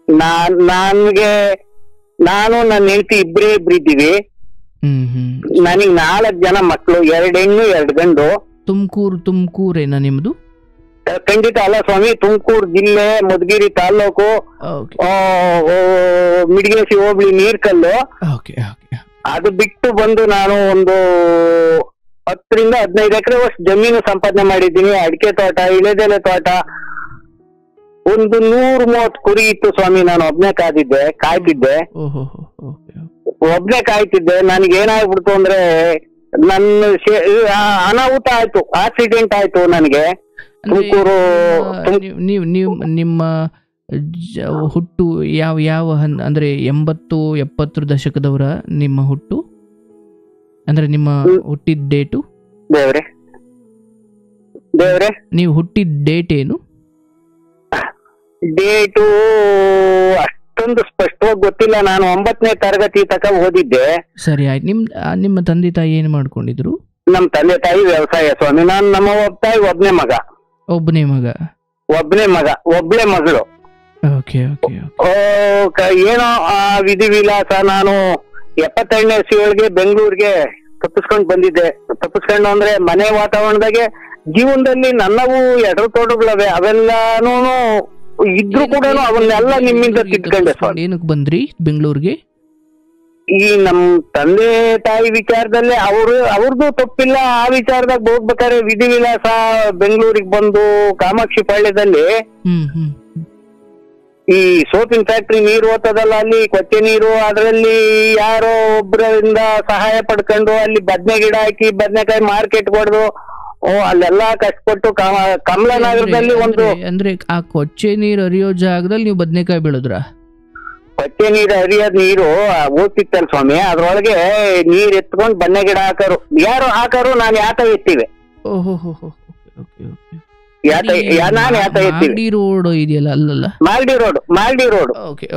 ನನ್ಗೆ ನಾನು ನನ್ನ ಹೆಂಡತಿ ಇಬ್ರಿದ್ದೀವಿ. ನನಗ್ 4 ಜನ ಮಕ್ಕಳು, 2 ಹೆಣ್ಣು 2 ಗಂಡು. ತುಮಕೂರೇನಾ ನಿಮ್ದು? ಖಂಡಿತ ಅಲ್ಲ ಸ್ವಾಮಿ, ತುಮಕೂರು ಜಿಲ್ಲೆ, ಮಧುಗಿರಿ ತಾಲೂಕು, ಮಿಡಿಗೇಸಿ ಹೋಬಳಿ, ನೀರ್ಕಲ್ಲು. ಅದು ಬಿಟ್ಟು ಬಂದು ನಾನು ಒಂದು 10 ರಿಂದ 15 ಎಕರೆ ಜಮೀನು ಸಂಪಾದನೆ ಮಾಡಿದ್ದೀನಿ. ಅಡಿಕೆ ತೋಟ, ಇಳೆದೆಲೆ ತೋಟ, ಒಂದು 130 ಕುರಿ ಇತ್ತು ಸ್ವಾಮಿ. ನಾನು ಒಬ್ನೇ ಕಾಯ್ತಿದ್ದೆ. ನನಗೇನಾಗ್ಬಿಡ್ತು ಅಂದ್ರೆ ನನ್ನ ಅನಾಹುತ ಆಯ್ತು, ಆಕ್ಸಿಡೆಂಟ್ ಆಯ್ತು ನನಗೆ. ತುಮಕೂರು. ನಿಮ್ಮ ಹುಟ್ಟು ಯಾವ ಅಂದ್ರೆ 80-70 ದಶಕದವರ ನಿಮ್ಮ ಹುಟ್ಟು? ಅಂದ್ರೆ ನಿಮ್ಮ ಹುಟ್ಟಿದ ಡೇಟು? ದೇವ್ರೆ ನೀವು ಹುಟ್ಟಿದ ಡೇಟ್ ಏನು? ಡೇಟು ಅಷ್ಟೊಂದು ಸ್ಪಷ್ಟವಾಗಿ ಗೊತ್ತಿಲ್ಲ. ನಾನು 9ನೇ ತರಗತಿ ತನಕ ಓದಿದ್ದೆ. ಸರಿ, ಆಯ್ತು. ನಿಮ್ಮ ತಂದೆ ತಾಯಿ ಏನು ಮಾಡ್ಕೊಂಡಿದ್ರು? ನಮ್ಮ ತಂದೆ ತಾಯಿ ವ್ಯವಸಾಯ ಸ್ವಾಮಿ. ನಮ್ಮ ತಾಯಿ ಒಬ್ನೇ ಮಗ. ಒಬ್ಳೆ ಮಗಳು. ಏನೋ ಆ ವಿಧಿವಿಲಾಸ. ನಾನು 78ನೇ ಇಸ್ವಿಯೊಳಗೆ ಬೆಂಗಳೂರಿಗೆ ತಪ್ಪಿಸ್ಕೊಂಡು ಅಂದ್ರೆ ಮನೆ ವಾತಾವರಣದಾಗೆ ಜೀವನದಲ್ಲಿ ನನ್ನವು ಎಡರು ತೋಟಗಳವೆ, ಅವೆಲ್ಲಾನು ಇದ್ರು ಕೂಡ ಅವನ್ನೆಲ್ಲ ನಿಮ್ಮಿಂದ ತಿದ್ಕೊಂಡೆ ಸ್ವಾಮಿ. ಏನಕ್ಕೆ ಬಂದ್ರಿ ಬೆಂಗಳೂರಿಗೆ? ಈ ನಮ್ ತಂದೆ ತಾಯಿ ವಿಚಾರದಲ್ಲಿ ಅವ್ರದ್ದು ತಪ್ಪಿಲ್ಲ. ಆ ವಿಚಾರದಾಗ ಹೋಗ್ಬೇಕಾದ್ರೆ ವಿಧಿವಿಲಾಸ ಬೆಂಗಳೂರಿಗೆ ಬಂದು ಕಾಮಾಕ್ಷಿ ಪಾಳ್ಯದಲ್ಲಿ ಈ ಸೋಪಿನ ಫ್ಯಾಕ್ಟ್ರಿ ನೀರು ಹೋಗ್ತದಲ್ಲ, ಅಲ್ಲಿ ಕೊಚ್ಚೆ ನೀರು, ಅದರಲ್ಲಿ ಯಾರೋ ಒಬ್ಬರಿಂದ ಸಹಾಯ ಪಡ್ಕೊಂಡು ಅಲ್ಲಿ ಬದನೆ ಗಿಡ ಹಾಕಿ ಬದನೆಕಾಯಿ ಮಾರ್ಕೆಟ್ ಹೊಡೆದು ಅಲ್ಲೆಲ್ಲಾ ಕಷ್ಟಪಟ್ಟು ಕಮಲಾನಗರದಲ್ಲಿ ಒಂದು ಅಂದ್ರೆ ಆ ಕೊಚ್ಚೆ ನೀರು ಹರಿಯೋ ಜಾಗದಲ್ಲಿ ನೀವು ಬದನೆಕಾಯಿ ಬೆಳೆದ್ರ? ಕೊಚ್ಚೆ ನೀರು ಹರಿಯೋದ್ ನೀರು ಹೋಗ್ತಿತ್ತಲ್ಲ ಸ್ವಾಮಿ, ಅದ್ರೊಳಗೆ ನೀರ್ ಎತ್ಕೊಂಡ್ ಬನ್ನೆ ಗಿಡ ಯಾರು ಹಾಕಾರು ನಾನು ಯಾತ ಎತ್ತಿವೆ. ರೋಡ್ ಇದೆಯಲ್ಲ ಅಲ್ಲಲ್ಲ? ಮಾಲ್ಡಿ ರೋಡ್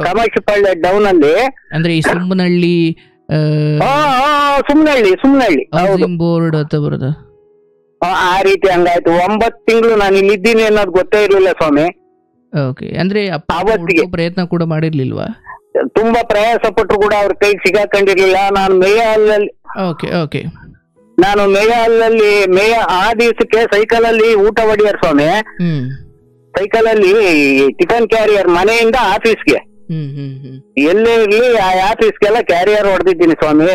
ಕಾಮಾಕ್ಷಿಪಾಳ್ಯ ಡೌನ್ ಅಲ್ಲಿ. ಅಂದ್ರೆ ಈ ಸುಮ್ಮನಹಳ್ಳಿ ಬೋರ್ಡ್ ಅಂತ ಬರೋದ? ಆ ರೀತಿ ಹಂಗಾಯ್ತು. 9 ತಿಂಗಳು ನಾನು ಇಲ್ಲಿದ್ದೀನಿ ಅನ್ನೋದು ಗೊತ್ತೇ ಇರ್ಲಿಲ್ಲ ಸ್ವಾಮಿ. ಅಂದ್ರೆ ಅವತ್ತಿಗೆ ಪ್ರಯತ್ನ ಕೂಡ ಮಾಡಿರ್ಲಿಲ್ವಾ? ತುಂಬಾ ಪ್ರಯಾಸ ಪಟ್ಟರು ಕೂಡ ಅವ್ರ ಕೈ ಸಿಗಾಕೊಂಡಿರ್ಲಿಲ್ಲ. ನಾನು ಮೇಯ ಹಲ್ಲಲ್ಲಿ ಆ ದಿವಸಕ್ಕೆ ಸೈಕಲ್ ಅಲ್ಲಿ ಊಟ ಹೊಡಿಯರ್ ಸ್ವಾಮಿ. ಸೈಕಲ್ ಅಲ್ಲಿ ಟಿಫನ್ ಕ್ಯಾರಿಯರ್ ಮನೆಯಿಂದ ಆಫೀಸ್ಗೆ ಎಲ್ಲೇ ಇರ್ಲಿ ಆ ಆಫೀಸ್ಗೆಲ್ಲ ಕ್ಯಾರಿಯರ್ ಹೊಡೆದಿದ್ದೀನಿ ಸ್ವಾಮಿ.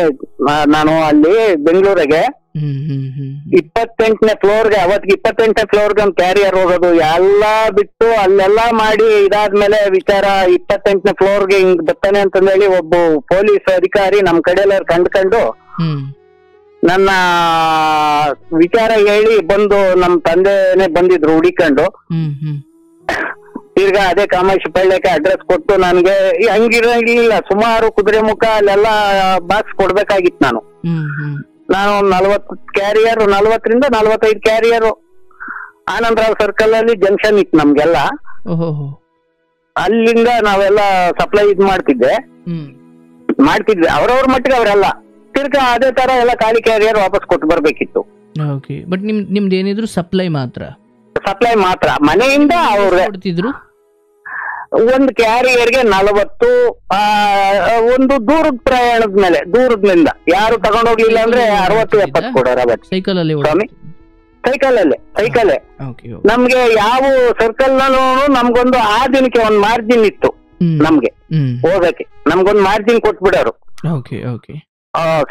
ನಾನು ಅಲ್ಲಿ ಬೆಂಗಳೂರಿಗೆ 28ನೇ ಫ್ಲೋರ್ಗೆ, ಅವತ್ತಿಗೆ 28ನೇ ಫ್ಲೋರ್ಗೆ ಒಂದು ಕ್ಯಾರಿಯರ್ ಹೋಗೋದು ಎಲ್ಲ ಬಿಟ್ಟು ಅಲ್ಲೆಲ್ಲಾ ಮಾಡಿ ಇದಾದ್ಮೇಲೆ ವಿಚಾರ 28ನೇ ಫ್ಲೋರ್ಗೆ ಹಿಂಗ್ ಬರ್ತಾನೆ ಅಂತಂದೇಳಿ ಒಬ್ಬ ಪೊಲೀಸ್ ಅಧಿಕಾರಿ ನಮ್ ಕಡೆ ಎಲ್ಲ ಕಂಡ್ಕೊಂಡು ನನ್ನ ವಿಚಾರ ಹೇಳಿ ಬಂದು ನಮ್ ತಂದೆನೆ ಬಂದಿದ್ರು ಹುಡಿಕೊಂಡು. ತಿರ್ಗಾ ಅದೇ ಕಾಮಾಕ್ಷಿ ಪಾಳ್ಯಕ್ಕೆ ಅಡ್ರೆಸ್ ಕೊಟ್ಟು ನನ್ಗೆ ಹಂಗಿರಂಗಿಲ್ಲ, ಸುಮಾರು ಕುದುರೆ ಮುಖ ಅಲ್ಲೆಲ್ಲ ಬಾಕ್ಸ್ ಕೊಡ್ಬೇಕಾಗಿತ್ತು. ನಾನು 40 ಕ್ಯಾರಿಯರ್, 40ರಿಂದ 45 ಕ್ಯಾರಿಯರ್ ಆನಂದರಾವ್ ಸರ್ಕಲ್ ಅಲ್ಲಿ ಜಂಕ್ಷನ್ ಇತ್ತು ನಮ್ಗೆಲ್ಲ. ಅಲ್ಲಿಂದ ನಾವೆಲ್ಲ ಸಪ್ಲೈ ಮಾಡ್ತಿದ್ವಿ. ಅವ್ರವ್ರ ಮಟ್ಟಿಗೆ ಅವರೆಲ್ಲ. ತಿರ್ಗಾ ಅದೇ ತರ ಎಲ್ಲ ಖಾಲಿ ಕ್ಯಾರಿಯರ್ ವಾಪಸ್ ಕೊಟ್ಟು ಬರ್ಬೇಕಿತ್ತು. ಬಟ್ ನಿಮ್ದು ಏನಿದ್ರು ಸಪ್ಲೈ ಮಾತ್ರ ಮನೆಯಿಂದ ಅವ್ರು ಕೊಡ್ತಿದ್ರು. ಒಂದು ಕ್ಯಾರಿಯರ್ಗೆ 40. ಒಂದು ದೂರದ ಪ್ರಯಾಣದ ಮೇಲೆ, ದೂರದಿಂದ ಯಾರು ತಗೊಂಡೋಗ್ಲಿಲ್ಲ ಅಂದ್ರೆ 60-70 ಕೊಡೋರು ಅವತ್ತು. ಸೈಕಲ್ಲೇ ನಮ್ಗೆ ಯಾವ ಸರ್ಕಲ್ ನಲ್ಲೂ ನಮ್ಗೊಂದು ಆ ದಿನಕ್ಕೆ ಒಂದು ಮಾರ್ಜಿನ್ ಇತ್ತು. ನಮ್ಗೆ ಹೋಗಕ್ಕೆ ನಮ್ಗೊಂದು ಮಾರ್ಜಿನ್ ಕೊಟ್ಬಿಡೋರು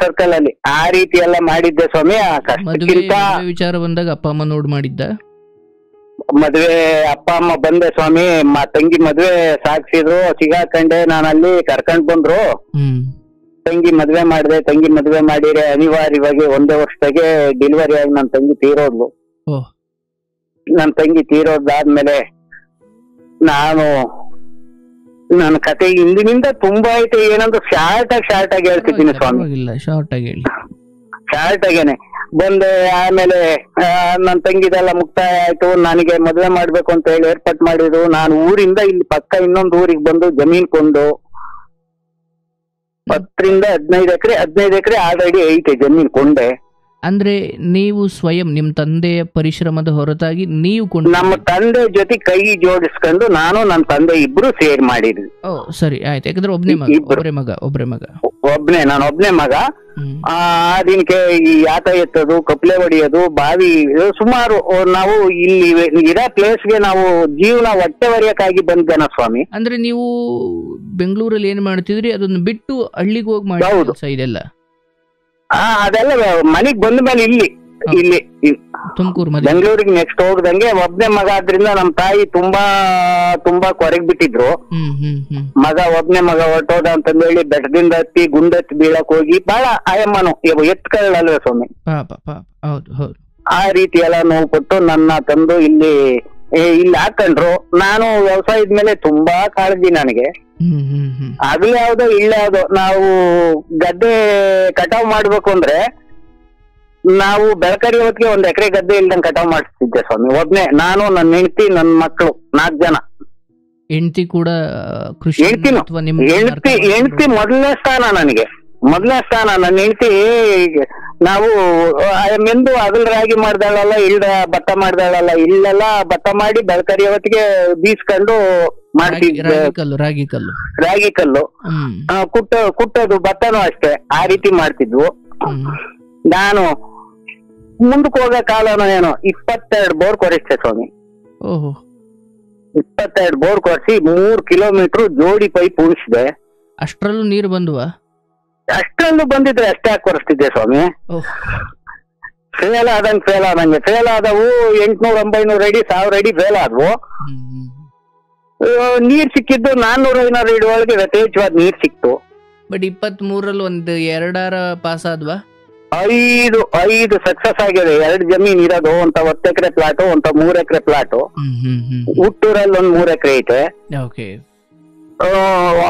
ಸರ್ಕಲ್ ಅಲ್ಲಿ. ಆ ರೀತಿ ಎಲ್ಲ ಮಾಡಿದ್ದೆ ಸ್ವಾಮಿ. ವಿಚಾರ ಬಂದಾಗ ಅಪ್ಪ ಅಮ್ಮ ನೋಡ್ ಮಾಡಿದ್ದ ಮದ್ವೆ ಅಪ್ಪ ಅಮ್ಮ ಬಂದೆ ಸ್ವಾಮಿ. ತಂಗಿ ಮದ್ವೆ ಸಾಕ್ಸಿದ್ರು, ಸಿಗಾಕಂಡೆ. ನಾನು ಅಲ್ಲಿ ಕರ್ಕೊಂಡ್ ಬಂದ್ರು. ತಂಗಿ ಮದ್ವೆ ಮಾಡಿದೆ. ತಂಗಿ ಮದ್ವೆ ಮಾಡಿದ್ರೆ ಅನಿವಾರ್ಯವಾಗಿ 1 ವರ್ಷದಾಗೆ ಡೆಲಿವರಿ ಆಗಿ ನನ್ನ ತಂಗಿ ತೀರೋದ್ಲು. ನನ್ನ ತಂಗಿ ತೀರೋದಾದ್ಮೇಲೆ ನನ್ನ ಕತೆ ಹಿಂದಿನಿಂದ ತುಂಬಾ ಐತೆ. ಏನಂದ್ರೆ ಶಾರ್ಟ್ ಆಗಿ ಹೇಳ್ತಿದ್ದೀನಿ ಸ್ವಾಮಿ. ಶಾರ್ಟ್ ಆಗೇನೆ ಬಂದೆ. ಆಮೇಲೆ ನನ್ನ ತಂಗಿದೆಲ್ಲ ಮುಕ್ತಾಯ ಆಯ್ತು. ನನಗೆ ಮದ್ವೆ ಮಾಡ್ಬೇಕು ಅಂತ ಹೇಳಿ ಏರ್ಪಾಟ್ ಮಾಡಿದ್ರು. ನಾನು ಊರಿಂದ ಇಲ್ಲಿ ಪಕ್ಕ ಇನ್ನೊಂದು ಊರಿಗೆ ಬಂದು ಜಮೀನ್ ಕೊಂಡು 10 ರಿಂದ 15 ಎಕರೆ ಆಲ್ರೆಡಿ ಐತೆ ಜಮೀನ್ ಕೊಂಡೆ. ಅಂದ್ರೆ ನೀವು ಸ್ವಯಂ ನಿಮ್ ತಂದೆಯ ಪರಿಶ್ರಮದ ಹೊರತಾಗಿ ನೀವು ನಮ್ಮ ತಂದೆ ಜೊತೆ ಕೈ ಜೋಡಿಸ್ಕೊಂಡು ನಾನು ನನ್ನ ತಂದೆ ಇಬ್ರು ಸೇರ್ ಮಾಡಿದ್ವಿ. ಓ ಸರಿ ಆಯ್ತು, ಯಾಕಂದ್ರೆ ಒಬ್ನೇ ಮಗ. ನಾನು ಒಬ್ನೇ ಮಗ. ಆ ದಿನಕ್ಕೆ ಈ ಆಟ ಎತ್ತೋದು, ಕಪ್ಲೆ ಹೊಡಿಯೋದು, ಬಾವಿ ಸುಮಾರು ನಾವು ಇಲ್ಲಿ ಇರೋ ಪ್ಲೇಸ್ಗೆ ನಾವು ಜೀವನ ಹೊಟ್ಟೆ ಹೊರೆಯಕ್ಕಾಗಿ ಬಂದ ಜನ ಸ್ವಾಮಿ. ಅಂದ್ರೆ ನೀವು ಬೆಂಗಳೂರಲ್ಲಿ ಏನ್ ಮಾಡ್ತಿದ್ರಿ, ಅದನ್ನ ಬಿಟ್ಟು ಹಳ್ಳಿಗೆ ಹೋಗಿ ಮಾಡಿ ಇದೆಲ್ಲ? ಅದೆಲ್ಲ ಮನೆಗ್ ಬಂದ ಮೇಲೆ ಇಲ್ಲಿ ತುಮಕೂರು ಬೆಂಗಳೂರಿಗೆ ನೆಕ್ಸ್ಟ್ ಹೋಗದಂಗೆ ಒಬ್ನೇ ಮಗ ಆದ್ರಿಂದ ನಮ್ ತಾಯಿ ತುಂಬಾ ಕೊರಗ್ ಬಿಟ್ಟಿದ್ರು. ಒಬ್ನೇ ಮಗ ಹೊರಟೋದ ಅಂತಂದೇಳಿ ಬೆಟ್ಟದಿಂದ ಹತ್ತಿ ಗುಂಡತ್ತಿ ಬೀಳಕ್ ಹೋಗಿ ಬಹಳ ಆಯಮ್ಮನು ಎತ್ಕೊಳ್ಳಲ್ವೇ ಸ್ವಾಮಿ, ಆ ರೀತಿ ಎಲ್ಲ ನೋವು ಕೊಟ್ಟು ನನ್ನ ತಂದು ಇಲ್ಲಿ ಹಾಕೊಂಡ್ರು. ನಾನು ವ್ಯವಸಾಯದ ಮೇಲೆ ತುಂಬಾ ಕಾಳಜಿ ನನಗೆ. ಆಗ್ಲೇ ಯಾವ್ದೋ ಯಾವ್ದೋ ನಾವು ಗದ್ದೆ ಕಟಾವ್ ಮಾಡ್ಬೇಕು ಅಂದ್ರೆ ನಾವು ಬೆಳಕರಿ ಹೊತ್ತಿಗೆ 1 ಎಕರೆ ಗದ್ದೆ ಇಲ್ದಂಗ್ ಕಟಾವ್ ಮಾಡಿಸ್ತಿದ್ದೆ ಸ್ವಾಮಿ, ಒಬ್ನೇ. ನಾನು, ನನ್ನ ಹೆಂಡತಿ, ನನ್ನ ಮಕ್ಕಳು 4 ಜನ. ಹೆಂಡತಿ ಕೂಡ ಕೃಷಿ? ಹೆಂಡತಿ ಮೊದಲನೇ ಸ್ಥಾನ ನನಗೆ, ಮೊದಲನೇ ಸ್ಥಾನ. ನನ್ನ ಹೆಂಡತಿ ನಾವು ಮೆಂದು ಹಗಲ್ ರಾಗಿ ಮಾಡ್ದಾಳಲ್ಲ, ಭತ್ತ ಮಾಡ್ದಾಳಲ್ಲ, ಇಲ್ಲೆಲ್ಲ ಭತ್ತ ಮಾಡಿ ಬೆಳಕರಿ ಹೊತ್ತಿಗೆ ಬೀಸ್ಕೊಂಡು ಮಾಡ್ತಿದ್ದೆ. ರಾಗಿ ಕಲ್ಲು ಕುಟ್ಟೋದು ಭತ್ತನೂ ಅಷ್ಟೇ, ಆ ರೀತಿ ಮಾಡ್ತಿದ್ವು. ನಾನು ಮುಂದಕ್ಕೆ ಹೋಗೋ ಕಾಲನೋ ಏನೋ 22 ಬೋರ್ ಕೊರಿಸ್ತೆ ಸ್ವಾಮಿ. 22 ಬೋರ್ ಕೊರಿಸಿ 3 ಕಿಲೋಮೀಟರ್ ಜೋಡಿ ಪೈಪ್ ಉಳಿಸಿದೆ. ಅಷ್ಟರಲ್ಲೂ ನೀರು ಬಂದ್ವಾ? ಅಷ್ಟರಲ್ಲೂ ಬಂದಿದ್ರೆ ಅಷ್ಟೇ ಹಾಕಿ ಕೊರಿಸ್ತಿದ್ದೆ ಸ್ವಾಮಿ. ಫೇಲ್ ಆದಂಗೆ ಫೇಲ್ ಆದವು 800-900 ಅಡಿ 1000 ಅಡಿ ಫೇಲ್ ಆದ್ವು. ನೀರ್ ಸಿಕ್ಕಿದ್ದು 400-500 ಅಡಿ ಒಳಗೆ ಯಥೇಚ್ಛವಾದ ನೀರ್ ಸಿಕ್ತು. ಬಟ್ 23ರಲ್ಲಿ 2 ಪಾಸ್ ಆದ್ವಾ? 5 ಸಕ್ಸಸ್ ಆಗಿದೆ. 2 ಜಮೀನ್ ಇರೋದು, ಒಂತ 10 ಎಕರೆ ಪ್ಲಾಟು, ಒಂತ 3 ಎಕರೆ ಪ್ಲಾಟು. ಹುಟ್ಟೂರಲ್ಲಿ 1 3 ಎಕರೆ ಐತೆ.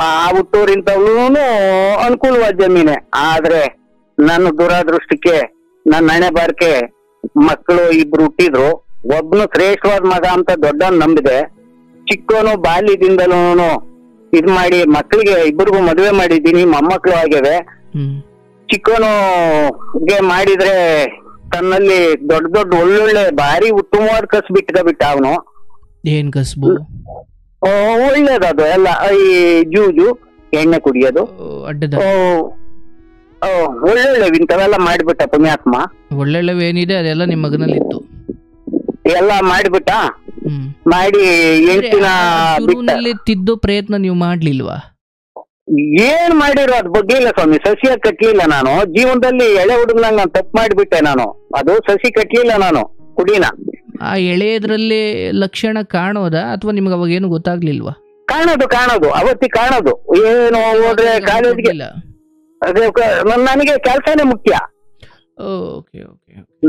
ಆ ಹುಟ್ಟೂರಿಂತವೂ ಅನುಕೂಲವಾದ ಜಮೀನೆ. ಆದ್ರೆ ನನ್ನ ದುರಾದೃಷ್ಟಕ್ಕೆ, ನನ್ನ ಹಣೆ ಬಾರಕ್ಕೆ ಮಕ್ಕಳು 2 ಹುಟ್ಟಿದ್ರು. ಒಬ್ನು ಶ್ರೇಷ್ಠವಾದ ಮಗ ಅಂತ ದೊಡ್ಡವನ್ ನಂಬಿದೆ. ಚಿಕ್ಕವನು ಬಾಲ್ಯದಿಂದಲೂ ಇದ್ ಮಾಡಿ ಮಕ್ಕಳಿಗೆ 2 ಮದುವೆ ಮಾಡಿದ್ದೀನಿ, ಮೊಮ್ಮಕ್ಕಳು ಆಗಿವೆ. ಚಿಕ್ಕವನುಗೆ ಮಾಡಿದ್ರೆ ತನ್ನಲ್ಲಿ ದೊಡ್ಡ ಒಳ್ಳೊಳ್ಳೆ ಭಾರಿ ಉತ್ತಮವಾದ ಕಸಬು ಬಿಟ್ಟ ಅವನು. ಏನ್ ಕಸಬು? ಒಳ್ಳೇದದು ಎಲ್ಲ, ಈ ಜೂಜು, ಎಣ್ಣೆ ಕುಡಿಯೋದು, ಒಳ್ಳೊಳ್ಳೆ ಇಂಥವೆಲ್ಲ ಮಾಡಿಬಿಟ್ಟ ಪುಣ್ಯಾತ್ಮ. ಒಳ್ಳೊಳ್ಳೆವೇನಿದೆ ಅದೆಲ್ಲ ನಿಮ್ಮ ಮಗನಲ್ಲಿ ಇತ್ತು, ಎಲ್ಲ ಮಾಡಿಬಿಟ್ಟ. ಮಾಡಿ ಹೆಂಡತಿನ ತಿದ್ದೋ ಪ್ರಯತ್ನ ನೀವು ಮಾಡ್ಲಿಲ್ವಾ? ಏನ್ ಮಾಡಿರೋ ಅದ್ ಬಗ್ಗೆ ಇಲ್ಲ ಸ್ವಾಮಿ. ಸಸಿಯ ಕಟ್ಲಿಲ್ಲ ನಾನು ಜೀವನದಲ್ಲಿ. ಎಳೆ ಹುಡುಗನಂಗ ನಾನು ತಪ್ಪು ಮಾಡಿಬಿಟ್ಟೆ ನಾನು. ಅದು ಸಸಿ ಕಟ್ಲಿಲ್ಲ ನಾನು ಕುಡಿನ. ಆ ಎಳೆಯದ್ರಲ್ಲಿ ಲಕ್ಷಣ ಕಾಣೋದಾ ಅಥವಾ ನಿಮ್ಗೆ ಅವಾಗ ಏನು ಗೊತ್ತಾಗ್ಲಿಲ್ವಾ? ಕಾಣೋದು ಅವತ್ತಿ ಕಾಣೋದು. ಏನು ಹೋದ್ರೆ ಕಾಲೇಜ್ಗೆ ನನಗೆ ಕೆಲ್ಸನೇ ಮುಖ್ಯ.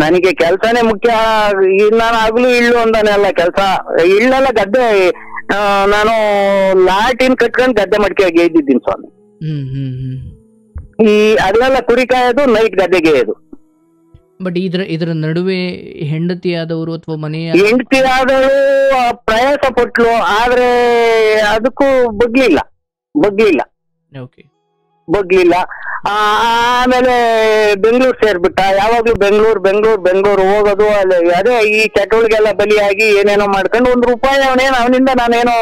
ನನಗೆ ಕೆಲ್ಸನೇ ಮುಖ್ಯ. ನಾನು ಆಗ್ಲೂ ಇಳ್ಳು ಅಂದಾನೆಲ್ಲ ಕೆಲ್ಸ ಇಳ್ಳೆಲ್ಲ ಗದ್ದೆ. ನಾನು ಲಾಟಿನ್ ಕಟ್ಕೊಂಡು ಗದ್ದೆ ಮಡಿಕೆಯಾಗಿ ಇದ್ದಿದ್ದೀನಿ ಸ್ವಾಮಿ. ಈ ಅದೆಲ್ಲ ಕುರಿ ಕಾಯೋದು, ನೈಟ್ ಗದ್ದೆಗೆ ಇದು. ಬಟ್ ಇದರ ನಡುವೆ ಹೆಂಡತಿಯಾದವರು ಅಥವಾ ಹೆಂಡತಿಯಾದವರು ಪ್ರಯಾಸ ಪಟ್ಲು, ಆದ್ರೆ ಅದಕ್ಕೂ ಬಗ್ಲಿಲ್ಲ. ಆಮೇಲೆ ಬೆಂಗಳೂರು ಸೇರ್ಬಿಟ್ಟ. ಯಾವಾಗ್ಲೂ ಬೆಂಗಳೂರು ಹೋಗೋದು, ಅಲ್ಲಿ ಅದೇ ಈ ಚಟುವಟಿಗೆಲ್ಲ ಬಲಿಯಾಗಿ ಏನೇನೋ ಮಾಡ್ಕೊಂಡು ₹1 ಅವನಿಂದ ನಾನೇನೋ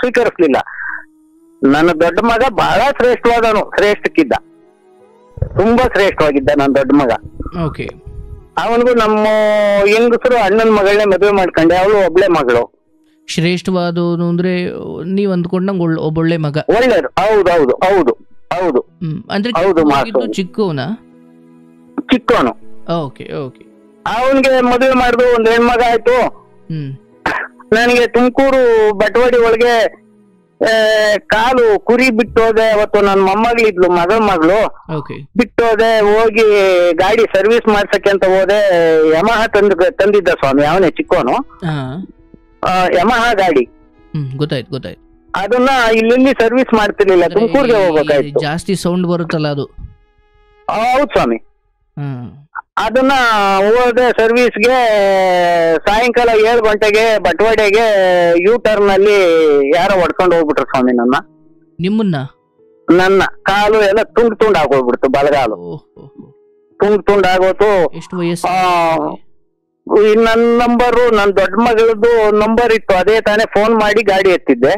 ಸ್ವೀಕರಿಸ್ಲಿಲ್ಲ. ನನ್ನ ದೊಡ್ಡ ಮಗ ಬಹಳ ಶ್ರೇಷ್ಠಕ್ಕಿದ್ದ, ತುಂಬಾ ಶ್ರೇಷ್ಠವಾಗಿದ್ದ ನನ್ನ ದೊಡ್ಡ ಮಗ. ಅವನಿಗೂ ನಮ್ಮ ಹೆಂಗಸರು ಅಣ್ಣನ ಮಗಳನ್ನೇ ಮದುವೆ ಮಾಡ್ಕೊಂಡೆ. ಅವಳು ಒಬ್ಳೆ ಮಗಳು. ಶ್ರೇಷ್ಠವಾದವನು ಅಂದ್ರೆ ನೀವ್ ಅಂದ್ಕೊಂಡಂಗ್ ಒಬ್ಬೊಳ್ಳೆ ಮಗ. ಒಳ್ಳೆಯದು. ಹೌದು. ಅಂದ್ರೆ ಚಿಕ್ಕವನು. ಅವನ್ಗೆ ಮದುವೆ ಮಾಡುದು, 1 ಹೆಣ್ಮಗ ಆಯ್ತು. ನನಗೆ ತುಮಕೂರು ಬಟವಾಡಿ ಒಳಗೆ ಕಾಲು ಕುರಿ ಬಿಟ್ಟೋದೆ. ಅವತ್ತು ನನ್ನ ಮೊಮ್ಮಗಳಿದ್ಲು, ಮಗಳು ಬಿಟ್ಟೋದೆ. ಹೋಗಿ ಗಾಡಿ ಸರ್ವಿಸ್ ಮಾಡ್ಸಕ್ಕೆ ಅಂತ ಹೋದೆ. ಯಮಹ ತಂದಿದ್ದ ಸ್ವಾಮಿ, ಅವನೇ ಚಿಕ್ಕವನು. ಯಮಹ ಗಾಡಿ ಗೊತ್ತಾಯ್ತು. ಅದನ್ನ ಇಲ್ಲಿ ಸರ್ವಿಸ್ ಮಾಡ್ತಿರ್ಲಿಲ್ಲ, ತುಮಕೂರ್ಗೆ ಹೋಗ್ಬೇಕಾಯ್ತು. ಜಾಸ್ತಿ ಸೌಂಡ್ ಬರುತ್ತಲ್ಲ ಅದು. ಹೌದು ಸ್ವಾಮಿ. ಅದನ್ನ ಹೋದೆ ಸರ್ವಿಸ್ಗೆ. ಸಾಯಂಕಾಲ 7 ಗಂಟೆಗೆ ಬಟವಾಡೆಗೆ U-ಟರ್ನ್ ಅಲ್ಲಿ ಯಾರೋ ಹೊಡ್ಕೊಂಡು ಹೋಗ್ಬಿಟ್ರು ಸ್ವಾಮಿ ನನ್ನ ಕಾಲು ಎಲ್ಲ ತುಂಡು ಆಗೋಗ್ಬಿಡ್ತು, ಬಲಗಾಲು ತುಂಡ್ ಆಗೋತು. ಎಷ್ಟು ವಯಸ್ಸು? ನನ್ನ ನಂಬರು ನನ್ನ ದೊಡ್ಡ ಮಗಳದ್ದು ನಂಬರ್ ಇತ್ತು, ಅದೇ ತಾನೇ ಫೋನ್ ಮಾಡಿ ಗಾಡಿ ಎತ್ತಿದ್ದೆ.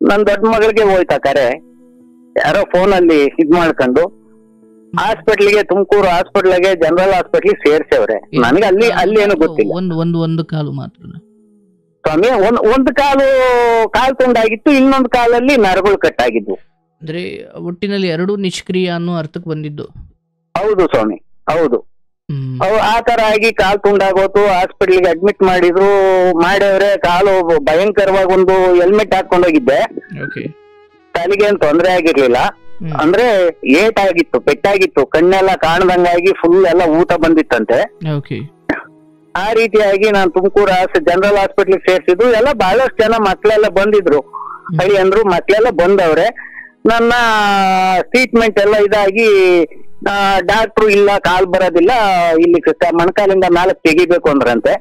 ನನ್ನ ದೊಡ್ಡ ಮಗಳಿಗೆ ಹೋಯ್ತಾ ಕರೆ, ಯಾರೋ ಫೋನ್ ಅಲ್ಲಿ ಇದ್ ಮಾಡ್ಕೊಂಡು ಹಾಸ್ಪಿಟ್ಲಿಗೆ, ತುಮಕೂರು ಹಾಸ್ಪಿಟ್ಲಿಗೆ, ಜನರಲ್ ಹಾಸ್ಪಿಟ್ಲಿಗೆ ಸೇರ್ಸವ್ರೆ. ನನಗೆ ಅಲ್ಲಿ ಏನು ಗೊತ್ತಿಲ್ಲ. ಒಂದು ಕಾಲು ಮಾತ್ರ ಸ್ವಾಮಿ. ಒಂದು ಕಾಲು ತುಂಡಾಗಿತ್ತು, ಇನ್ನೊಂದು ಕಾಲಲ್ಲಿ ನರಗಳು ಕಟ್ಟಾಗಿದ್ವು. ಅಂದ್ರೆ ಒಟ್ಟಿನಲ್ಲಿ ಎರಡೂ ನಿಷ್ಕ್ರಿಯ ಅನ್ನೋ ಅರ್ಥಕ್ಕೆ ಬಂದಿದ್ದು. ಹೌದು ಸ್ವಾಮಿ, ಹೌದು. ಆ ತರ ಆಗಿ ಕಾಲು ತುಂಡಾಗೋತು. ಹಾಸ್ಪಿಟ್ಲಿಗೆ ಅಡ್ಮಿಟ್ ಮಾಡವ್ರೆ. ಕಾಲು ಭಯಂಕರವಾಗಿ ಒಂದು ಹೆಲ್ಮೆಟ್ ಹಾಕೊಂಡೋಗಿದ್ದೆ. ತಲೆಗೆ ಏನ್ ತೊಂದರೆ ಆಗಿರ್ಲಿಲ್ಲ, ಅಂದ್ರೆ ಏಟಾಗಿತ್ತು, ಪೆಟ್ಟಾಗಿತ್ತು, ಕಣ್ಣೆಲ್ಲ ಕಾಣದಂಗಾಗಿ ಫುಲ್ ಎಲ್ಲ ಊಟ ಬಂದಿತ್ತಂತೆ. ಆ ರೀತಿಯಾಗಿ ನಾನು ತುಮಕೂರು ಜನರಲ್ ಹಾಸ್ಪಿಟ್ಲಿಗೆ ಸೇರ್ಸಿದ್ದು. ಎಲ್ಲ ಬಹಳಷ್ಟು ಜನ ಮಕ್ಳೆಲ್ಲ ಬಂದಿದ್ರು, ಹಳಿ ಅಂದ್ರು, ಮಕ್ಳೆಲ್ಲ ಬಂದವ್ರೆ. ನನ್ನ ಟ್ರೀಟ್ಮೆಂಟ್ ಎಲ್ಲ ಇದಾಗಿ ಡಾಕ್ಟ್ರು ಇಲ್ಲ, ಕಾಲ್ ಬರೋದಿಲ್ಲ, ಇಲ್ಲಿ ಮೊಣಕಾಲಿಂದ ನಾಲ್ಕು ತೆಗಿಬೇಕು ಅಂದ್ರಂತೆ.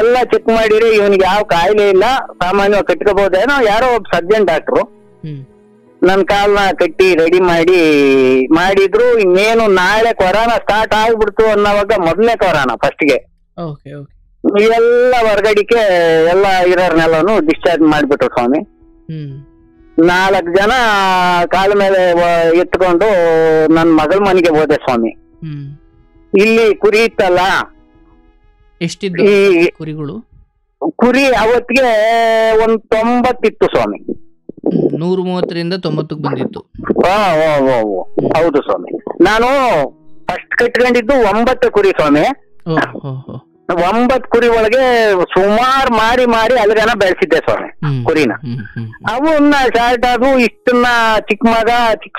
ಎಲ್ಲ ಚೆಕ್ ಮಾಡಿರಿ, ಇವನಿಗೆ ಯಾವ ಕಾಯಿಲೆ ಇಲ್ಲ, ಸಾಮಾನ್ಯವಾಗಿ ಕಟ್ಕೋಬಹುದೇನೋ. ಯಾರೋ ಒಬ್ಬ ಸರ್ಜನ್ ಡಾಕ್ಟ್ರು ನನ್ ಕಾಲ್ನ ಕಟ್ಟಿ ರೆಡಿ ಮಾಡಿದ್ರು. ಇನ್ನೇನು ನಾಳೆ ಕೊರೋನಾ ಸ್ಟಾರ್ಟ್ ಆಗ್ಬಿಡ್ತು ಅನ್ನೋವಾಗ, ಮೊದಲನೇ ಕೊರೋನಾ ಫಸ್ಟ್ಗೆ ಎಲ್ಲ ಹೊರಗಡಿಕೆ ಎಲ್ಲ ಇರೋರ್ನೆಲ್ಲನು ಡಿಸ್ಚಾರ್ಜ್ ಮಾಡ್ಬಿಟ್ರು ಸ್ವಾಮಿ. 4 ಜನ ಕಾಲ ಮೇಲೆ ಎತ್ಕೊಂಡು ನನ್ ಮಗಳ ಮನೆಗೆ ಹೋದೆ ಸ್ವಾಮಿ. ಇಲ್ಲಿ ಕುರಿ ಇತ್ತಲ್ಲ, ಎಷ್ಟಿದ್ದು ಕುರಿಗಳು? ಕುರಿ ಅವತ್ತಿಗೆ 90 ಇತ್ತು ಸ್ವಾಮಿ. 130ರಿಂದ 90ಕ್ಕೆ ಬಂದಿತ್ತು. ಹೌದು ಸ್ವಾಮಿ. ನಾನು ಫಸ್ಟ್ ಕಟ್ಕೊಂಡಿದ್ದು 9 ಕುರಿ ಸ್ವಾಮಿ. 9 ಕುರಿ ಒಳಗೆ ಸುಮಾರು ಮಾರಿ ಅಲ್ಲಿಗನ ಬೆಳೆಸಿದ್ದೆ ಸ್ವಾಮಿ ಕುರಿನ. ಅವನ್ನ ಶಾರ್ಟ್ ಆದ್ವು. ಇಷ್ಟನ್ನ ಚಿಕ್ಕ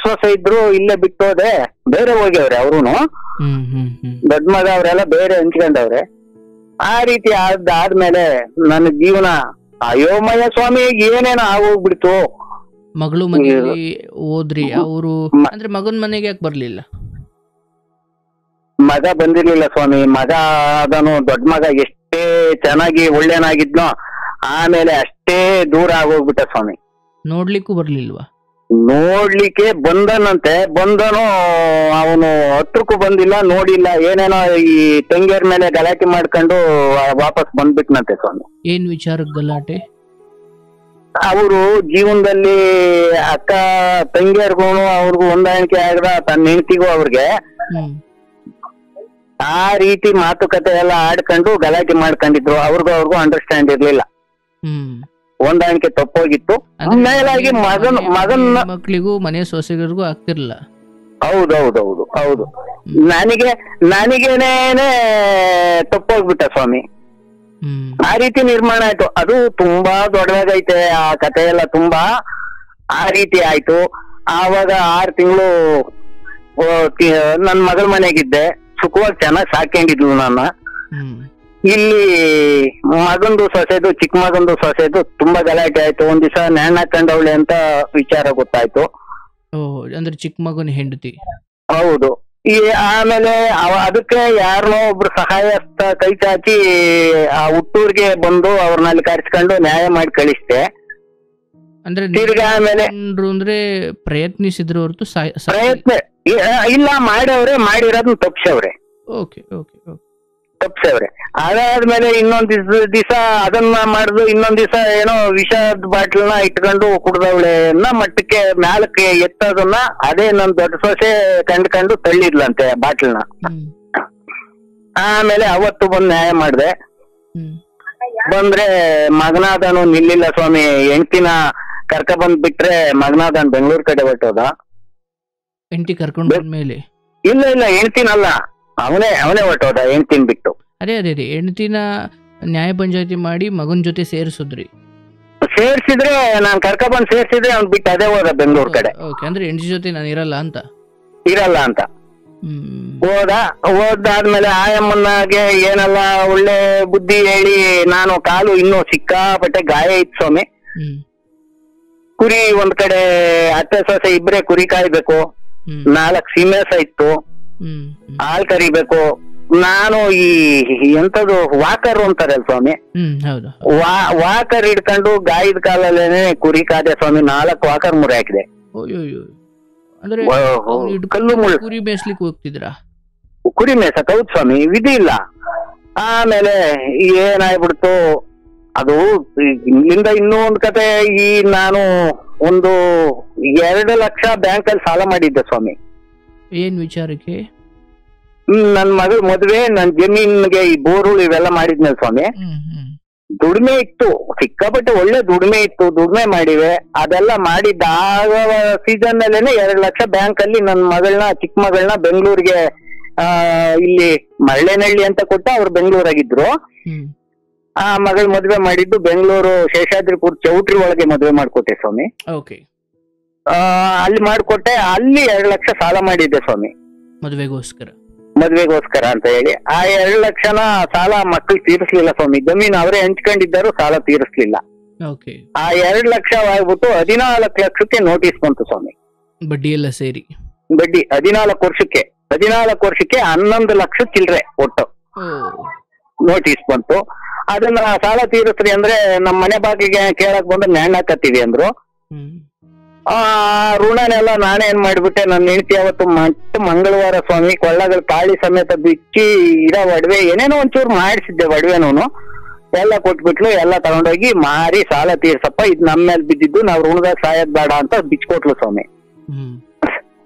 ಸೊಸೆ ಇದ್ರು, ಇಲ್ಲೇ ಬಿಟ್ಟೋದೆ, ಬೇರೆ ಹೋಗ್ಯವ್ರೆ ಅವ್ರುನು. ದೊಡ್ಡ ಮಗ ಅವರೆಲ್ಲ ಬೇರೆ ಹಂಚ್ಕೊಂಡವ್ರೆ. ಆ ರೀತಿ ಆದ್ಮೇಲೆ ನನ್ನ ಜೀವನ ಅಯೋಮಯ ಸ್ವಾಮಿ, ಏನೇನೋ ಆಗೋಗ್ಬಿಡ್ತು. ಮಗಳು ಮನೆಯಲ್ಲಿ ಹೋದ್ರಿ, ಅವರು ಅಂದ್ರೆ ಮಗನ್ ಮನೆಗೆ ಯಾಕೆ ಬರ್ಲಿಲ್ಲ? ಮಗ ಬಂದಿರ್ಲಿಲ್ಲ ಸ್ವಾಮಿ. ಮಗ ಅದನು ದೊಡ್ಡ ಮಗ ಎಷ್ಟೇ ಚೆನ್ನಾಗಿ ಒಳ್ಳೆನಾಗಿದ್ನೋ, ಆಮೇಲೆ ಅಷ್ಟೇ ದೂರ ಆಗೋಗ್ಬಿಟ್ಟ ಸ್ವಾಮಿ. ನೋಡ್ಲಿಕ್ಕೂ ಬರ್ಲಿಲ್ವಾ? ನೋಡ್ಲಿಕ್ಕೆ ಬಂದನು, ಅವನು ಹತ್ರಕ್ಕೂ ಬಂದಿಲ್ಲ, ನೋಡಿಲ್ಲ. ಏನೇನೋ ಈ ತಂಗಿಯರ್ ಮೇಲೆ ಗಲಾಟೆ ಮಾಡ್ಕೊಂಡು ವಾಪಸ್ ಬಂದ್ಬಿಟ್ನಂತೆ ಸ್ವಾಮಿ. ಏನ್ ವಿಚಾರಕ್ಕೆ ಗಲಾಟೆ? ಅವರು ಜೀವನದಲ್ಲಿ ಅಕ್ಕ ತಂಗಿಯರ್ಗೂ ಅವ್ರಿಗೂ ಹೊಂದಾಣಿಕೆ ಆಗದ, ತನ್ನ ಹೆಂಡತಿಗೂ ಅವ್ರಿಗೆ ಆ ರೀತಿ ಮಾತುಕತೆ ಎಲ್ಲ ಆಡ್ಕೊಂಡು ಗಲಾಟೆ ಮಾಡ್ಕೊಂಡಿದ್ರು. ಅವ್ರಿಗೂ ಅಂಡರ್ಸ್ಟ್ಯಾಂಡ್ ಇರ್ಲಿಲ್ಲ, ಹೊಂದಾಣಿಕೆ ತಪ್ಪೋಗಿತ್ತು. ಮೇಲಾಗಿ ಮಗನ್ ಮಕ್ಕಳಿಗೂ ಮನೆ ಸೊಸೆಗಳಿಗೂ ಆಗ್ತಿರ್ಲಿಲ್ಲ. ಹೌದು. ನನಗೇನೇನೆ ತಪ್ಪೋಗ್ಬಿಟ್ಟ ಸ್ವಾಮಿ. ಆ ರೀತಿ ನಿರ್ಮಾಣ ಆಯ್ತು. ಅದು ತುಂಬಾ ದೊಡ್ಡದಾಗೈತೆ ಆ ಕಥೆ ಎಲ್ಲ, ತುಂಬಾ ಆ ರೀತಿ ಆಯ್ತು. ಆವಾಗ 6 ತಿಂಗಳು ನನ್ ಮಗಳ ಮನೆಗಿದ್ದೆ, ಸುಖವಾಗಿ ಚೆನ್ನಾಗಿ ಸಾಕೊಂಡಿದ್ಲು ನನ್ನ. ಇಲ್ಲಿ ಮಗಂದು ಸೊಸೆದು, ಚಿಕ್ಕ ಮಗಂದು ಸೊಸೆದು ತುಂಬಾ ಗಲಾಟೆ ಆಯ್ತು. ಒಂದ್ ದಿವಸ ನ್ಯಾಣ ಹಾಕೊಂಡವಳೆ ಅಂತ ವಿಚಾರ ಗೊತ್ತಾಯ್ತು. ಅಂದ್ರೆ ಚಿಕ್ಕ ಮಗನ ಹೆಂಡತಿ? ಹೌದು. ಆಮೇಲೆ ಅದಕ್ಕೆ ಯಾರನ್ನೋ ಒಬ್ರು ಸಹಾಯಸ್ಥ ಕೈ ಚಾಚಿ ಆ ಹುಟ್ಟೂರ್ಗೆ ಬಂದು ಅವ್ರನ್ನಲ್ಲಿ ಕರ್ಸ್ಕೊಂಡು ನ್ಯಾಯ ಮಾಡಿ ಕಳಿಸ್ದೆ. ಅಂದ್ರೆ ತಿರ್ಗಾ ಆಮೇಲೆ ಅಂದ್ರೆ ಪ್ರಯತ್ನಿಸಿದ್ರು ಹೊರತು ಪ್ರಯತ್ನ ಇಲ್ಲ, ಮಾಡವ್ರೆ, ಮಾಡಿರೋದನ್ನ ತಪ್ಸವ್ರೆ. ತಪ್ಸವ್ರೆ. ಅದಾದ್ಮೇಲೆ ಇನ್ನೊಂದ್ ದಿವಸ ಅದನ್ನ ಮಾಡುದು, ಇನ್ನೊಂದ್ ದಿವಸ ಏನೋ ವಿಷದ ಬಾಟ್ಲನ್ನ ಇಟ್ಕೊಂಡು ಕುಡ್ದವಳೆನ್ನ ಮಟ್ಟಕ್ಕೆ ಮ್ಯಾಲಕ್ಕೆ ಎತ್ತೋದನ್ನ, ಅದೇ ನನ್ ದೊಡ್ಡ ಸೊಸೆ ಕಂಡ್ಕೊಂಡು ತಳ್ಳಿದ್ಲಂತೆ ಬಾಟ್ಲನ್ನ. ಆಮೇಲೆ ಅವತ್ತು ಬಂದು ನ್ಯಾಯ ಮಾಡ್ದೆ. ಬಂದ್ರೆ ಮಗನಾದನು ನಿಲ್ಲಿಲ್ಲ ಸ್ವಾಮಿ. ಹೆಂಡ್ತಿನ ಕರ್ಕ ಬಂದ್ ಬಿಟ್ರೆ ಮಗನಾದನ್ ಬೆಂಗಳೂರು ಕಡೆ ಹೊರಟೋದ. ಹೆಂಡತಿ ಕರ್ಕೊಂಡು ಬಂದ್ಮೇಲೆ? ಇಲ್ಲ, ಹೆಂಡ್ತಿನಲ್ಲ, ಅವನೇ ಹೊರಟೋದ ಹೆಂಡ್ತಿನ ಬಿಟ್ಟು. ಅದೇ ಹೆಂಡ್ತಿನ ನ್ಯಾಯ ಪಂಚಾಯತಿ ಮಾಡಿ ಮಗನ್ ಜೊತೆ ಸೇರಿಸಿದ್ರೆ ನಾನ್ ಕರ್ಕ ಬಂದ್ ಸೇರ್ಸಿದ್ರೆ ಅವ್ನ್ ಬಿಟ್ಟು ಅದೇ ಹೋದ ಬೆಂಗಳೂರು ಕಡೆ. ಅಂದ್ರೆ ಹೆಂಡತಿ ಜೊತೆ ನಾನು ಇರಲ್ಲ ಅಂತ ಹೋದಾದ್ಮೇಲೆ ಆಯಮ್ಮನಾಗೆ ಏನೆಲ್ಲ ಒಳ್ಳೆ ಬುದ್ಧಿ ಹೇಳಿ, ನಾನು ಕಾಲು ಇನ್ನೂ ಸಿಕ್ಕಾಪಟ್ಟೆ ಗಾಯ ಇತ್ತು ಸ್ವಾಮಿ. ಕುರಿ ಒಂದ್ ಕಡೆ ಅತ್ತೆ ಸೊಸೆ ಇಬ್ರೆ ಕುರಿ ಕಾಯ್ಬೇಕು, 4 ಸೀಮೆಸ ಇತ್ತು, ಹಾಲ್ ಕರಿಬೇಕು. ನಾನು ಈ ಎಂತದು ವಾಕರ್ ಅಂತಾರಲ್ಲ ಸ್ವಾಮಿ, ವಾಕರ್ ಹಿಡ್ಕೊಂಡು ಗಾಯದ ಕಾಲಲ್ಲೇನೆ ಕುರಿ ಕಾದೆ ಸ್ವಾಮಿ. 4 ವಾಕರ್ ಮುರಿ ಹಾಕಿದೆ. ಅಂದ್ರೆ ಕಲ್ಲು ಮುಳ್ಳು ಕುರಿ ಮೇಯಿಸ್ಲಿಕ್ಕೆ ಹೋಗ್ತಿದ್ರಾ? ಕುರಿ ಮೇಸಕ್ ಹೌದು ಸ್ವಾಮಿ, ವಿಧಿ ಇಲ್ಲ. ಆಮೇಲೆ ಏನಾಗ್ಬಿಡ್ತು ಅದು, ಇಲ್ಲಿಂದ ಇನ್ನೂ ಒಂದ್ ಕತೆ. ನಾನು ಒಂದು 2 ಲಕ್ಷ ಬ್ಯಾಂಕಲ್ಲಿ ಸಾಲ ಮಾಡಿದ್ದೆ ಸ್ವಾಮಿ. ಏನ್ ವಿಚಾರಕ್ಕೆ? ನನ್ ಮಗಳ ಮದ್ವೆ, ನನ್ ಜಮೀನ್ಗೆ ಈ ಬೋರು ಇವೆಲ್ಲ ಮಾಡಿದ್ನಲ್ ಸ್ವಾಮಿ. ದುಡಿಮೆ ಇತ್ತು, ಸಿಕ್ಕಾಪಟ್ಟೆ ಒಳ್ಳೆ ದುಡಿಮೆ ಇತ್ತು, ದುಡಿಮೆ ಮಾಡಿವೆ. ಅದೆಲ್ಲ ಮಾಡಿದ್ದ ಸೀಸನ್ ಅಲ್ಲೇನೆ 2 ಲಕ್ಷ ಬ್ಯಾಂಕ್ ಅಲ್ಲಿ ನನ್ನ ಮಗಳನ್ನ, ಚಿಕ್ಕ ಮಗಳನ್ನ ಬೆಂಗಳೂರಿಗೆ, ಇಲ್ಲಿ ಮರಳೆನಹಳ್ಳಿ ಅಂತ ಕೊಟ್ಟ, ಅವ್ರು ಬೆಂಗಳೂರಾಗಿದ್ರು. ಆ ಮಗಳ ಮದ್ವೆ ಮಾಡಿದ್ದು ಬೆಂಗಳೂರು ಶೇಷಾದ್ರಿಪುರ ಚೌಟ್ರಿ ಒಳಗೆ ಮದ್ವೆ ಮಾಡ್ಕೊಟ್ಟೆ ಸ್ವಾಮಿ. ಅಲ್ಲಿ ಮಾಡ್ಕೊಟ್ಟೆ. ಅಲ್ಲಿ 2 ಲಕ್ಷ ಸಾಲ ಮಾಡಿದ್ದೆ ಸ್ವಾಮಿ, ಮದ್ವೆಗೋಸ್ಕರ ಅಂತ ಹೇಳಿ. ಆ 2 ಲಕ್ಷನ ಸಾಲ ಮಕ್ಕಳು ತೀರಿಸ್ಲಿಲ್ಲ ಸ್ವಾಮಿ. ಜಮೀನು ಅವರೇ ಹಂಚ್ಕೊಂಡಿದ್ದರು, ಸಾಲ ತೀರಿಸ್ಲಿಲ್ಲ. ಆ 2 ಲಕ್ಷ ಆಗ್ಬಿಟ್ಟು 14 ಲಕ್ಷಕ್ಕೆ ನೋಟಿಸ್ ಬಂತು ಸ್ವಾಮಿ. ಬಡ್ಡಿ ಎಲ್ಲ ಸೇರಿ ಬಡ್ಡಿ 14 ವರ್ಷಕ್ಕೆ 11 ಲಕ್ಷ ಚಿಲ್ಲರೆ ಒಟ್ಟು ನೋಟಿಸ್ ಬಂತು. ಅದನ್ನ ಸಾಲ ತೀರಿಸ್ರಿ ಅಂದ್ರೆ ನಮ್ಮ ಮನೆ ಬಾಗಿಗೆ ಕೇಳಕ್ ಬಂದು ನ್ಯಾಣ ಹಾಕತ್ತೀವಿ ಅಂದ್ರು. ಆ ಋಣನೆಲ್ಲ ನಾನೇ ಏನ್ ಮಾಡ್ಬಿಟ್ಟೆ, ನನ್ನ ಹೆಂಡತಿ ಅವತ್ತು ಮಂಗಳವಾರ ಸ್ವಾಮಿ ಕೊಳ್ಳಗಳು ತಾಳಿ ಸಮೇತ ಬಿಚ್ಚಿ ಇರೋ ಒಡವೆ ಏನೇನೋ ಒಂಚೂರು ಮಾಡಿಸಿದ್ದೆ, ಒಡವೆನೂ ಎಲ್ಲ ಕೊಟ್ಬಿಟ್ಲು. ಎಲ್ಲ ತಗೊಂಡೋಗಿ ಮಾರಿ ಸಾಲ ತೀರ್ಸಪ್ಪ, ಇದು ನಮ್ಮ ಮೇಲೆ ಬಿದ್ದಿದ್ದು, ನಾವು ಋಣದಾಗ ಸಾಯದ್ ಬೇಡ ಅಂತ ಬಿಚ್ಕೊಟ್ಲು ಸ್ವಾಮಿ.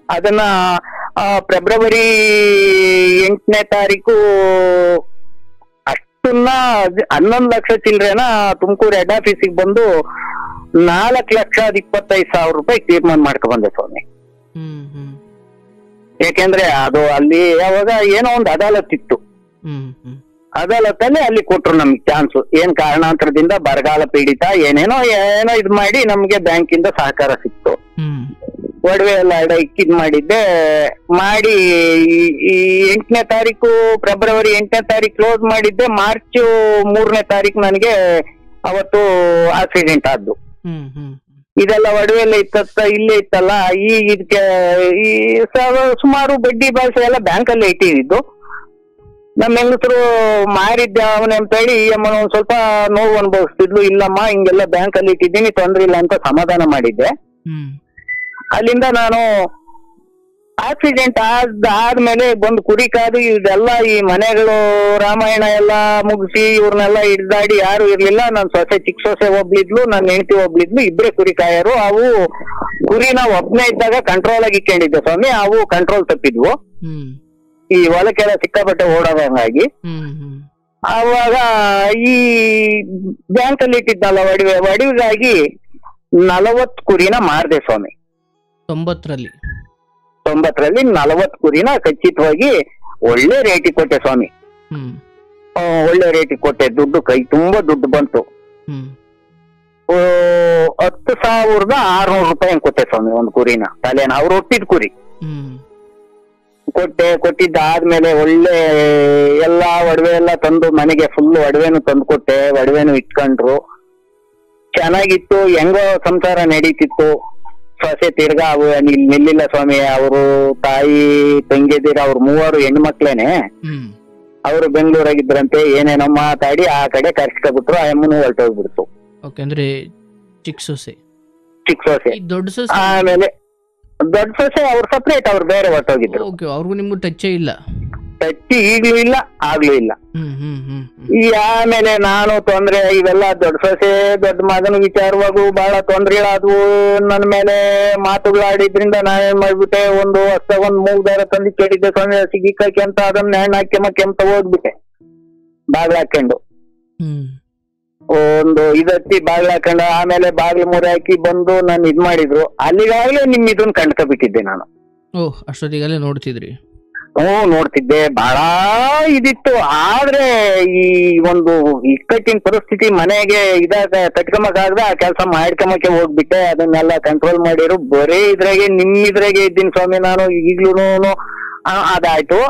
ಅದನ್ನ ಫೆಬ್ರವರಿ 8ನೇ ತಾರೀಕು ಅಷ್ಟನ್ನ 11 ಲಕ್ಷ ಚಿಲ್ಡ್ರೆನ ತುಮಕೂರು ಹೆಡ್ ಆಫೀಸಿಗೆ ಬಂದು 4,25,000 ರೂಪಾಯಿ ತೀರ್ಮಾನ ಮಾಡ್ಕೊ ಬಂದೆ ಸ್ವಾಮಿ. ಯಾಕೆಂದ್ರೆ ಅದು ಅಲ್ಲಿ ಯಾವಾಗ ಏನೋ ಒಂದು ಅದಾಲತ್ ಇತ್ತು, ಅದಾಲತ್ತಲ್ಲಿ ಅಲ್ಲಿ ಕೊಟ್ರು ನಮ್ಗೆ ಚಾನ್ಸ್. ಏನ್ ಕಾರಣಾಂತರದಿಂದ ಬರಗಾಲ ಪೀಡಿತ ಏನೋ ಇದ್ ಮಾಡಿ ನಮ್ಗೆ ಬ್ಯಾಂಕಿಂದ ಸಹಕಾರ ಸಿಕ್ತು. ಒಡವೆ ಎಲ್ಲ ಇದ್ ಮಾಡಿದ್ದೆ. ಮಾಡಿ ಈ 8ನೇ ತಾರೀಕು ಫೆಬ್ರವರಿ 8ನೇ ತಾರೀಕು ಕ್ಲೋಸ್ ಮಾಡಿದ್ದೆ. ಮಾರ್ಚ್ 3ನೇ ತಾರೀಕು ನನಗೆ ಅವತ್ತು ಆಕ್ಸಿಡೆಂಟ್ ಆದ್ದು. ಇದೆಲ್ಲ ಒಡವೆ ಎಲ್ಲ ಇಲ್ಲೇ ಇತ್ತಲ್ಲ. ಇದಕ್ಕೆ ಈ ಸುಮಾರು ಬಡ್ಡಿ ಬಾಳ್ಸೆ ಎಲ್ಲ ಬ್ಯಾಂಕಲ್ಲೇ ಇಟ್ಟಿದ್ದು. ನಮ್ಮ ಹೆಂಗಸರು ಮಾರಿದ್ದೆ ಅವನೇ ಅಂತ ಹೇಳಿ ಅಮ್ಮನ ಒಂದ್ ಸ್ವಲ್ಪ ನೋವು ಅನುಭವಿಸ್ತಿದ್ಲು. ಇಲ್ಲಮ್ಮ ಹಿಂಗೆಲ್ಲ ಬ್ಯಾಂಕಲ್ಲಿ ಇಟ್ಟಿದ್ದೀನಿ, ತೊಂದ್ರೆ ಇಲ್ಲ ಅಂತ ಸಮಾಧಾನ ಮಾಡಿದ್ದೆ. ಅಲ್ಲಿಂದ ನಾನು ಆಕ್ಸಿಡೆಂಟ್ ಆದ್ಮೇಲೆ ಬಂದು ಕುರಿ ಕಾದು ಇದೆಲ್ಲ ಈ ಮನೆಗಳು ರಾಮಾಯಣ ಎಲ್ಲ ಮುಗಿಸಿ ಇವ್ರನ್ನೆಲ್ಲ ಹಿಡ್ದಾಡಿ ಯಾರು ಇರ್ಲಿಲ್ಲ. ನನ್ ಚಿಕ್ಕ ಸೊಸೆ ಒಬ್ಳಿದ್ಲು, ನನ್ನ ಹೆಂಡತಿ ಒಬ್ಳಿದ್ಲು, ಇಬ್ರೇ ಕುರಿ ಕಾಯರು. ಅವು ಕುರಿನ ಒಬ್ನೇ ಇದ್ದಾಗ ಕಂಟ್ರೋಲ್ ಆಗಿ ಇಟ್ಕೊಂಡಿದ್ದೆ ಸ್ವಾಮಿ. ಅವು ಕಂಟ್ರೋಲ್ ತಪ್ಪಿದ್ವು, ಈ ಹೊಲಕ್ಕೆಲ್ಲ ಸಿಕ್ಕಾಪಟ್ಟೆ ಓಡೋದಂಗಾಗಿ. ಅವಾಗ ಈ ಬ್ಯಾಂಕಲ್ಲಿ ಇಟ್ಟಿದ್ದಲ್ಲ ಒಡವೆಗಾಗಿ 40 ಕುರಿನ ಮಾರ್ದೆ ಸ್ವಾಮಿ. 90ರಲ್ಲಿ 40 ಕುರಿನ ಖಚಿತವಾಗಿ ಒಳ್ಳೆ ರೇಟಿಗೆ ಕೊಟ್ಟೆ ಸ್ವಾಮಿ. ಒಳ್ಳೆ ರೇಟಿಗೆ ಕೊಟ್ಟೆ. ದುಡ್ಡು ಕೈ ತುಂಬಾ ದುಡ್ಡು ಬಂತು. 10,600 ರೂಪಾಯಿ ಕೊಟ್ಟೆ ಸ್ವಾಮಿ ಒಂದು ಕುರಿನ. ತಲೆನ ಅವ್ರು ಒಟ್ಟಿದ್ ಕುರಿ ಕೊಟ್ಟಿದ್ದಾದ್ಮೇಲೆ ಒಳ್ಳೆ ಎಲ್ಲಾ ಒಡವೆ ಎಲ್ಲ ತಂದು ಮನೆಗೆ ಫುಲ್ ಒಡವೆನು ತಂದು ಕೊಟ್ಟೆ. ಒಡವೆನು ಇಟ್ಕೊಂಡ್ರು, ಚೆನ್ನಾಗಿತ್ತು. ಹೆಂಗೋ ಸಂಸಾರ ನಡೀತಿತ್ತು. ಸೊಸೆ ತಿರ್ಗಾ ಅವು ನಿಲ್ಲಿಲ್ಲ ಸ್ವಾಮಿ. ಅವರು ತಾಯಿ ತಂಗಿದಿರ ಅವ್ರು 3 ಹೆಣ್ಮಕ್ಳೇನೆ. ಅವರು ಬೆಂಗಳೂರಾಗಿದ್ರಂತೆ. ಏನೇನೋ ಮಾತಾಡಿ ಆ ಕಡೆ ಕರ್ಸ್ಕೊಬಿಟ್ರು. ಆ ಅಮ್ಮನು ಹೊರಟೋಗ್ಬಿಡ್ತು. ಅಂದ್ರೆ ಚಿಕ್ಕ ಸೊಸೆ. ಆಮೇಲೆ ದೊಡ್ಡ ಸೊಸೆ ಅವ್ರು ಸಪ್ರೇಟ್, ಅವ್ರು ಬೇರೆ ಹೊರಟೋಗಿದ್ರು. ಅವ್ರಿಗೂ ನಿಮ್ಗೂ ಟಚ್ಚೇ ಇಲ್ಲ? ಟಚ್ ಈಗ್ಲೂ ಇಲ್ಲ, ಆಗ್ಲೂ ಇಲ್ಲ. ಈ ಆಮೇಲೆ ನಾನು ತೊಂದ್ರೆ ಇವೆಲ್ಲ ದೊಡ್ಡ ಸೊಸೆ ದೊಡ್ಡ ಮಗನ ವಿಚಾರವಾಗೂ ಬಹಳ ತೊಂದರೆಗಳಾದ್ವು. ನನ್ನ ಮೇಲೆ ಮಾತುಗಳಾಡಿದ್ರಿಂದ ನಾನೇನ್ ಮಾಡ್ಬಿಟ್ಟೆ, ಒಂದು ಮೂಗ್ದಾರ ತಂದು ಕೇಳಿದ್ದೆ ಸ್ವಾಮಿ, ಸಿಗಿಕಾಕಿ ಅಂತ ಅದನ್ನ ಹೆಣ್ಣು ಕೆಂತ ಹೋಗ್ಬಿಟ್ಟೆ ಬಾಗ್ಲ ಹಾಕೊಂಡು. ಒಂದು ಇದತ್ತಿ ಬಾಗ್ಲ ಹಾಕೊಂಡ. ಆಮೇಲೆ ಬಾಗ್ಲ ಮುರಿ ಹಾಕಿ ಬಂದು ನಾನು ಇದ್ ಮಾಡಿದ್ರು. ಅಲ್ಲಿಗಾಗ್ಲೇ ನಿಮ್ ಇದನ್ನ ಕಂಡ್ಕೊಬಿಟ್ಟಿದ್ದೆ ನಾನು. ಅಷ್ಟೊತ್ತಿಗಾಗಲೇ ನೋಡ್ತಿದ್ರಿ? ನೋಡ್ತಿದ್ದೆ. ಬಹಳ ಇದಿತ್ತು. ಆದ್ರೆ ಈ ಒಂದು ಇಕ್ಕಟ್ಟಿನ ಪರಿಸ್ಥಿತಿ ಮನೆಗೆ ತಟ್ಕೊಂಬಕ್ಕಾಗದ ಆ ಕೆಲಸ ಮಾಡ್ಕೊಂಬಕ್ಕೆ ಹೋಗ್ಬಿಟ್ಟೆ. ಅದನ್ನೆಲ್ಲ ಕಂಟ್ರೋಲ್ ಮಾಡಿರು. ಬರೀ ಇದ್ರಾಗೆ ಇದ್ದೀನಿ ಸ್ವಾಮಿ ನಾನು ಈಗ್ಲೂನು. ಅದಾಯ್ತು.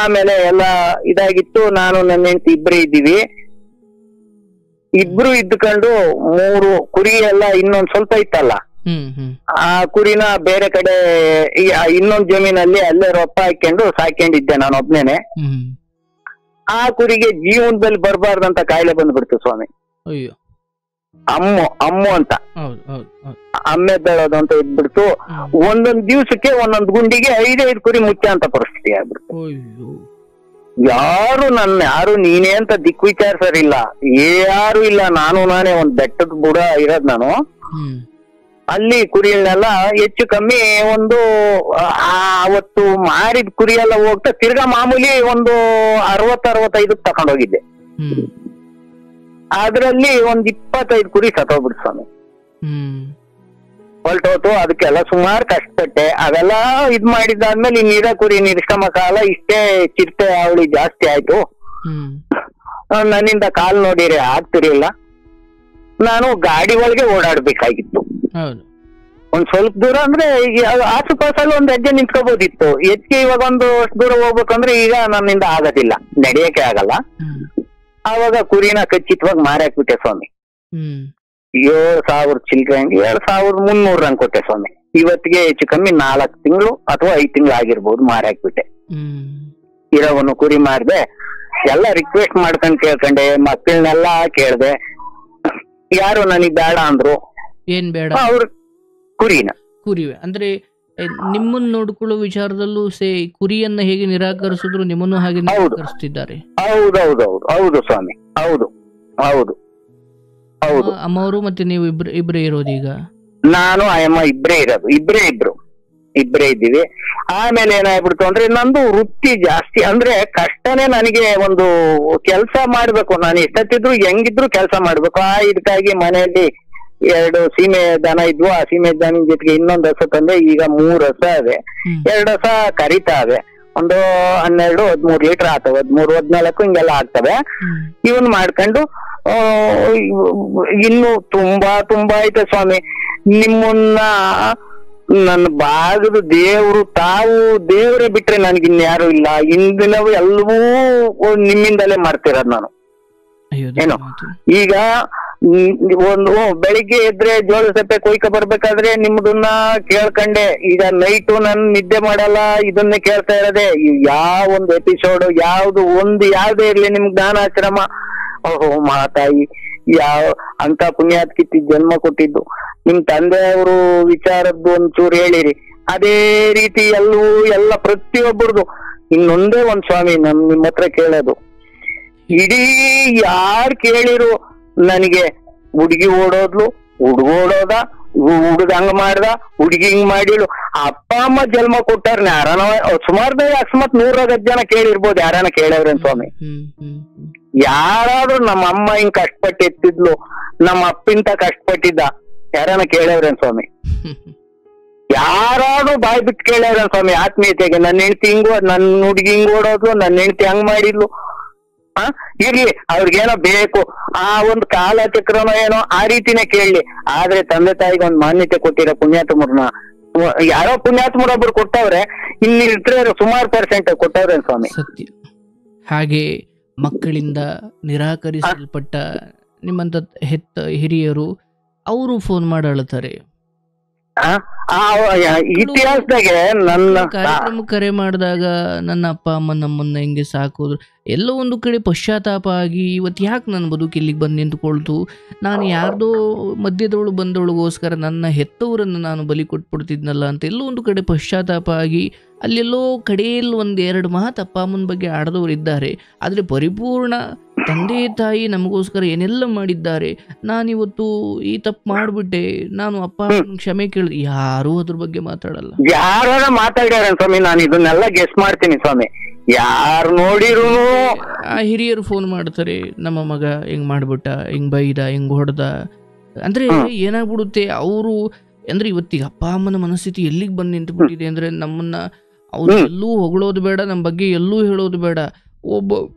ಆಮೇಲೆ ಎಲ್ಲ ಇದಾಗಿತ್ತು. ನಾನು ನನ್ನ ಹೆಂಡತಿ ಇಬ್ರೇ ಇದ್ದೀವಿ. ಇಬ್ರು ಇದ್ಕೊಂಡು 3 ಕುರಿ ಎಲ್ಲ ಇನ್ನೊಂದ್ ಸ್ವಲ್ಪ ಇತ್ತಲ್ಲ, ಆ ಕುರಿನ ಬೇರೆ ಕಡೆ ಇನ್ನೊಂದ್ ಜಮೀನಲ್ಲಿ ಅಲ್ಲೇ ರೊಪ್ಪ ಹಾಕೊಂಡು ಸಾಕೊಂಡಿದ್ದೆ ನಾನು ಒಬ್ನೇನೆ. ಆ ಕುರಿಗೆ ಜೀವನದಲ್ಲಿ ಬರಬಾರ್ದಂತ ಕಾಯಿಲೆ ಬಂದ್ಬಿಡ್ತು ಸ್ವಾಮಿ. ಅಮ್ಮು ಅಂತ ಹೌದು ಹೌದು ಹೌದು. ಅಮ್ಮೆದ್ದಳೋದು ಅಂತ ಇದ್ಬಿಡ್ತು. ಒಂದೊಂದ್ ದಿವ್ಸಕ್ಕೆ ಒಂದೊಂದ್ ಗುಂಡಿಗೆ 5 ಕುರಿ ಮುಚ್ಚ ಅಂತ ಪರಿಸ್ಥಿತಿ ಆಗ್ಬಿಡ್ತು. ಅಯ್ಯೋ. ಯಾರು ನೀನೇ ಅಂತ ದಿಕ್ಕು ವಿಚಾರಿಸೋರಿಲ್ಲ, ಯಾರು ಇಲ್ಲ. ನಾನೇ ಒಂದ್ ಬೆಟ್ಟದ ಬುಡ ಇರೋದ್ ನಾನು. ಅಲ್ಲಿ ಕುರಿಗಳನ್ನೆಲ್ಲ ಹೆಚ್ಚು ಕಮ್ಮಿ ಒಂದು ಅವತ್ತು ಮಾರಿದ ಕುರಿ ಎಲ್ಲ ಹೋಗ್ತಾ ತಿರ್ಗಾ ಮಾಮೂಲಿ ಒಂದು 60-65 ತಕೊಂಡೋಗಿದ್ದೆ. ಅದ್ರಲ್ಲಿ ಒಂದ್ 25 ಕುರಿ ಸತ್ತೋಗ್ಬಿಡ್ತು ಸ್ವಾಮಿ. ಹೊಲ್ಟೋತು. ಅದಕ್ಕೆಲ್ಲ ಸುಮಾರು ಕಷ್ಟಪಟ್ಟೆ. ಅವೆಲ್ಲ ಇದ್ ಮಾಡಿದ್ದಾದ್ಮೇಲೆ ಇನ್ನಿರ ಕುರಿ ನಿರ್ಶ್ರಮ ಕಾಲ ಇಷ್ಟೇ ಚಿರತೆ ಅವಳಿ ಜಾಸ್ತಿ ಆಯ್ತು. ನನ್ನಿಂದ ಕಾಲ್ ನೋಡಿರಿ ಆಗ್ತಿರ್ಲಿಲ್ಲ. ನಾನು ಗಾಡಿ ಒಳಗೆ ಓಡಾಡ್ಬೇಕಾಗಿತ್ತು. ಒಂದ್ ಸ್ವಲ್ಪ ದೂರ ಅಂದ್ರೆ ಆಸುಪಾಸಲ್ಲಿ ಒಂದ್ ಹೆಜ್ಜೆ ನಿಂತ್ಕೋಬಹುದಿತ್ತು. ಹೆಚ್ಚಿಗೆ ಇವಾಗ ಒಂದು ದೂರ ಹೋಗ್ಬೇಕಂದ್ರೆ ಈಗ ನನ್ನಿಂದ ಆಗೋದಿಲ್ಲ, ನಡೆಯಕ್ಕೆ ಆಗಲ್ಲ. ಆವಾಗ ಕುರಿನ ಖಚಿತವಾಗಿ ಮಾರಾಕ್ಬಿಟ್ಟೆ ಸ್ವಾಮಿ. 7,000 ಚಿಲ್ಲರೆ ಹಂಗೆ 7,300 ಹಂಗ್ ಕೊಟ್ಟೆ ಸ್ವಾಮಿ. ಇವತ್ತಿಗೆ ಹೆಚ್ಚು ಕಮ್ಮಿ 4 ತಿಂಗಳು ಅಥವಾ 5 ತಿಂಗಳು ಆಗಿರ್ಬೋದು ಮಾರಾಕ್ಬಿಟ್ಟೆ. ಇರೋವನ್ನು ಕುರಿ ಮಾರ್ದೆ. ಎಲ್ಲ ರಿಕ್ವೆಸ್ಟ್ ಮಾಡ್ಕೊಂಡ್ ಕೇಳ್ಕೊಂಡೆ, ಮಕ್ಕಳನ್ನೆಲ್ಲ ಕೇಳ್ದೆ. ಯಾರು ನನಗ್ ಬೇಡ ಅಂದ್ರು. ಏನ್ ಬೇಡ? ಅವ್ರು ಕುರಿವೆ ಅಂದ್ರೆ ನಿಮ್ಮನ್ನು ನೋಡ್ಕೊಳ್ಳೋ ವಿಚಾರದಲ್ಲೂ ಕುರಿಯನ್ನ ಹೇಗೆ ನಿರಾಕರಿಸಿದ್ರು ನಿಮ್ಮನ್ನು ಹಾಗೆ ನಿರಾಕರಿಸ್ತಿದ್ದಾರೆ. ಹೌದು ಸ್ವಾಮಿ. ಹೌದು. ಅಮ್ಮವರು ಮತ್ತೆ ನೀವು ಇಬ್ರೇ ಇರೋದು ಈಗ? ನಾನು ಅಮ್ಮ ಇಬ್ರೇ ಇದ್ದೀವಿ. ಆಮೇಲೆ ಏನಾಗ್ಬಿಡ್ತು ಅಂದ್ರೆ ನಂದು ವೃತ್ತಿ ಜಾಸ್ತಿ ಅಂದ್ರೆ ಕಷ್ಟನೇ. ನನಗೆ ಒಂದು ಕೆಲಸ ಮಾಡ್ಬೇಕು. ನಾನು ಎಷ್ಟೊತ್ತಿದ್ರು ಹೆಂಗಿದ್ರು ಕೆಲಸ ಮಾಡ್ಬೇಕು. ಇದಕ್ಕಾಗಿ ಮನೆಯಲ್ಲಿ 2 ಸೀಮೆ ದನ ಇದ್ವು. ಆ ಸೀಮೆ ದನ ಜೊತೆಗೆ ಇನ್ನೊಂದು ಹಸ ತಂದೆ. ಈಗ 3 ಹಸ ಅವೆ. 2 ಹಸ ಕರಿತಾವೆ. ಒಂದು 12-13 ಲೀಟರ್ ಆಗ್ತವೆ. 13-14 ಹಿಂಗೆಲ್ಲ ಆಗ್ತವೆ. ಇವನ್ ಮಾಡ್ಕೊಂಡು ಇನ್ನು ತುಂಬಾ ಐತೆ ಸ್ವಾಮಿ. ನಿಮ್ಮನ್ನ ನನ್ನ ಭಾಗದ ದೇವ್ರೇ ಬಿಟ್ರೆ ನನ್ಗಿನ್ಯಾರು ಇಲ್ಲ. ಇಂದಿನವು ಎಲ್ಲವೂ ನಿಮ್ಮಿಂದಲೇ ಮಾಡ್ತಿರೋದ್ ನಾನು. ಏನು ಈಗ ಒಂದು ಬೆಳಿಗ್ಗೆ ಎದ್ರೆ ಜೋಳ ಸಪ್ಪೆ ಕೊಯ್ಕ ಬರ್ಬೇಕಾದ್ರೆ ನಿಮ್ದನ್ನ ಕೇಳ್ಕಂಡೆ. ಈಗ ನೈಟು ನನ್ ನಿದ್ದೆ ಮಾಡಲ್ಲ, ಇದನ್ನೇ ಕೇಳ್ತಾ ಇರೋದೆ. ಯಾವ ಒಂದು ಎಪಿಸೋಡ್ ಯಾವ್ದೇ ಇರ್ಲಿ ನಿಮ್ಗೆ ಜ್ಞಾನಾಶ್ರಮ. ಓಹೋ ಮಾತಾಯಿ ಅಂತ ಪುಣ್ಯಾತ್ಕಿತ್ತಿ ಜನ್ಮ ಕೊಟ್ಟಿದ್ದು. ನಿಮ್ ತಂದೆಯವರು ವಿಚಾರದ್ದು ಒಂಚೂರು ಹೇಳಿರಿ. ಅದೇ ರೀತಿ ಎಲ್ಲ ಪ್ರತಿಯೊಬ್ಬರದು. ಇನ್ನೊಂದೇ ಒಂದ್ ಸ್ವಾಮಿ ನಿಮ್ಮ ಹತ್ರ ಕೇಳೋದು, ಇಡೀ ಯಾರ್ ಕೇಳಿರು ನನಗೆ ಹುಡುಗಿ ಓಡೋದ್ಲು, ಹುಡುಗೋಡೋದ, ಹುಡುಗ ಹಂಗ ಮಾಡ್ದ, ಹುಡುಗಿ ಹಿಂಗ್ ಮಾಡಿಳು. ಅಪ್ಪ ಅಮ್ಮ ಜನ್ಮ ಕೊಟ್ಟಾರ ಯಾರನ ಸುಮಾರು ಅಕಸ್ಮಾತ್ 100 ಜನ ಕೇಳಿರ್ಬೋದು. ಯಾರನ ಕೇಳವ್ರೇನ್ ಸ್ವಾಮಿ? ಯಾರಾದ್ರೂ ನಮ್ಮ ಅಮ್ಮ ಹಿಂಗ್ ಕಷ್ಟಪಟ್ಟು ಎತ್ತಿದ್ಲು, ನಮ್ಮ ಅಪ್ಪಿಂತ ಕಷ್ಟಪಟ್ಟಿದ್ದ ಯಾರನ ಕೇಳವ್ರೇನ್ ಸ್ವಾಮಿ? ಯಾರಾದ್ರೂ ಬಾಯ್ ಬಿಟ್ಟು ಕೇಳವ್ರೇನ್ ಸ್ವಾಮಿ ಆತ್ಮೀಯತೆಗೆ? ನನ್ನ ಹೆಂಡತಿ ನನ್ನ ಹುಡುಗಿ ಹಿಂಗ್ ಓಡೋದ್ಲು, ನನ್ನ ಹೆಂಡತಿ ಹಂಗ್ ಮಾಡಿದ್ಲು. ಇರ್ಲಿ, ಅವ್ರಿಗೇನೋ ಬೇಕು, ಆ ಒಂದು ಕಾಲಚಕ್ರನೋ ಏನೋ ಆ ರೀತಿನೇ ಕೇಳಲಿ. ಆದ್ರೆ ತಂದೆ ತಾಯಿಗೆ ಒಂದ್ ಮಾನ್ಯತೆ ಕೊಟ್ಟಿರೋ ಪುಣ್ಯಾತ್ಮರನ್ನ ಯಾರೋ ಪುಣ್ಯಾತ್ಮರೊಬ್ರು ಕೊಟ್ಟವ್ರೆ. ಇಲ್ಲಿ ಇರ್ತಾರೆ ಸುಮಾರು ಪರ್ಸೆಂಟ್ ಕೊಟ್ಟವ್ರೆ ಸ್ವಾಮಿ. ಸತ್ಯ. ಹಾಗೆ ಮಕ್ಕಳಿಂದ ನಿರಾಕರಿಸಲ್ಪಟ್ಟ ನಿಮ್ಮಂತ ಹಿರಿಯರು ಅವರು ಫೋನ್ ಮಾಡಿ ಅಳ್ತಾರೆ. ಇತಿಹಾಸದಾಗೆ ಕಾರ್ಯಕ್ರಮ ಕರೆ ಮಾಡಿದಾಗ ನನ್ನ ಅಪ್ಪ ಅಮ್ಮ ನಮ್ಮನ್ನ ಹಿಂಗೆ ಸಾಕೋದ್ರು, ಎಲ್ಲೋ ಒಂದು ಕಡೆ ಪಶ್ಚಾತ್ತಾಪ ಆಗಿ ಇವತ್ತು ಯಾಕೆ ನನ್ನ ಬದುಕು ಇಲ್ಲಿಗೆ ಬಂದು ನಿಂತ್ಕೊಳ್ತು, ನಾನು ಯಾರ್ದೋ ಮಧ್ಯದವಳು ಬಂದವಳಿಗೋಸ್ಕರ ನನ್ನ ಹೆತ್ತವರನ್ನು ನಾನು ಬಲಿ ಕೊಟ್ಬಿಡ್ತಿದ್ನಲ್ಲ ಅಂತ ಎಲ್ಲೋ ಒಂದು ಕಡೆ ಪಶ್ಚಾತ್ತಾಪ ಆಗಿ ಅಲ್ಲೆಲ್ಲೋ ಕಡೆಯಲ್ಲಿ 1-2 ಮಾತು ಅಪ್ಪ ಅಮ್ಮನ ಬಗ್ಗೆ ಆಡದವ್ರು ಇದ್ದಾರೆ. ಆದರೆ ಪರಿಪೂರ್ಣ ತಂದೆ ತಾಯಿ ನಮಗೋಸ್ಕರ ಏನೆಲ್ಲ ಮಾಡಿದ್ದಾರೆ, ನಾನಿವತ್ತು ಈ ತಪ್ಪು ಮಾಡಿಬಿಟ್ಟೆ, ನಾನು ಅಪ್ಪ ಅಮ್ಮನ ಕ್ಷಮೆ ಕೇಳಿದೆ, ಯಾರೂ ಅದ್ರ ಬಗ್ಗೆ ಮಾತಾಡಲ್ಲ. ಯಾರು ಮಾತಾಡ್ಯಾರ ಸ್ವಾಮಿ? ನಾನು ಇದನ್ನೆಲ್ಲ ಗೆಸ್ ಮಾಡ್ತೀನಿ ಸ್ವಾಮಿ. ಯಾರು ನೋಡಿರು ಆ ಹಿರಿಯರು ಫೋನ್ ಮಾಡ್ತಾರೆ, ನಮ್ಮ ಮಗ ಹಿಂಗ್ ಮಾಡ್ಬಿಟ್ಟ, ಹಿಂಗ್ ಬೈದ, ಹಿಂಗ್ ಹೊಡೆದ. ಅಂದ್ರೆ ಏನಾಗ್ಬಿಡುತ್ತೆ ಅವರು ಅಂದ್ರೆ ಇವತ್ತಿಗೆ ಅಪ್ಪ ಅಮ್ಮನ ಮನಸ್ಥಿತಿ ಎಲ್ಲಿಗೆ ಬಂದು ನಿಂತು ಬಿಟ್ಟಿದೆ ಅಂದ್ರೆ ನಮ್ಮನ್ನ ಅವ್ರು ಎಲ್ಲೂ ಹೊಗಳೋದು ಬೇಡ, ನಮ್ಮ ಬಗ್ಗೆ ಎಲ್ಲೂ ಹೇಳೋದು ಬೇಡ. ಒಬ್ಬ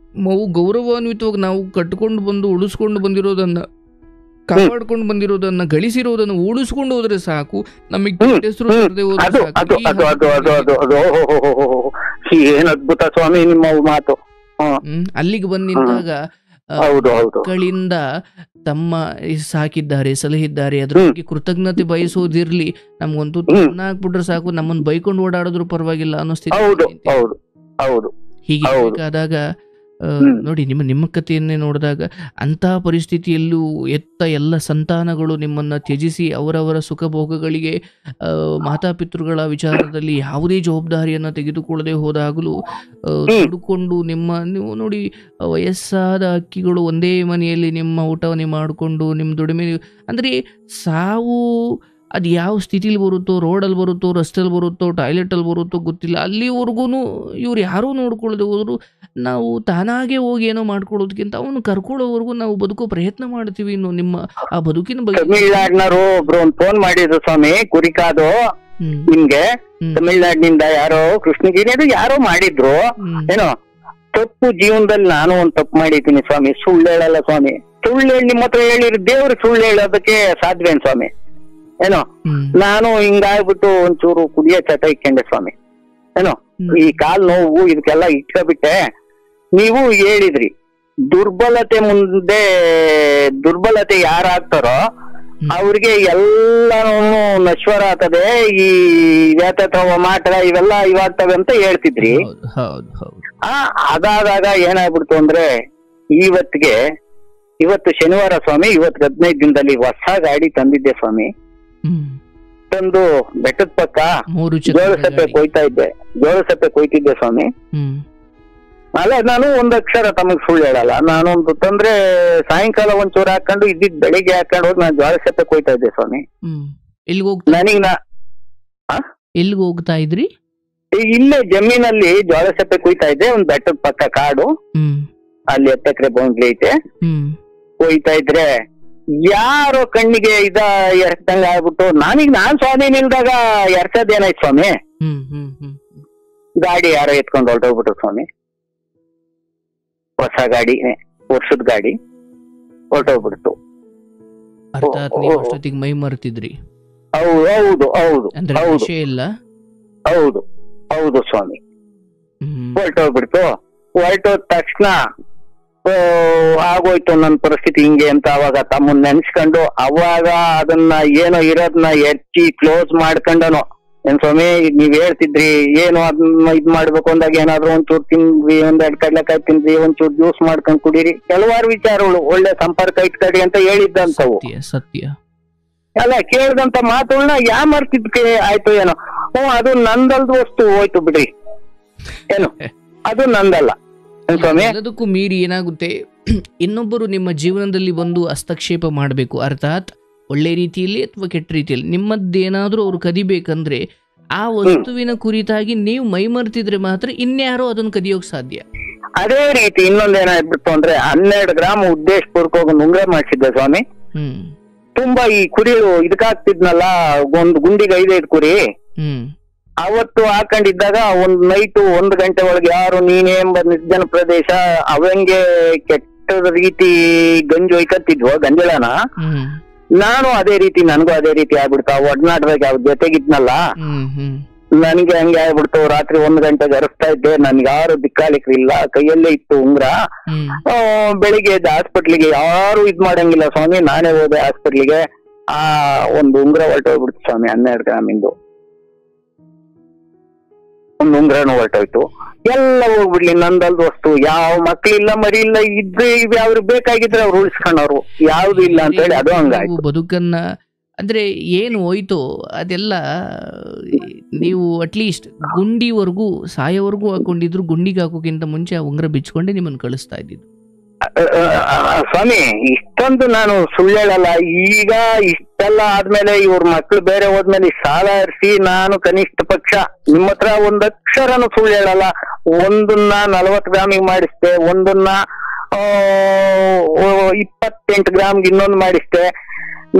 ಮಗು ಗೌರವಾನ್ವಿತವಾಗಿ ನಾವು ಕಟ್ಕೊಂಡು ಬಂದು ಉಳಿಸ್ಕೊಂಡು ಬಂದಿರೋದನ್ನ, ಕಾಪಾಡ್ಕೊಂಡು ಬಂದಿರೋದನ್ನ, ಗಳಿಸಿರೋದನ್ನ ಉಳಿಸ್ಕೊಂಡು ಹೋದ್ರೆ ಸಾಕು, ನಮಗೆ ಹೆಸರು ಏನ್ ಅದ್ಭುತ ಸ್ವಾಮಿ ನಿಮ್ಮ ಮಾತು. ಅಲ್ಲಿಗೆ ಬಂದ್ ನಿಂತಾಗ ಮಕ್ಕಳಿಂದ ತಮ್ಮ ಸಾಕಿದ್ದಾರೆ, ಸಲಹಿದ್ದಾರೆ, ಅದ್ರ ಬಗ್ಗೆ ಕೃತಜ್ಞತೆ ಬಯಸೋದಿರ್ಲಿ, ನಮ್ಗಂತೂ ಹಾಕ್ಬಿಟ್ರೆ ಸಾಕು, ನಮ್ಮನ್ನ ಬೈಕೊಂಡು ಓಡಾಡಿದ್ರು ಪರವಾಗಿಲ್ಲ ಅನ್ನೋ ಸ್ಥಿತಿ. ಹೀಗೆ ಬೇಕಾದಾಗ ನೋಡಿ ನಿಮ್ಮ ಕಥೆಯನ್ನೇ ನೋಡಿದಾಗ ಅಂತಹ ಪರಿಸ್ಥಿತಿಯಲ್ಲೂ ಎಲ್ಲ ಸಂತಾನಗಳು ನಿಮ್ಮನ್ನು ತ್ಯಜಿಸಿ ಅವರವರ ಸುಖ ಭೋಗಗಳಿಗೆ ಮಾತಾಪಿತೃಗಳ ವಿಚಾರದಲ್ಲಿ ಯಾವುದೇ ಜವಾಬ್ದಾರಿಯನ್ನು ತೆಗೆದುಕೊಳ್ಳದೆ ಹೋದಾಗಲೂ ದುಡುಕೊಂಡು ನೀವು ನೋಡಿ ವಯಸ್ಸಾದ ಹಕ್ಕಿಗಳು ಒಂದೇ ಮನೆಯಲ್ಲಿ ನಿಮ್ಮ ಊಟವನ್ನೇ ಮಾಡಿಕೊಂಡು ನಿಮ್ಮ ದುಡಿಮೆ ಅಂದರೆ ಸಾವು ಅದು ಯಾವ ಸ್ಥಿತಿಲಿ ಬರುತ್ತೋ, ರೋಡಲ್ಲಿ ಬರುತ್ತೋ, ರಸ್ತೆಯಲ್ಲಿ ಬರುತ್ತೋ, ಟಾಯ್ಲೆಟಲ್ಲಿ ಬರುತ್ತೋ ಗೊತ್ತಿಲ್ಲ. ಅಲ್ಲಿವರೆಗೂ ಇವ್ರು ಯಾರೂ ನೋಡ್ಕೊಳ್ಳದೆ ಹೋದ್ರು ನಾವು ತಾನಾಗೆ ಹೋಗಿ ಏನೋ ಮಾಡ್ಕೊಳ್ಳೋದಕ್ಕಿಂತ ಅವನು ಕರ್ಕೊಳ್ಳೋವರೆಗೂ ನಾವು ಬದುಕೋ ಪ್ರಯತ್ನ ಮಾಡ್ತೀವಿ. ಇನ್ನು ನಿಮ್ಮ ಆ ಬದುಕಿನ ಬಗ್ಗೆ ತಮಿಳ್ನಾಡಿನವರು ಒಬ್ರು ಒಂದು ಫೋನ್ ಮಾಡಿದ್ರು ಸ್ವಾಮಿ, ಕುರಿಕಾದು ನಿಮ್ಗೆ ತಮಿಳ್ನಾಡಿನಿಂದ ಯಾರೋ ಕೃಷ್ಣಗಿರಿ ಅದು ಯಾರೋ ಮಾಡಿದ್ರು ಏನೋ ತಪ್ಪು. ಜೀವನದಲ್ಲಿ ನಾನು ಒಂದ್ ತಪ್ಪು ಮಾಡಿದ್ದೀನಿ ಸ್ವಾಮಿ, ಸುಳ್ಳು ಹೇಳಲ್ಲ ಸ್ವಾಮಿ. ಸುಳ್ಳು ಹೇಳಿ ನಿಮ್ಮ ಹತ್ರ ಹೇಳಿರಿ ದೇವ್ರು ಸುಳ್ಳು ಹೇಳೋದಕ್ಕೆ ಸಾಧ್ಯವೇನ್ ಸ್ವಾಮಿ ಏನೋ. ನಾನು ಹಿಂಗಾಗ್ಬಿಟ್ಟು ಒಂಚೂರು ಕುಡಿಯೋ ಚಟ ಇಕ್ಕೊಂಡೆ ಸ್ವಾಮಿ ಏನೋ. ಈ ಕಾಲ್ ನೋವು ಇದಕ್ಕೆಲ್ಲ ಇಟ್ಕೊಬಿಟ್ಟೆ. ನೀವು ಹೇಳಿದ್ರಿ ದುರ್ಬಲತೆ ಮುಂದೆ ದುರ್ಬಲತೆ ಯಾರಾಗ್ತಾರೋ ಅವ್ರಿಗೆ ಎಲ್ಲಾನು ನಶ್ವರ ಆಗ್ತದೆ, ಈ ವ್ಯಾತತ್ವ ಮಾಟ ಇವೆಲ್ಲ ಇವಾಗ್ತವೆ ಅಂತ ಹೇಳ್ತಿದ್ರಿ. ಅದಾದಾಗ ಏನಾಗ್ಬಿಡ್ತು ಅಂದ್ರೆ ಇವತ್ತು ಶನಿವಾರ ಸ್ವಾಮಿ, ಇವತ್ತು 15 ದಿನದಲ್ಲಿ ಹೊಸ ಗಾಡಿ ತಂದಿದ್ದೆ ಸ್ವಾಮಿ. ತಂದು ಬೆಟ್ಟದ ಪಕ್ಕ ಜೋಳಸಪ್ಪೆ ಕೊಯ್ತಿದ್ದೆ ಸ್ವಾಮಿ. ಅಲ್ಲ ನಾನು ಒಂದಕ್ಷರ ತಮಗ್ ಸುಳ್ಳು ಹೇಳಲ್ಲ. ನಾನೊಂದು ತಂದ್ರೆ ಸಾಯಂಕಾಲ ಒಂಚೂರು ಹಾಕೊಂಡು ಇದ್ದಿದ್ ಬೆಳಿಗ್ಗೆ ಹಾಕೊಂಡು ಹೋಗಿ ನಾನು ಜೋಳಸಪ್ಪೆ ಕೊಯ್ತಾ ಇದ್ದೆ ಸ್ವಾಮಿ. ಎಲ್ಲಿಗೆ ಹೋಗ್ತಾ ಇದ್ರಿ? ಇಲ್ಲೇ ಜಮೀನಲ್ಲಿ ಜೋಳಸಪ್ಪೆ ಕೊಯ್ತಾ ಇದ್ದೆ. ಒಂದ್ ಬೆಟ್ಟದ ಪಕ್ಕ ಕಾಡು, ಅಲ್ಲಿ 10 ಎಕರೆ ಬೌಂಡ್ರಿ ಐತೆ. ಕೊಯ್ತಾ ಇದ್ರೆ ಯಾರೋ ಕಣ್ಣಿಗೆ ಎರ್ದಂಗ ಆಗ್ಬಿಟ್ಟು ನಾನ್ ಸ್ವಾಮಿ ನಿಲ್ದಾಗ ಎರ್ಸದೇನಾಯ್ತು ಸ್ವಾಮಿ. ಗಾಡಿ ಯಾರೋ ಎತ್ಕೊಂಡು ಹೊರಟೋಗ್ಬಿಟ್ರು ಸ್ವಾಮಿ. ಹೊಸ ಗಾಡಿ, ವರ್ಷದ ಗಾಡಿ ಹೊರಟೋಗ್ಬಿಡ್ತು. ಮೈ ಮರ್ತಿದ್ರಿ? ಹೌದು ಹೌದು ಹೌದು ಹೌದು ಸ್ವಾಮಿ. ಹೊರಟೋಗ್ಬಿಡ್ತು. ಹೊರಟೋದ ತಕ್ಷಣ ಆಗೋಯ್ತು ನನ್ನ ಪರಿಸ್ಥಿತಿ ಹಿಂಗೆ ಅಂತ. ಅವಾಗ ತಮ್ಮನ್ ನೆನ್ಸ್ಕೊಂಡು ಅವಾಗ ಅದನ್ನ ಏನೋ ಇರೋದನ್ನ ಹೆಚ್ಚಿ ಕ್ಲೋಸ್ ಮಾಡ್ಕೊಂಡನು. ಏನ್ ಸ್ವಾಮಿ ನೀವ್ ಹೇಳ್ತಿದ್ರಿ ಏನು ಅದನ್ನ ಇದ್ ಮಾಡ್ಬೇಕು ಅಂದಾಗ ಏನಾದ್ರು ಒಂಚೂರು ತಿನ್ರಿ, 2 ಕಡ್ಲೆಕಾಯಿ ತಿನ್ರಿ, ಒಂಚೂರು ಜ್ಯೂಸ್ ಮಾಡ್ಕೊಂಡ್ ಕುಡೀರಿ, ಕೆಲವಾರು ವಿಚಾರಗಳು ಒಳ್ಳೆ ಸಂಪರ್ಕ ಇಟ್ಕಡಿ ಅಂತ ಹೇಳಿದ್ದಂತವು. ಸತ್ಯ ಅಲ್ಲ, ಕೇಳ್ದಂತ ಮಾತುಗಳನ್ನ ಯಾಮರ್ತಿದ್ಕೆ ಆಯ್ತು ಏನೋ. ಅದು ನಂದಲ್ದ ವಸ್ತು ಹೋಯ್ತು ಬಿಡ್ರಿ, ಏನು ಅದು ನಂದಲ್ಲ ಸ್ವಾಮಿ. ಎಲ್ಲದಕ್ಕೂ ಮೀರಿ ಏನಾಗುತ್ತೆ, ಇನ್ನೊಬ್ಬರು ನಿಮ್ಮ ಜೀವನದಲ್ಲಿ ಬಂದು ಹಸ್ತಕ್ಷೇಪ ಮಾಡಬೇಕು, ಅರ್ಥಾತ್ ಒಳ್ಳೆ ರೀತಿಯಲ್ಲಿ ಅಥವಾ ಕೆಟ್ಟ ರೀತಿಯಲ್ಲಿ ನಿಮ್ಮದ್ದೇನಾದ್ರೂ ಅವ್ರು ಕದಿಬೇಕಂದ್ರೆ ಆ ವಸ್ತುವಿನ ಕುರಿತಾಗಿ ನೀವು ಮೈಮರ್ತಿದ್ರೆ ಮಾತ್ರ ಇನ್ಯಾರೋ ಅದನ್ನು ಕದಿಯೋಕ್ ಸಾಧ್ಯ. ಅದೇ ರೀತಿ ಇನ್ನೊಂದೇನಾಗ್ಬಿಟ್ಟು ಅಂದ್ರೆ 12 ಗ್ರಾಮ್ ಉದ್ದೇಶಪೂರ್ವಕ ಉಂಗ್ರ ಮಾಡಿಸಿದ್ದೆ ಸ್ವಾಮಿ. ತುಂಬಾ ಈ ಕುರಿಗಳು ಇದಕ್ಕಾಗ್ತಿದ್ನಲ್ಲ, ಒಂದು ಗುಂಡಿಗೆ 5 ಕುರಿ ಅವತ್ತು ಹಾಕೊಂಡಿದ್ದಾಗ ಒಂದ್ ನೈಟು 1 ಗಂಟೆ ಒಳಗೆ ಯಾರು ನೀನೇ ಎಂಬ ನಿರ್ಜನ ಪ್ರದೇಶ ಅವಂಗೆ ಕೆಟ್ಟ ರೀತಿ ಗಂಜು ಒಯ್ಕತ್ತಿದ್ವು ಗಂಜಳನ. ನಾನು ಅದೇ ರೀತಿ, ನನಗೂ ಅದೇ ರೀತಿ ಆಗ್ಬಿಡ್ತಾ ಒಡನಾಟದಾಗ ಯಾವ ಜೊತೆಗಿದ್ನಲ್ಲ, ನನ್ಗೆ ಹಂಗೆ ಆಗ್ಬಿಡ್ತು. ರಾತ್ರಿ 1 ಗಂಟೆಗೆ ಅರಸ್ತಾ ಇದ್ದೆ, ನನ್ಗೆ ಯಾರು ದಿಕ್ಕಾಲಿಕ್ರಿಲ್ಲ, ಕೈಯಲ್ಲೇ ಇತ್ತು ಉಂಗ್ರ. ಬೆಳಿಗ್ಗೆ ಎದ್ದು ಹಾಸ್ಪಿಟ್ಲಿಗೆ ಯಾರು ಇದ್ ಮಾಡಂಗಿಲ್ಲ ಸ್ವಾಮಿ, ನಾನೇ ಹೋದೆ ಹಾಸ್ಪಿಟ್ಲಿಗೆ. ಒಂದು ಉಂಗ್ರ ಹೊರಟೋಗ್ಬಿಡ್ತು ಸ್ವಾಮಿ, 12 ಗ್ರಾಮಿಂದು ಒಂದು ಉಂಗ್ರನು ಹೊರಟೋಯ್ತು. ಎಲ್ಲ ಹೋಗ್ಬಿಡ್ಲಿ, ನಂದಲ್ದ ವಸ್ತು. ಯಾವ ಮಕ್ಳಿಲ್ಲ ಮರಿ ಇಲ್ಲ, ಇದ್ರೆ ಅವ್ರಿಗೆ ಬೇಕಾಗಿದ್ರೆ ಅವ್ರು ಉಳಿಸ್ಕೊಂಡವ್ರು, ಯಾವ್ದು ಇಲ್ಲ ಅಂತ ಹೇಳಿ ಅದು ಹಂಗಾಯ್ತು. ಬದುಕನ್ನ ಅಂದ್ರೆ ಏನು ಹೋಯ್ತು ಅದೆಲ್ಲ ನೀವು ಅಟ್ಲೀಸ್ಟ್ ಗುಂಡಿವರೆಗೂ ಸಾಯೋವರೆಗೂ ಹಾಕೊಂಡಿದ್ರು, ಗುಂಡಿಗೆ ಹಾಕೋಕ್ಕಿಂತ ಮುಂಚೆ ಆ ಉಂಗ್ರ ಬಿಚ್ಕೊಂಡೆ ನಿಮ್ಮನ್ನು ಕಳಿಸ್ತಾ ಇದ್ದಿದ್ದು. ಸ್ವಾಮಿ ಇಷ್ಟೊಂದು ನಾನು ಸುಳ್ಳು ಹೇಳಲ್ಲ. ಈಗ ಇಷ್ಟೆಲ್ಲ ಆದ್ಮೇಲೆ ಇವ್ರ ಮಕ್ಳು ಬೇರೆ ಹೋದ್ಮೇಲೆ ಸಾಲ ಹರಿಸಿ ನಾನು ಕನಿಷ್ಠ ಪಕ್ಷ ನಿಮ್ಮ ಹತ್ರ 1 ಅಕ್ಷರನು ಸುಳ್ಳು ಹೇಳಲ್ಲ. ಒಂದನ್ನ 40 ಗ್ರಾಮಿಗೆ ಮಾಡಿಸ್ದೆ, ಒಂದನ್ನ 28 ಗ್ರಾಮ್ಗೆ ಇನ್ನೊಂದು ಮಾಡಿಸ್ದೆ.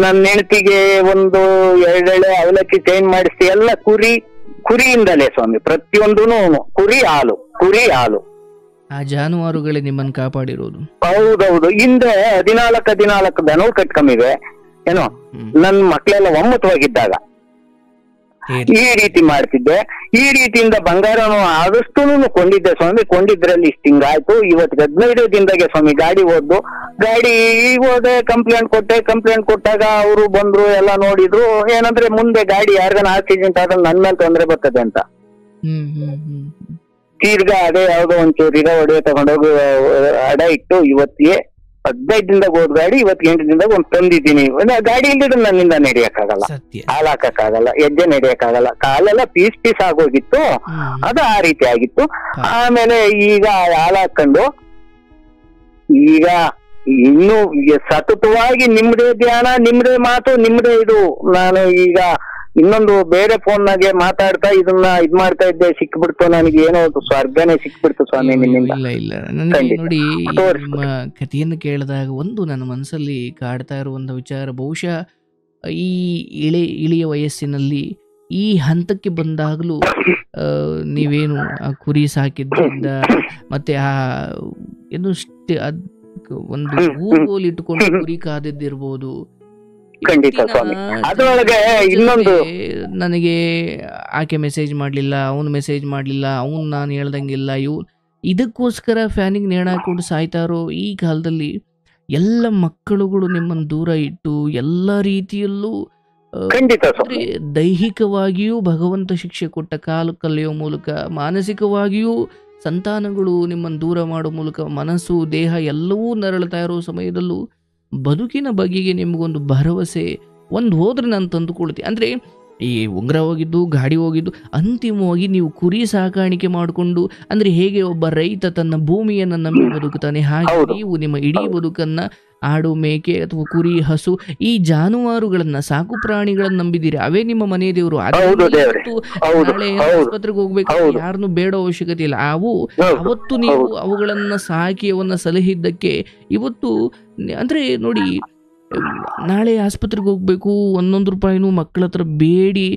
ನನ್ನ ಹೆಂಡತಿಗೆ ಒಂದು 2 ಎಳೆ ಅವಲಕ್ಕಿ ಚೇಂಜ್ ಮಾಡಿಸ್ದೆ. ಎಲ್ಲ ಕುರಿಯಿಂದಲೇ ಸ್ವಾಮಿ, ಪ್ರತಿಯೊಂದೂನು ಕುರಿ ಹಾಲು. ಆ ಜಾನುವಾರುಗಳೇ ನಿಮ್ಮನ್ನು ಕಾಪಾಡಿರೋದು. ಹೌದೌದು. ಹಿಂದೆ 14 ದನವು ಕಟ್ಕಮ್ಮಿವೆ ಏನೋ. ನನ್ ಮಕ್ಳೆಲ್ಲ ಒಮ್ಮತವಾಗಿದ್ದಾಗ ಈ ರೀತಿ ಮಾಡ್ತಿದ್ದೆ. ಈ ರೀತಿಯಿಂದ ಬಂಗಾರನು ಆದಷ್ಟು ಕೊಂಡಿದ್ದೆ ಸ್ವಾಮಿ. ಕೊಂಡಿದ್ರಲ್ಲಿ ಇಷ್ಟ ಹಿಂಗಾಯ್ತು. ಇವತ್ತು 15 ದಿನದಾಗೆ ಸ್ವಾಮಿ ಗಾಡಿ ಹೋದೆ, ಕಂಪ್ಲೇಂಟ್ ಕೊಟ್ಟಾಗ ಅವರು ಬಂದ್ರು, ಎಲ್ಲ ನೋಡಿದ್ರು. ಏನಂದ್ರೆ ಮುಂದೆ ಗಾಡಿ ಯಾರಿಗಾನ ಆಕ್ಸಿಡೆಂಟ್ ಆದ್ರೆ ನನ್ ಮೇಲೆ ತೊಂದ್ರೆ ಬರ್ತದೆ ಅಂತ. ತಿರ್ಗಾ ಅದೇ ಯಾವ್ದೋ ಒಂಚೂರು ಇರೋ ಒಡವೆ ತಗೊಂಡೋಗಿ ಅಡ ಇಟ್ಟು ಇವತ್ತಿಗೆ 15 ದಿನದಾಗ ಹೋದ್ ಗಾಡಿ ಇವತ್ತು 8 ದಿನದಾಗ ಒಂದ್ ತಂದಿದ್ದೀನಿ. ಗಾಡಿ ಇಲ್ದಿದ್ರೆ ನನ್ನಿಂದ ನಡೆಯಕ್ಕಾಗಲ್ಲ, ಸತ್ಯ. ಹಾಲ್ ಹಾಕಕ್ಕಾಗಲ್ಲ, ಹೆಜ್ಜೆ ನಡೆಯಕ್ಕಾಗಲ್ಲ, ಕಾಲೆಲ್ಲ ಪೀಸ್ ಪೀಸ್ ಆಗೋಗಿತ್ತು. ಅದು ಆ ರೀತಿ ಆಗಿತ್ತು. ಆಮೇಲೆ ಈಗ ಹಾಲ್ ಹಾಕೊಂಡು ಈಗ ಇನ್ನು ಸತತವಾಗಿ ನಿಮ್ದೇ ಧ್ಯಾನ, ನಿಮ್ದೇ ಮಾತು, ನಿಮ್ದೇ ಇದು. ನಾನು ಈಗ ಇನ್ನೊಂದು ಬೇರೆ ಫೋನ್ನಾಗೆ ಮಾತಾಡ್ತಾ ಇದನ್ನ ಇದ್ ಮಾಡ್ತಾ ಇದ್ದೆ, ಸಿಕ್ಬಿಡ್ತು ನನಗೆ, ಏನೋ ಸ್ವರ್ಗನೇ ಸಿಕ್ಬಿಡ್ತು ಸ್ವಾಮಿ ನಿಮ್ಮಿಂದ. ಇಲ್ಲ ಇಲ್ಲ, ನನಗೆ ನೋಡಿ ನಿಮ್ಮ ಕಥೆಯನ್ನು ಕೇಳಿದಾಗ ಒಂದು ನನ್ನ ಮನಸ್ಸಲ್ಲಿ ಕಾಡ್ತಾ ಇರುವಂತ ವಿಚಾರ, ಬಹುಶಃ ಈ ಇಳಿಯ ವಯಸ್ಸಿನಲ್ಲಿ ಈ ಹಂತಕ್ಕೆ ಬಂದಾಗಲೂ ನೀವೇನು ಆ ಕುರಿ ಸಾಕಿದ್ರಿಂದ ಮತ್ತೆ ಆ ಏನು ಒಂದು ಹೂಗೋಲ್ ಇಟ್ಕೊಂಡು ಕುರಿ ಕಾದಿದ್ದಿರ್ಬೋದು. ಖಂಡಿತ ಸ್ವಾಮಿ. ಅದರೊಳಗೆ ಇನ್ನೊಂದು, ನನಗೆ ಆಕೆ ಮೆಸೇಜ್ ಮಾಡ್ಲಿಲ್ಲ, ಅವನು ಮೆಸೇಜ್ ಮಾಡ್ಲಿಲ್ಲ, ಅವನು ನಾನು ಹೇಳ್ದಂಗಿಲ್ಲ, ಇದಕ್ಕೋಸ್ಕರ ಫ್ಯಾನಿಗೆ ನೇಣ ಹಾಕೊಂಡು ಸಾಯ್ತಾರೋ ಈ ಕಾಲದಲ್ಲಿ ಎಲ್ಲ ಮಕ್ಕಳುಗಳು ನಿಮ್ಮನ್ನು ದೂರ ಇಟ್ಟು ಎಲ್ಲ ರೀತಿಯಲ್ಲೂ ದೈಹಿಕವಾಗಿಯೂ ಭಗವಂತ ಶಿಕ್ಷೆ ಕೊಟ್ಟ ಕಾಲು ಕಲಿಯೋ ಮೂಲಕ, ಮಾನಸಿಕವಾಗಿಯೂ ಸಂತಾನಗಳು ನಿಮ್ಮನ್ನು ದೂರ ಮಾಡೋ ಮೂಲಕ ಮನಸ್ಸು ದೇಹ ಎಲ್ಲವೂ ನರಳ್ತಾ ಇರೋ ಸಮಯದಲ್ಲೂ ಬದುಕಿನ ಬಗೆಗೆ ನಿಮಗೊಂದು ಭರವಸೆ ಒಂದು ಹೋದ್ರೆ ನಾನು ತಂದುಕೊಳ್ತೀನಿ. ಅಂದರೆ ಈ ಉಂಗುರ ಹೋಗಿದ್ದು, ಗಾಡಿ ಹೋಗಿದ್ದು, ಅಂತಿಮವಾಗಿ ನೀವು ಕುರಿ ಸಾಕಾಣಿಕೆ ಮಾಡಿಕೊಂಡು, ಅಂದರೆ ಹೇಗೆ ಒಬ್ಬ ರೈತ ತನ್ನ ಭೂಮಿಯನ್ನು ನಂಬಿ ಬದುಕುತ್ತಾನೆ, ಹಾಗೆ ನೀವು ನಿಮ್ಮ ಇಡೀ ಬದುಕನ್ನು ಆಡು, ಮೇಕೆ ಅಥವಾ ಕುರಿ, ಹಸು, ಈ ಜಾನುವಾರುಗಳನ್ನ, ಸಾಕು ಪ್ರಾಣಿಗಳನ್ನ ನಂಬಿದ್ದೀರಿ. ಅವೇ ನಿಮ್ಮ ಮನೆ ದೇವರು. ನಾಳೆ ಆಸ್ಪತ್ರೆಗೆ ಹೋಗ್ಬೇಕು, ಯಾರನ್ನು ಬೇಡ ಅವಶ್ಯಕತೆ ಇಲ್ಲ. ಅವತ್ತು ನೀವು ಅವುಗಳನ್ನ ಸಾಕಿ ಅವನ್ನ ಸಲಹಿದ್ದಕ್ಕೆ ಇವತ್ತು, ಅಂದ್ರೆ ನೋಡಿ, ನಾಳೆ ಆಸ್ಪತ್ರೆಗೆ ಹೋಗ್ಬೇಕು, 1 ರೂಪಾಯಿನೂ ಮಕ್ಕಳ ಹತ್ರ ಬೇಡಿ,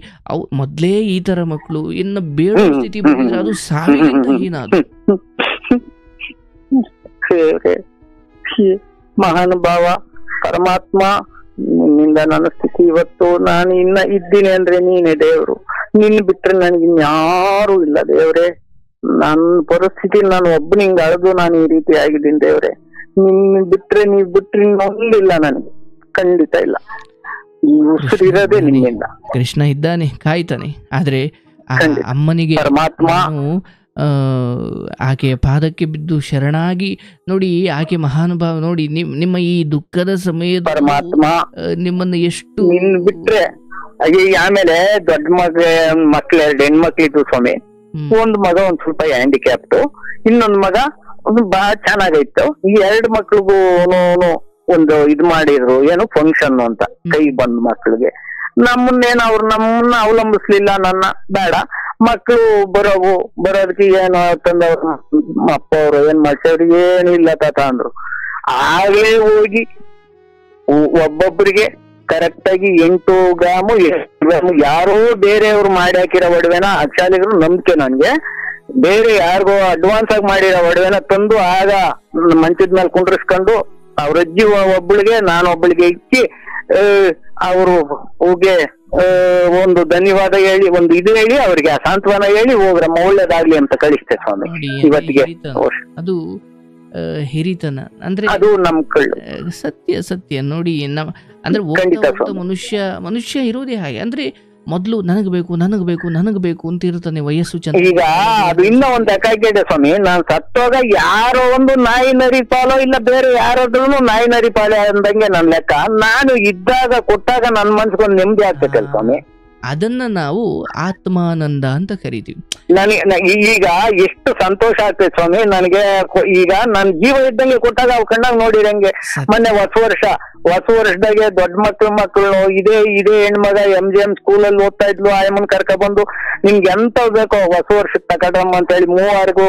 ಮೊದ್ಲೇ ಈ ತರ ಮಕ್ಕಳು ಇನ್ನು ಬೇಡ ಸ್ಥಿತಿ ಬಂದಿದ್ರೆ ಅದು ಸಾವಿಗಿಂತ ಏನಾದ್ರು. ಮಹಾನುಭಾವ ಪರಮಾತ್ಮ, ನಿನ್ನಿಂದ ನನ್ನ ಸ್ಥಿತಿ ಇವತ್ತು ನಾನು ಇನ್ನ ಇದ್ದೀನಿ ಅಂದ್ರೆ ನೀನೇ ದೇವ್ರು. ನಿನ್ ಬಿಟ್ರೆ ನನಗೆ ಇನ್ಯಾರು ಇಲ್ಲ ದೇವ್ರೆ. ನನ್ನ ಪರಿಸ್ಥಿತಿ ನಾನು ಒಬ್ಬನಿಂಗ್ ಅಳೆದು ನಾನು ಈ ರೀತಿ ಆಗಿದ್ದೀನಿ ದೇವ್ರೆ. ನೀವ್ ಬಿಟ್ರೆ ಇನ್ನೊಂದಿಲ್ಲ ನನಗೆ, ಖಂಡಿತ ಇಲ್ಲ. ಈ ಉಸಿರಿರೋದೇ ನಿನ್ನಿಂದ. ಕೃಷ್ಣ ಇದ್ದಾನೆ, ಕಾಯ್ತಾನೆ. ಆದ್ರೆ ಅಮ್ಮನಿಗೆ ಪರಮಾತ್ಮ ಆಕೆಯ ಪಾದಕ್ಕೆ ಬಿದ್ದು ಶರಣಾಗಿ ನೋಡಿ, ಆಕೆ ಮಹಾನುಭಾವ ನೋಡಿ, ನಿಮ್ಮ ಈ ದುಃಖದ ಸಮಯದ ಪರಮಾತ್ಮ ನಿಮ್ಮನ್ನ ಎಷ್ಟು ಬಿಟ್ರೆ. ಆಮೇಲೆ ದೊಡ್ಡ ಮಕ್ಳು 2 ಹೆಣ್ಮಕ್ಳಿದ್ದು ಸ್ವಾಮಿ. ಒಂದ್ ಮಗ ಒಂದ್ ಸ್ವಲ್ಪ ಹ್ಯಾಂಡಿಕ್ಯಾಪ್ಟು, ಇನ್ನೊಂದ್ ಮಗ ಬಹಳ ಚೆನ್ನಾಗೈತು. ಈ 2 ಮಕ್ಳಿಗೂ ಒಂದು ಇದ್ ಮಾಡಿದ್ರು, ಏನು ಫಂಕ್ಷನ್ ಅಂತ, ಕೈ ಬಂದ್ ಮಕ್ಳಿಗೆ. ನಮ್ಮನ್ನ ಅವಲಂಬಿಸ್ಲಿಲ್ಲ, ನನ್ನ ಬೇಡ ಮಕ್ಕಳು ಬರೋದಕ್ಕೆ ಏನು ತಂದವ್ರು ಅಪ್ಪ ಅವ್ರು ಏನ್ ಮಾಡ್ಸವ್ರು, ಏನಿಲ್ಲ ತಾತ ಅಂದ್ರು. ಆಗ್ಲೇ ಹೋಗಿ ಒಬ್ಬೊಬ್ರಿಗೆ ಕರೆಕ್ಟ್ ಆಗಿ 8 ಗ್ರಾಮು ಯಾರೋ ಬೇರೆಯವ್ರು ಮಾಡಿ ಹಾಕಿರೋ ಒಡವೆನ, ಅಕ್ಷಾಲಿಗರು ನಂಬಿಕೆ ನನ್ಗೆ, ಬೇರೆ ಯಾರಿಗೋ ಅಡ್ವಾನ್ಸ್ ಆಗಿ ಮಾಡಿರೋ ಒಡವೆನ ತಂದು ಆಗ ಮಂಚದ ಮೇಲೆ ಕುಂಡ್ರಿಸ್ಕೊಂಡು ಅವ್ರ ಅಜ್ಜಿ ಒಬ್ಬಳಿಗೆ, ನಾನು ಒಬ್ಬಳಿಗೆ ಇಕ್ಕಿ, ಅವರು ಹೋಗಿ ಒಂದು ಧನ್ಯವಾದ ಹೇಳಿ, ಒಂದು ಇದು ಹೇಳಿ, ಅವ್ರಿಗೆ ಸಾಂತ್ವನ ಹೇಳಿ ಹೋಗ್ರಮ್ಮ ಒಳ್ಳೇದಾಗ್ಲಿ ಅಂತ ಕಳಿಸ್ತೆ ಸ್ವಾಮಿ. ಇವತ್ತಿಗೆ ಅದು ಹಿರಿತನ ಅಂದ್ರೆ ಅದು ನಮ್ ಕಳ್ಳು. ಸತ್ಯ ನೋಡಿ, ಅಂದ್ರೆ ಮನುಷ್ಯ ಇರೋದೇ ಹಾಗೆ. ಅಂದ್ರೆ ಮೊದ್ಲು ನನಗ್ ಬೇಕು ಅಂತ ಇರ್ತಾನೆ, ವಯಸ್ಸು ಚಂದ. ಈಗ ಅದು ಇನ್ನೂ ಒಂದ್ ಲೆಕ್ಕಾಗಿದೆ ಸ್ವಾಮಿ, ನಾನ್ ಸತ್ತೋಗ ಯಾರೋ ಒಂದು ನಾಯಿ ನರಿ ಪಾಲೋ ಇಲ್ಲ ಬೇರೆ ಯಾರಾದ್ರೂ ನಾಯಿ ನರಿ ಪಾಲೆ ಅಂದಂಗೆ ನನ್ ಲೆಕ್ಕ. ನಾನು ಇದ್ದಾಗ ಕೊಟ್ಟಾಗ ನನ್ ಮನ್ಸ್ಗೊಂದು ನೆಮ್ಮದಿ ಆಗ್ತೈತೆ ಸ್ವಾಮಿ. ಅದನ್ನ ನಾವು ಆತ್ಮಾನಂದ ಅಂತ ಕರಿತೀವಿ. ನನಗೆ ಈಗ ಎಷ್ಟು ಸಂತೋಷ ಆಗ್ತೈತೆ ಸ್ವಾಮಿ ನನಗೆ. ಈಗ ನನ್ ಜೀವ ಇದ್ದಂಗೆ ಕೊಟ್ಟಾಗ ಅವ್ ಕಣ್ಣಾಗ ನೋಡಿರಂಗೆ. ಮೊನ್ನೆ ಹೊಸ ವರ್ಷದಾಗೆ ದೊಡ್ಡ ಮಕ್ಕಳು ಇದೇ ಹೆಣ್ಮಗ MGM ಸ್ಕೂಲಲ್ಲಿ ಓದ್ತಾ ಇದ್ಲು, ಆಯಮ್ಮನ್ ಕರ್ಕ ಬಂದು ನಿಮ್ಗೆ ಎಂತ ಬೇಕೋ ಹೊಸ ವರ್ಷಕ್ಕೆ ತಕಡ್ರಮ್ಮ ಅಂತ ಹೇಳಿ 3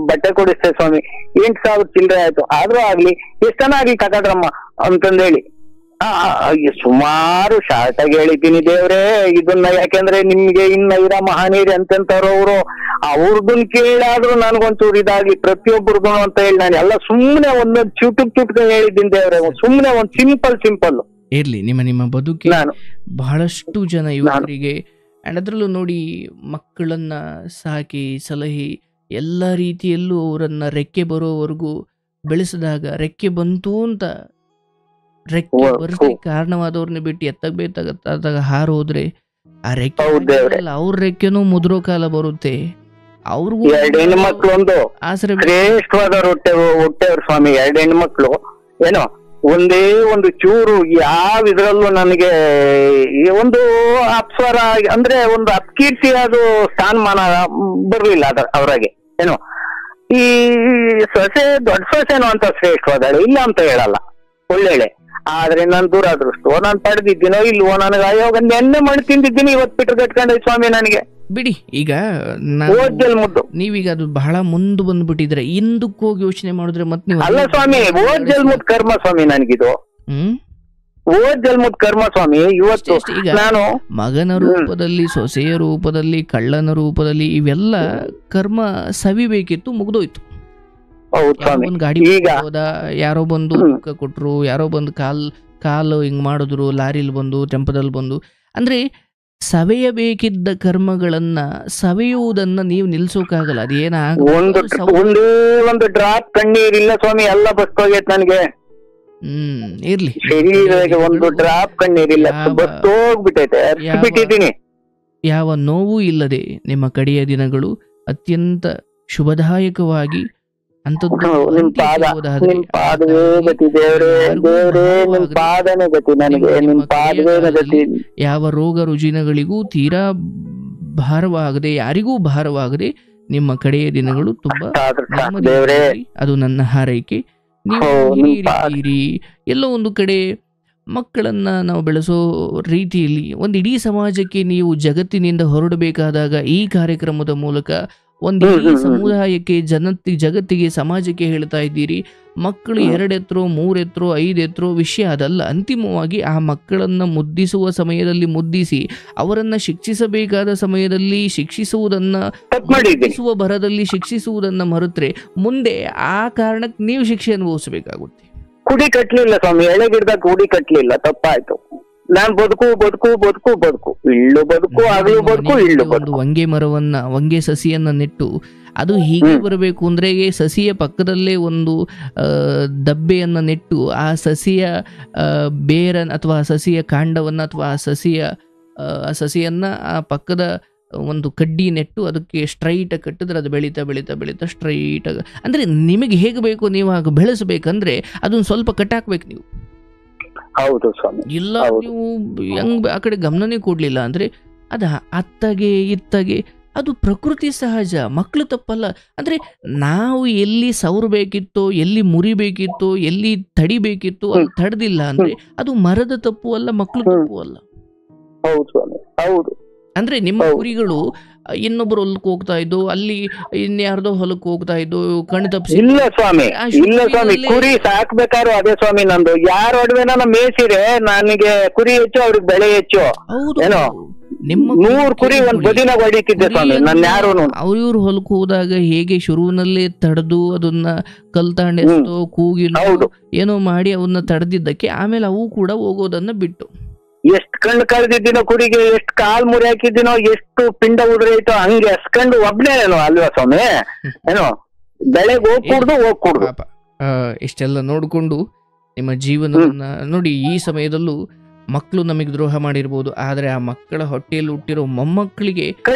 ಬಟ್ಟೆ ಕೊಡಿಸ್ತೇವೆ ಸ್ವಾಮಿ. 8,000 ಚಿಲ್ಲರೆ ಆಯ್ತು. ಆದ್ರೂ ಆಗ್ಲಿ, ಎಷ್ಟನ ಆಗ್ಲಿ ತಕಡ್ರಮ್ಮ ಅಂತಂದೇಳಿ ಸುಮಾರು ಶಾರ್ಟ್ ಆಗಿ ಹೇಳಿದ್ದೀನಿ ದೇವ್ರೆ ಇದನ್ನ. ಯಾಕೆಂದ್ರೆ ನಿಮ್ಗೆ ಇನ್ನ ಇರ ಮಹಾನೀರಿ ಅಂತಂತವ್ರವ್ರು ಅವ್ರದನ್ ಕೇಳಾದ್ರೂ ನನ್ಗೊಂಚೂರು ಇದಾಗಿ ಪ್ರತಿಯೊಬ್ಬರದು ಅಂತ ಹೇಳಿ ನಾನು ಎಲ್ಲ ಸುಮ್ನೆ ಒಂದೊಂದು ಚುಟುಕ್ ಹೇಳಿದ್ದೀನಿ ದೇವ್ರೆ. ಸುಮ್ನೆ ಒಂದ್ ಸಿಂಪಲ್ ಇರ್ಲಿ. ನಿಮ್ಮ ಬದುಕಿ ಬಹಳಷ್ಟು ಜನ ಯುವಕರಿಗೆ, ಅದ್ರಲ್ಲೂ ನೋಡಿ, ಮಕ್ಕಳನ್ನ ಸಾಕಿ ಸಲಹಿ ಎಲ್ಲ ರೀತಿಯಲ್ಲೂ ಅವರನ್ನ ರೆಕ್ಕೆ ಬರೋವರೆಗೂ ಬೆಳೆಸಿದಾಗ, ರೆಕ್ಕೆ ಬಂತು ಅಂತ ರೆಕ್ಕೆ ಬರ್ಲಿಕ್ಕೆ ಕಾರಣವಾದವ್ರನ್ನ ಬಿಟ್ಟು ಎತ್ತಾಗ ಹಾರೋದ್ರೆ ಆ ರೆಕ್ಕೆ ಅವ್ರ ರೆಕ್ಕೆನೂ ಮುದ್ರೋ ಕಾಲ ಬರುತ್ತೆ. ಅವ್ರಿಗೂ 2 ಹೆಣ್ಮಕ್ಳು, ಒಂದು ಆಸರೆ ಶ್ರೇಷ್ಠವಾದ ಹೊಟ್ಟೆವ್ರು ಸ್ವಾಮಿ. 2 ಹೆಣ್ಮಕ್ಳು, ಏನೋ ಒಂದೇ ಒಂದು ಚೂರು ಯಾವ ಇದ್ರಲ್ಲೂ ನನಗೆ ಒಂದು ಅಪ್ಸ್ವರ ಅಂದ್ರೆ ಒಂದು ಅಪ್ಕೀರ್ತಿ ಅದು ಸ್ಥಾನಮಾನ ಬರ್ಲಿಲ್ಲ ಅವ್ರಾಗೆ. ಏನೋ ಈ ಸೊಸೆ ದೊಡ್ಡ ಸೊಸೆನೋ ಅಂತ ಶ್ರೇಷ್ಠವಾದಾಳೆ, ಇಲ್ಲ ಅಂತ ಹೇಳಲ್ಲ, ಒಳ್ಳೆಳೆ. ಆದ್ರೆ ನಾನು ದುರಾದೃಷ್ಟವೋ, ನಾನು ಪಡೆದಿದ್ದೀನೋ ಇಲ್ವೋ, ನನಗೆ ಅಯೋಗ ನೆನ್ನೆ ಮಾಡಿ ತಿಂದಿದ್ದೀನಿ, ಇವತ್ತು ಬಿಟ್ಟು ಕಟ್ಕೊಂಡೆ ಸ್ವಾಮಿ ನನಗೆ. ಬಿಡಿ, ಈಗ ಮುದ್ದು ನೀವೀಗ ಅದು ಬಹಳ ಮುಂದೆ ಬಂದ್ಬಿಟ್ಟಿದ್ರೆ ಹಿಂದಕ್ಕೆ ಹೋಗಿ ಯೋಚನೆ ಮಾಡಿದ್ರೆ ಮತ್ತೆ ನೀವು ಅಲ್ಲ ಸ್ವಾಮಿ, ಜನ್ಮದ ಕರ್ಮ ಸ್ವಾಮಿ ನನಗಿದು. ಜನ್ಮದ ಕರ್ಮ ಸ್ವಾಮಿ. ಇವತ್ತು ನಾನು ಮಗನ ರೂಪದಲ್ಲಿ, ಸೊಸೆಯ ರೂಪದಲ್ಲಿ, ಕಳ್ಳನ ರೂಪದಲ್ಲಿ ಇವೆಲ್ಲ ಕರ್ಮ ಸವಿಬೇಕಿತ್ತು, ಮುಗ್ದೋಯ್ತು. ಒಂದ್ ಗಾಡಿ ಹೋದ, ಯಾರೋ ಬಂದು ದುಃಖ ಕೊಟ್ರು, ಯಾರೋ ಬಂದು ಕಾಲು ಹಿಂಗ್ ಮಾಡಿದ್ರು, ಲಾರಿಲ್ ಬಂದು, ಟೆಂಪದಲ್ಲಿ ಬಂದು. ಅಂದ್ರೆ ಸವೆಯಬೇಕಿದ್ದ ಕರ್ಮಗಳನ್ನ ಸವೆಯುವುದನ್ನ ನೀವು ನಿಲ್ಸೋಕಾಗಲ್ಲ. ಒಂದೇ ಒಂದು ಡ್ರಾಪ್ ಕಣ್ಣೀರಿಲ್ಲ ಸ್ವಾಮಿ, ಎಲ್ಲ ಬಸ್ತೋಗೈತ್ ನನಗೆ. ಇರ್ಲಿ, ಶರೀರಕ್ಕೆ ಒಂದು ಡ್ರಾಪ್ ಕಣ್ಣೀರಿಲ್ಲ, ಬಸ್ತೋಗ್ಬಿಟ್ಟೈತೆ. ಯಾವ ನೋವು ಇಲ್ಲದೆ ನಿಮ್ಮ ಕಡೆಯ ದಿನಗಳು ಅತ್ಯಂತ ಶುಭದಾಯಕವಾಗಿ ಯಾವ ರೋಗ ರುಜಿನಗಳಿಗೂ ತೀರಾ ಭಾರವಾಗದೆ, ಯಾರಿಗೂ ಭಾರವಾಗದೆ ನಿಮ್ಮ ಕಡೆಯ ದಿನಗಳು ತುಂಬಾ ಅದು ನನ್ನ ಹಾರೈಕೆ. ನೀವು ಹಿರಿಯಿರಿ. ಎಲ್ಲೋ ಒಂದು ಕಡೆ ಮಕ್ಕಳನ್ನ ನಾವು ಬೆಳೆಸೋ ರೀತಿಯಲ್ಲಿ ಒಂದು ಇಡೀ ಸಮಾಜಕ್ಕೆ ನೀವು ಜಗತ್ತಿನಿಂದ ಹೊರಡಬೇಕಾದಾಗ ಈ ಕಾರ್ಯಕ್ರಮದ ಮೂಲಕ ಒಂದು ಇಡೀ ಸಮುದಾಯಕ್ಕೆ, ಜಗತ್ತಿಗೆ, ಸಮಾಜಕ್ಕೆ ಹೇಳ್ತಾ ಇದ್ದೀರಿ. ಮಕ್ಕಳು 2 ಎತ್ತರೋ 3 ಎತ್ತರೋ 5 ಎತ್ತರೋ ವಿಷಯ ಅದಲ್ಲ. ಅಂತಿಮವಾಗಿ ಆ ಮಕ್ಕಳನ್ನ ಮುದ್ದಿಸುವ ಸಮಯದಲ್ಲಿ ಮುದ್ದಿಸಿ, ಅವರನ್ನ ಶಿಕ್ಷಿಸಬೇಕಾದ ಸಮಯದಲ್ಲಿ ಶಿಕ್ಷಿಸುವುದನ್ನ, ಭರದಲ್ಲಿ ಶಿಕ್ಷಿಸುವುದನ್ನ ಮರೆತ್ರೆ ಮುಂದೆ ಆ ಕಾರಣಕ್ಕೆ ನೀವು ಶಿಕ್ಷೆ ಅನುಭವಿಸಬೇಕಾಗುತ್ತೆ. ಕುಡಿ ಕಟ್ಲಿಲ್ಲ ಸ್ವಾಮಿ, ಎಳೆಗಿಡ್ದ ಕುಡಿ ಕಟ್ಲಿಲ್ಲ, ತಪ್ಪಾಯ್ತು. ನಾನ್ ಬದುಕು ಇಳ್ಳು ಬದುಕು, ಆಗ್ಲೂ ಬದುಕು, ಇಳ್ಳು ಬದುಕು. ವಂಗೆ ಸಸಿಯನ್ನ ನೆಟ್ಟು ಅದು ಹೀಗೆ ಬರಬೇಕು ಅಂದ್ರೆ ಸಸಿಯ ಪಕ್ಕದಲ್ಲೇ ಒಂದು ದಬ್ಬೆಯನ್ನ ನೆಟ್ಟು ಆ ಸಸಿಯ ಬೇರನ್ ಅಥವಾ ಸಸಿಯ ಕಾಂಡವನ್ನ ಅಥವಾ ಆ ಸಸಿಯನ್ನ ಆ ಪಕ್ಕದ ಒಂದು ಕಡ್ಡಿ ನೆಟ್ಟು ಅದಕ್ಕೆ ಸ್ಟ್ರೈಟ್ ಕಟ್ಟಿದ್ರೆ ಅದು ಬೆಳೀತಾ ಸ್ಟ್ರೈಟ್ ಅಂದ್ರೆ ನಿಮಗೆ ಹೇಗೆ ಬೇಕು ನೀವು ಹಾಗೆ ಬೆಳೆಸಬೇಕಂದ್ರೆ ಅದನ್ನ ಸ್ವಲ್ಪ ಕಟ್ಟಾಕ್ಬೇಕು ನೀವು. ಹೌದು ಸ್ವಾಮಿ. ಇಲ್ಲ ನೀವು ಹೆಂಗ್ ಆ ಕಡೆ ಗಮನನೇ ಕೊಡ್ಲಿಲ್ಲ ಅಂದ್ರೆ ಅದ ಅತ್ತಗೆ ಇತ್ತಗೆ ಅದು ಪ್ರಕೃತಿ ಸಹಜ, ಮಕ್ಕಳು ತಪ್ಪಲ್ಲ. ಅಂದ್ರೆ ನಾವು ಎಲ್ಲಿ ಸವರಬೇಕಿತ್ತೋ, ಎಲ್ಲಿ ಮುರಿಬೇಕಿತ್ತೋ, ಎಲ್ಲಿ ತಡಿಬೇಕಿತ್ತೋ ಅಲ್ಲಿ ತಡೆದಿಲ್ಲ ಅಂದ್ರೆ ಅದು ಮರದ ತಪ್ಪು ಅಲ್ಲ, ಮಕ್ಕಳು ತಪ್ಪು ಅಲ್ಲ. ಹೌದು. ಅಂದ್ರೆ ನಿಮ್ಮ ಕುರಿಗಳು ಇನ್ನೊಬ್ರು ಹೊಲಕ್ಕೆ ಹೋಗ್ತಾ ಇದ್ದು, ಅಲ್ಲಿ ಇನ್ಯಾರ್ದೋ ಹೊಲಕ್ಕೆ ಹೋಗ್ತಾ ಇದ್ದು, ಕಣ್ಣು ತಪ್ಪಿಸಿ. ಇಲ್ಲ ಸ್ವಾಮಿ, ಕುರಿ ಸಾಕ್ಬೇಕಾದ್ರು ಅದೇ ಸ್ವಾಮಿ ನಂದು. ಯಾರ ಒಡವೆನ ಮೇಯಿಸಿರೆ ನನಗೆ ಕುರಿ ಹೆಚ್ಚು, ಅವ್ರಿಗೆ ಬೆಳೆ ಹೆಚ್ಚು. ಏನೋ ನಿಮ್ಮ 100 ಕುರಿ ಒಂದ್ ಬದಿನಾಗ ಹೊಡಿತಿದ್ದೆ ಸ್ವಾಮಿ ನಾನು. ಯಾರು ಅವ್ರಿವ್ರು ಹೊಲಕ್ಕೆ ಹೋದಾಗ ಹೇಗೆ ಶುರುವಿನಲ್ಲೇ ತಡೆದು ಅದನ್ನ ಕಲ್ತಾಣೆಸ್ತೋ ಕೂಗಿನೋ ಏನೋ ಮಾಡಿ ಅವನ್ನ ತಡೆದಿದ್ದಕ್ಕೆ ಆಮೇಲೆ ಅವು ಕೂಡ ಹೋಗೋದನ್ನ ಬಿಟ್ಟು ಎಷ್ಟ್ ಕಣ್ಣು ಕಳೆದಿದ್ದೀನೋ ಕುರಿಗೆ, ಎಷ್ಟು ಕಾಲ್ ಮುರಿ ಹಾಕಿದ್ದೀನೋ, ಎಷ್ಟು ಪಿಂಡ ಉದುರೈತೋ, ಹಂಗೆ ಎಸ್ಕೊಂಡು ಒಬ್ನೇನೋ ಅಲ್ವಾ ಸ್ವಾಮಿ. ಏನೋ ಬೆಳೆಗೆ ಹೋಗ್ಕೂಡ್ದು. ಇಷ್ಟೆಲ್ಲ ನೋಡ್ಕೊಂಡು ನಿಮ್ಮ ಜೀವನವನ್ನ ನೋಡಿ. ಈ ಸಮಯದಲ್ಲೂ ಮಕ್ಕಳು ನಮಗೆ ದ್ರೋಹ ಮಾಡಿರ್ಬೋದು, ಆದ್ರೆ ಆ ಮಕ್ಕಳ ಹೊಟ್ಟೆಯಲ್ಲಿ ಹುಟ್ಟಿರೋ ಮೊಮ್ಮಕ್ಕಳಿಗೆ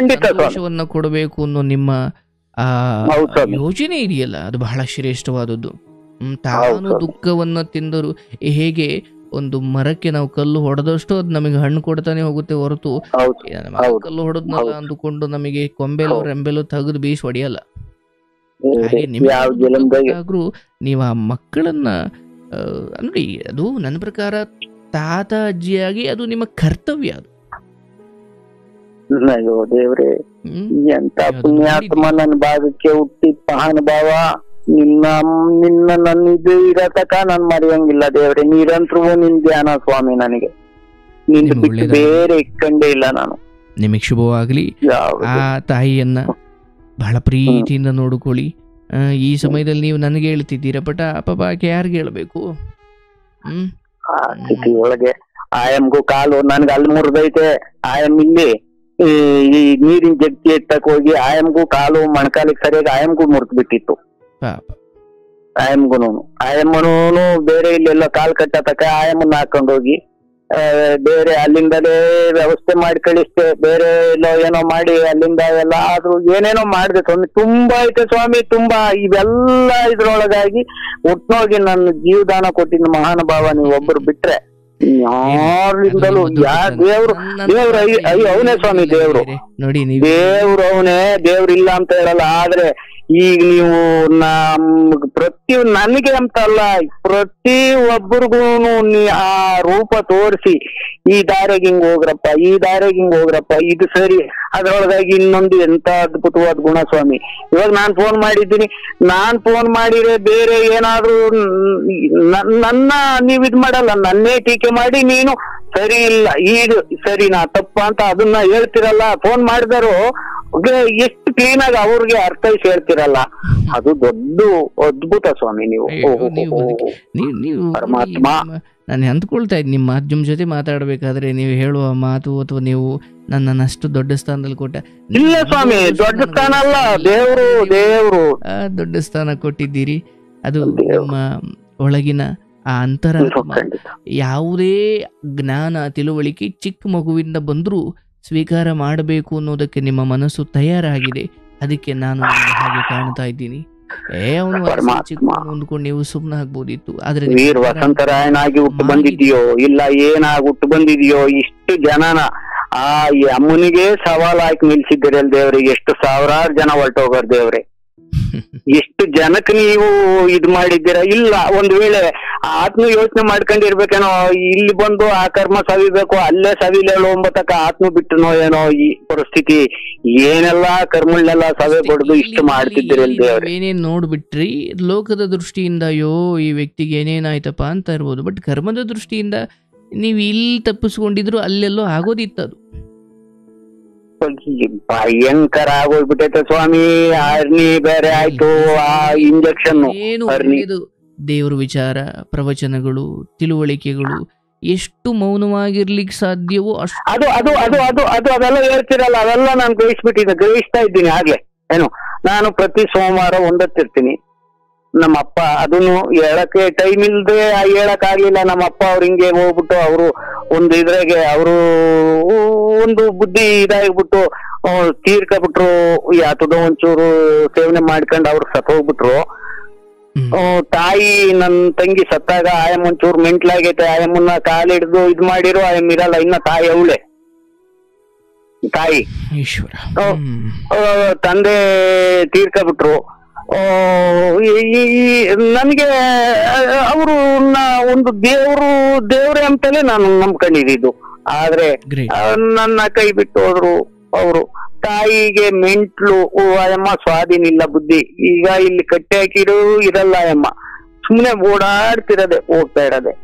ಸಂತೋಷವನ್ನ ಕೊಡಬೇಕು ಅನ್ನೋ ನಿಮ್ಮ ಆ ಯೋಚನೆ ಇದೆಯಲ್ಲ, ಅದು ಬಹಳ ಶ್ರೇಷ್ಠವಾದದ್ದು. ತಾನು ದುಃಖವನ್ನ ತಿಂದರು ಹೇಗೆ ಒಂದು ಮರಕ್ಕೆ ನಾವು ಕಲ್ಲು ಹೊಡೆದಷ್ಟು ಅದು ನಮಗೆ ಹಣ್ಣು ಕೊಡ್ತಾನೆ ಹೋಗುತ್ತೆ ಹೊರತು ಕಲ್ಲು ಹೊಡೆದ್ನಲ್ಲ ಅಂದುಕೊಂಡು ನಮಗೆ ಕೊಂಬೆಲು ರೆಂಬೆಲು ತೆಗೆದು ಬೀಸ್ ಹೊಡೆಯಲ್ಲ. ಹಾಗೆ ನಿಮ್ಗಾದ್ರೂ ನೀವು ಆ ಮಕ್ಕಳನ್ನ ನೋಡಿ, ಅದು ನನ್ನ ಪ್ರಕಾರ ತಾತ ಅಜ್ಜಿಯಾಗಿ ಅದು ನಿಮ್ಮ ಕರ್ತವ್ಯ. ಅದು ದೇವ್ರೆ, ಎಂತ ಪುಣ್ಯಾತ್ಮ ನನ್ನ ಭಾಗಕ್ಕೆ ಹುಟ್ಟಿ ಮಹಾನುಭಾವ. ನಿನ್ನ ನನ್ನ ಇದು ಇರತಕ ನಾನ್ ಮರೆಯಂಗಿಲ್ಲ ದೇವ್ರೆ. ನಿರಂತರವೂ ನಿನ್ ಧ್ಯಾನ ಸ್ವಾಮಿ ನನಗೆ. ನಿನ್ ಬಿಟ್ಟು ಬೇರೆ ಇಕ್ಕಂಡೇ ಇಲ್ಲ ನಾನು. ನಿಮಗೆ ಶುಭವಾಗ್ಲಿ. ಆ ತಾಯಿಯನ್ನ ಬಹಳ ಪ್ರೀತಿಯಿಂದ ನೋಡ್ಕೊಳ್ಳಿ. ಈ ಸಮಯದಲ್ಲಿ ನೀವು ನನಗೆ ಹೇಳ್ತಿದ್ದೀರ, ಬಟ್ ಪಾಪ ಆಕೆ ಯಾರಿಗೆ ಹೇಳ್ಬೇಕು? ಆ ಸ್ಥಿತಿ ಒಳಗೆ ಆಯಮ್ಗೂ ಕಾಲು ನನ್ಗೆ ಅಲ್ಲಿ ಮುರಿದೈತೆ. ಆಯಮ್ ಇಲ್ಲಿ ಈ ನೀರಿನ ಜಗ್ತಿ ಎತ್ತಕ್ ಹೋಗಿ ಆಯಮ್ಗೂ ಕಾಲು ಮೊಣಕಾಲಿಗೆ ಸರಿಯಾಗಿ ಆಯಮ್ಗೂ ಮುರಿದು ಬಿಟ್ಟಿತ್ತು. ಆಯಮ್ಮನು ಬೇರೆ ಇಲ್ಲೆಲ್ಲ ಕಾಲ್ ಕಟ್ಟತಕ್ಕ ಆಯಮ್ಮನ್ನ ಹಾಕೊಂಡ್ ಹೋಗಿ ಬೇರೆ ಅಲ್ಲಿಂದಲೇ ವ್ಯವಸ್ಥೆ ಮಾಡಿ ಕಳಿಸ್ತೆ, ಬೇರೆ ಎಲ್ಲೋ ಏನೋ ಮಾಡಿ ಅಲ್ಲಿಂದ ಎಲ್ಲ ಆದ್ರೂ ಏನೇನೋ ಮಾಡಿದೆ ಸ್ವಾಮಿ. ತುಂಬಾ ಐತೆ ಸ್ವಾಮಿ, ತುಂಬಾ. ಇವೆಲ್ಲ ಇದ್ರೊಳಗಾಗಿ ಒಟ್ನೋಗಿ ನನ್ನ ಜೀವದಾನ ಕೊಟ್ಟಿದ್ದ ಮಹಾನುಭಾವ ನೀವು ಒಬ್ಬರು ಬಿಟ್ರೆ ಯಾರಿಂದಲೂ ದೇವ್ರು ಅವನೇ ಸ್ವಾಮಿ. ದೇವ್ರು ನೋಡಿ, ದೇವ್ರು ಅವನೇ, ದೇವ್ರಿಲ್ಲ ಅಂತ ಹೇಳಲ್ಲ. ಆದ್ರೆ ಈಗ ನೀವು ನನಗೆ ಅಂತ ಅಲ್ಲ, ಪ್ರತಿ ಒಬ್ಬರಿಗೂ ಆ ರೂಪ ತೋರಿಸಿ ಈ ದಾರಿಗೆ ಹಿಂಗ್ ಹೋಗ್ರಪ್ಪ, ಈ ದಾರಿಗೆ ಹಿಂಗ್ ಹೋಗ್ರಪ್ಪ, ಇದು ಸರಿ. ಅದ್ರೊಳಗಾಗಿ ಇನ್ನೊಂದು ಎಂತ ಅದ್ಭುತವಾದ ಗುಣ ಸ್ವಾಮಿ. ಇವಾಗ ನಾನ್ ಫೋನ್ ಮಾಡಿದ್ದೀನಿ, ನಾನ್ ಫೋನ್ ಮಾಡಿದ್ರೆ ಬೇರೆ ಏನಾದ್ರು ನನ್ನ ನೀವ್ ಇದ್ ಮಾಡಲ್ಲ, ನನ್ನೇ ಟೀಕೆ ಮಾಡಿ ನೀನು ಸರಿ ಇಲ್ಲ, ಇದು ಸರಿನಾ ತಪ್ಪ ಅಂತ ಅದನ್ನ ಹೇಳ್ತಿರಲ್ಲ. ಫೋನ್ ಮಾಡಿದಾರು ಎಷ್ಟು ಕ್ಲೀನ್ ಆಗಿ ಅವ್ರಿಗೆ ಅರ್ಥೈಸಿ ಹೇಳ್ತಿರಲ್ಲ. ಅದು ದೊಡ್ಡ ಅದ್ಭುತ ಸ್ವಾಮಿ ನೀವು. ಪರಮಾತ್ಮ. ನಾನು ಅಂದ್ಕೊಳ್ತಾ ಇದ್ದೀನಿ, ನಿಮ್ಮ ಮಾಧ್ಯಮ ಜೊತೆ ಮಾತಾಡ್ಬೇಕಾದ್ರೆ ನೀವು ಹೇಳುವ ಮಾತು ಅಥವಾ ನೀವು ನನ್ನಷ್ಟು ದೊಡ್ಡ ಸ್ಥಾನದಲ್ಲಿ ಕೊಟ್ಟ. ಇಲ್ಲ ಸ್ವಾಮಿ, ದೊಡ್ಡ ಸ್ಥಾನ ಅಲ್ಲ, ದೇವ್ರು ದೇವ್ರು ದೊಡ್ಡ ಸ್ಥಾನ ಕೊಟ್ಟಿದ್ದೀರಿ. ಅದು ನಮ್ಮ ಒಳಗಿನ ಆ ಅಂತರಾತ್ಮ ಯಾವುದೇ ಜ್ಞಾನ ತಿಳುವಳಿಕೆ ಚಿಕ್ಕ ಮಗುವಿಂದ ಬಂದರೂ ಸ್ವೀಕಾರ ಮಾಡಬೇಕು ಅನ್ನೋದಕ್ಕೆ ನಿಮ್ಮ ಮನಸ್ಸು ತಯಾರಾಗಿದೆ. ಅದಕ್ಕೆ ನಾನು ಹಾಗೆ ಕಾಣ್ತಾ ಇದ್ದೀನಿ. ಅವನು ಚಿಕ್ಕ ಅಂದ್ಕೊಂಡು ನೀವು ಸುಮ್ಮನೆ ಆಗ್ಬೋದಿತ್ತು. ಆದ್ರೆ ವೀರ್ ವಸಂತರಾಯನಾಗಿ ಹುಟ್ಟು ಬಂದಿದ್ಯೋ ಇಲ್ಲ ಏನಾಗಿ ಹುಟ್ಟು ಬಂದಿದ್ಯೋ, ಇಷ್ಟು ಜನನ ಆ ಅಮ್ಮನಿಗೆ ಸವಾಲ್ ಹಾಕಿ ನಿಲ್ಸಿದ್ದೀರಲ್ ದೇವ್ರಿಗೆ. ಎಷ್ಟು ಸಾವಿರಾರು ಜನ ಹೊರಟೋಗೋರ್ ದೇವ್ರೆ, ಎಷ್ಟು ಜನಕ್ಕೆ ನೀವು ಇದ್ ಮಾಡಿದ್ದೀರಾ. ಇಲ್ಲ ಒಂದ್ ವೇಳೆ ಆತ್ಮ ಯೋಚನೆ ಮಾಡ್ಕೊಂಡಿರ್ಬೇಕೇನೋ, ಇಲ್ಲಿ ಬಂದು ಆ ಕರ್ಮ ಸವಿಬೇಕು, ಅಲ್ಲೇ ಸವಿಲೇಳು ಒಂಬತ್ತಕ್ಕ ಆತ್ಮ ಬಿಟ್ಟನೋ ಏನೋ ಈ ಪರಿಸ್ಥಿತಿ. ಏನೆಲ್ಲಾ ಕರ್ಮಗಳನ್ನೆಲ್ಲ ಸವೆ ಬಡ್ದು ಇಷ್ಟು ಮಾಡ್ತಿದ್ದೀರಲ್ ದೇವ್ರೆ. ಏನೇನ್ ನೋಡ್ಬಿಟ್ರಿ ಲೋಕದ ದೃಷ್ಟಿಯಿಂದ, ಅಯ್ಯೋ ಈ ವ್ಯಕ್ತಿಗೆ ಏನೇನಾಯ್ತಪ್ಪ ಅಂತ ಇರ್ಬೋದು. ಬಟ್ ಕರ್ಮದ ದೃಷ್ಟಿಯಿಂದ ನೀವು ಇಲ್ಲಿ ತಪ್ಪಿಸ್ಕೊಂಡಿದ್ರು ಅಲ್ಲೆಲ್ಲೋ ಆಗೋದಿತ್ತದು. ಭಯಂಕರ ಆಗೋಗ್ಬಿಟ್ಟೈತೆ ಸ್ವಾಮಿ. ಅರ್ನಿ ಬೇರೆ ಆಯ್ತು, ಆ ಇಂಜೆಕ್ಷನ್ ಏನು ಒಳ್ಳೆಯದು. ದೇವ್ರ ವಿಚಾರ, ಪ್ರವಚನಗಳು, ತಿಳುವಳಿಕೆಗಳು ಎಷ್ಟು ಮೌನವಾಗಿರ್ಲಿಕ್ಕೆ ಸಾಧ್ಯವೋ ಅಷ್ಟು. ಅದು ಅದು ಅದು ಅದು ಅದು ಅದೆಲ್ಲ ಹೇಳ್ತಿರಲ್ಲ, ಅವೆಲ್ಲ ನಾನು ಗ್ರಹಿಸ್ತಾ ಇದ್ದೀನಿ ಆಗ್ಲೇ. ಏನು, ನಾನು ಪ್ರತಿ ಸೋಮವಾರ ಒಂದತ್ತಿರ್ತೀನಿ. ನಮ್ಮಪ್ಪ ಅದನ್ನು ಹೇಳಕ್ಕೆ ಟೈಮ್ ಇಲ್ದೆ ಹೇಳಕ್ ಆಗ್ಲಿಲ್ಲ. ನಮ್ಮಪ್ಪ ಅವ್ರು ಹಿಂಗೆ ಹೋಗ್ಬಿಟ್ಟು ಅವರು ಒಂದು ಇದ್ರಾಗೆ ಅವರು ಒಂದು ಬುದ್ಧಿ ಇದಾಗ್ಬಿಟ್ಟು ತೀರ್ಕೊಬಿಟ್ರು. ಯಾತದೋ ಒಂಚೂರು ಸೇವನೆ ಮಾಡ್ಕೊಂಡು ಅವ್ರು ಸತ್ ಹೋಗ್ಬಿಟ್ರು. ತಾಯಿ ನನ್ ತಂಗಿ ಸತ್ತಾಗ ಆಯಮ್ಮ ಒಂಚೂರು ಮೆಂಟ್ಲಾಗೈತೆ. ಆಯಮ್ಮನ್ನ ಕಾಲಿಡ್ದು ಇದ್ ಮಾಡಿರೋ ಆಯಮ್ಮ ಇರಲ್ಲ, ಇನ್ನ ತಾಯಿ ಅವಳೆ ತಾಯಿ. ತಂದೆ ತೀರ್ಕೊಬಿಟ್ರು. ನನ್ಗೆ ಅವರು ಒಂದು ದೇವ್ರೆ ಅಂತಲೇ ನಾನು ನಂಬ್ಕೊಂಡಿದ್ದು. ಆದ್ರೆ ನನ್ನ ಕೈ ಬಿಟ್ಟು ಹೋದ್ರು ಅವರು. ತಾಯಿಗೆ ಮೆಂಟ್ಲು, ಅಯ್ಯಮ್ಮ ಸ್ವಾಧೀನ ಇಲ್ಲ ಬುದ್ಧಿ. ಈಗ ಇಲ್ಲಿ ಕಟ್ಟೆ ಹಾಕಿರೋ ಇರಲ್ಲ ಅಯ್ಯಮ್ಮ, ಸುಮ್ನೆ ಓಡಾಡ್ತಿರದೆ, ಹೋಗ್ತಾ ಇರದೆ,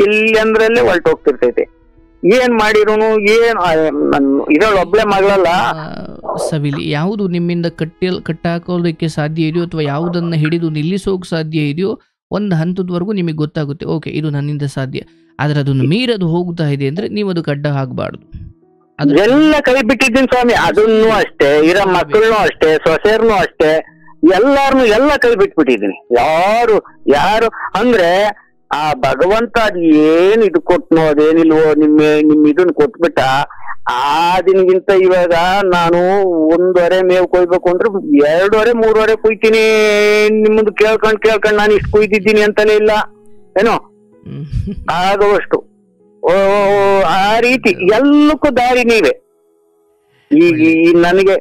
ಎಲ್ಲಿ ಅಂದ್ರಲ್ಲೇ ಹೊರಟೋಗ್ತಿರ್ತೈತೆ. ಏನ್ ಮಾಡಿರೋನು ಏನ್ ಇದ್ರಲ್ಲಿ ಒಬ್ಳೆ ಮಗಳಲ್ಲ. ಸವಿಲಿ ಯಾವುದು ನಿಮ್ಮಿಂದ ಕಟ್ಟಾಕೋದಕ್ಕೆ ಸಾಧ್ಯ ಇದೆಯೋ ಅಥವಾ ಯಾವುದನ್ನ ಹಿಡಿದು ನಿಲ್ಲಿಸೋಕೆ ಸಾಧ್ಯ ಇದೆಯೋ ಒಂದು ಹಂತದವರೆಗೂ ನಿಮಗೆ ಗೊತ್ತಾಗುತ್ತೆ, ಓಕೆ ಇದು ನನ್ನಿಂದ ಸಾಧ್ಯ. ಆದ್ರೆ ಅದನ್ನು ಮೀರದು ಹೋಗ್ತಾ ಇದೆ ಅಂದ್ರೆ ನೀವು ಅದು ಅಡ್ಡ ಹಾಕಬಾರ್ದು. ಎಲ್ಲ ಕೈ ಬಿಟ್ಟಿದ್ದೀನಿ ಸ್ವಾಮಿ. ಅದನ್ನು ಅಷ್ಟೇ, ಇರೋ ಮಕ್ಕಳನ್ನು ಅಷ್ಟೇ, ಸೊಸೆಯರ್ನು ಅಷ್ಟೇ, ಎಲ್ಲಾರನು ಎಲ್ಲ ಕೈ ಬಿಟ್ಬಿಟ್ಟಿದ್ದೀನಿ. ಯಾರು ಅಂದ್ರೆ ಆ ಭಗವಂತ ಅದ್ ಏನ್ ಇದು ಕೊಟ್ನೋ ಅದೇನಿಲ್ವೋ ನಿಮ್ ಇದನ್ನ ಕೊಟ್ಬಿಟ್ಟ. ಆ ದಿನಗಿಂತ ಇವಾಗ ನಾನು 1 ಮೇವು ಕೊಯ್ಬೇಕು ಅಂದ್ರೆ 2 3 ಕೊಯ್ತೀನಿ. ನಿಮ್ಮದು ಕೇಳ್ಕೊಂಡ್ ನಾನು ಇಷ್ಟು ಕೊಯ್ದಿದ್ದೀನಿ ಅಂತಲೇ ಇಲ್ಲ ಏನೋ ಆಗುವಷ್ಟು. ಆ ರೀತಿ ಎಲ್ಲಕ್ಕೂ ದಾರಿ ನೀವೇ. ಈಗ ನನಗೆ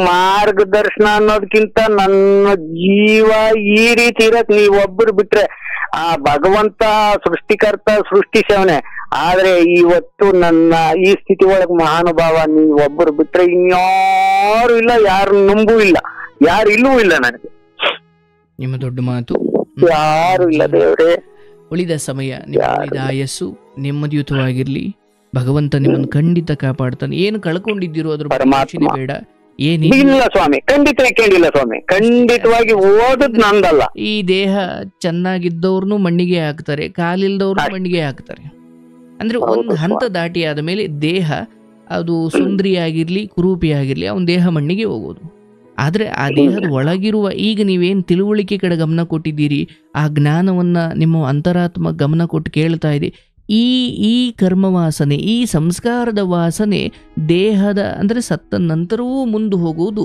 ಮಾರ್ಗದರ್ಶನ ಅನ್ನೋದಕ್ಕಿಂತ ನನ್ನ ಜೀವ ಈ ರೀತಿ ಇರಕ್ ನೀವೊಬ್ಬರು ಬಿಟ್ರೆ ಆ ಭಗವಂತ ಸೃಷ್ಟಿಕರ್ತ ಸೃಷ್ಟಿಸವನೆ. ಆದ್ರೆ ಇವತ್ತು ನನ್ನ ಈ ಸ್ಥಿತಿ ಒಳಗ್ ಮಹಾನುಭಾವ ನೀವೊಬ್ಬರು ಬಿಟ್ರೆ ಇನ್ಯಾರು ಇಲ್ಲ, ಯಾರು ನಂಬೂ ಇಲ್ಲ, ಯಾರು ಇಲ್ಲೂ ಇಲ್ಲ. ನನಗೆ ನಿಮ್ಮ ದೊಡ್ಡ ಮಾತು. ಯಾರು ಇಲ್ಲ ದೇವ್ರೆ. ಉಳಿದ ಸಮಯ ನಿಮ್ಮ ಉಳಿದ ಆಯಸ್ಸು ನೆಮ್ಮದಿಯುತವಾಗಿರ್ಲಿ. ಭಗವಂತ ನಿಮ್ಮನ್ನು ಖಂಡಿತ ಕಾಪಾಡ್ತಾನೆ. ಏನು ಕಳ್ಕೊಂಡಿದ್ದೀರೋ ಅದ್ರ ಪರಮಾತ್ಮ ಬೇಡ. ಏನಿಲ್ಲ ಸ್ವಾಮಿ, ಖಂಡಿತ ಕೇಳಿಲ್ಲ ಸ್ವಾಮಿ, ಖಂಡಿತವಾಗಿ ಓದದ್ ನಂದಲ್ಲ. ಈ ದೇಹ ಚೆನ್ನಾಗಿದ್ದವ್ರನ್ನು ಮಣ್ಣಿಗೆ ಹಾಕ್ತಾರೆ, ಕಾಲಿಲ್ದವ್ರು ಮಣ್ಣಿಗೆ ಹಾಕ್ತಾರೆ. ಅಂದ್ರೆ ಒಂದು ಹಂತ ದಾಟಿ ಆದ ಮೇಲೆ ದೇಹ ಅದು ಸುಂದರಿ ಆಗಿರ್ಲಿ ಕುರೂಪಿ ಆಗಿರ್ಲಿ ಅವನ ದೇಹ ಮಣ್ಣಿಗೆ ಹೋಗೋದು. ಆದ್ರೆ ಆ ದೇಹದ ಒಳಗಿರುವ ಈಗ ನೀವೇನು ತಿಳುವಳಿಕೆ ಕಡೆ ಗಮನ ಕೊಟ್ಟಿದ್ದೀರಿ, ಆ ಜ್ಞಾನವನ್ನ ನಿಮ್ಮ ಅಂತರಾತ್ಮ ಗಮನ ಕೊಟ್ಟು ಕೇಳ್ತಾ ಇದೆ, ಈ ಈ ಕರ್ಮ ವಾಸನೆ, ಈ ಸಂಸ್ಕಾರದ ವಾಸನೆ ದೇಹದ ಅಂದರೆ ಸತ್ತ ನಂತರವೂ ಮುಂದೆ ಹೋಗುವುದು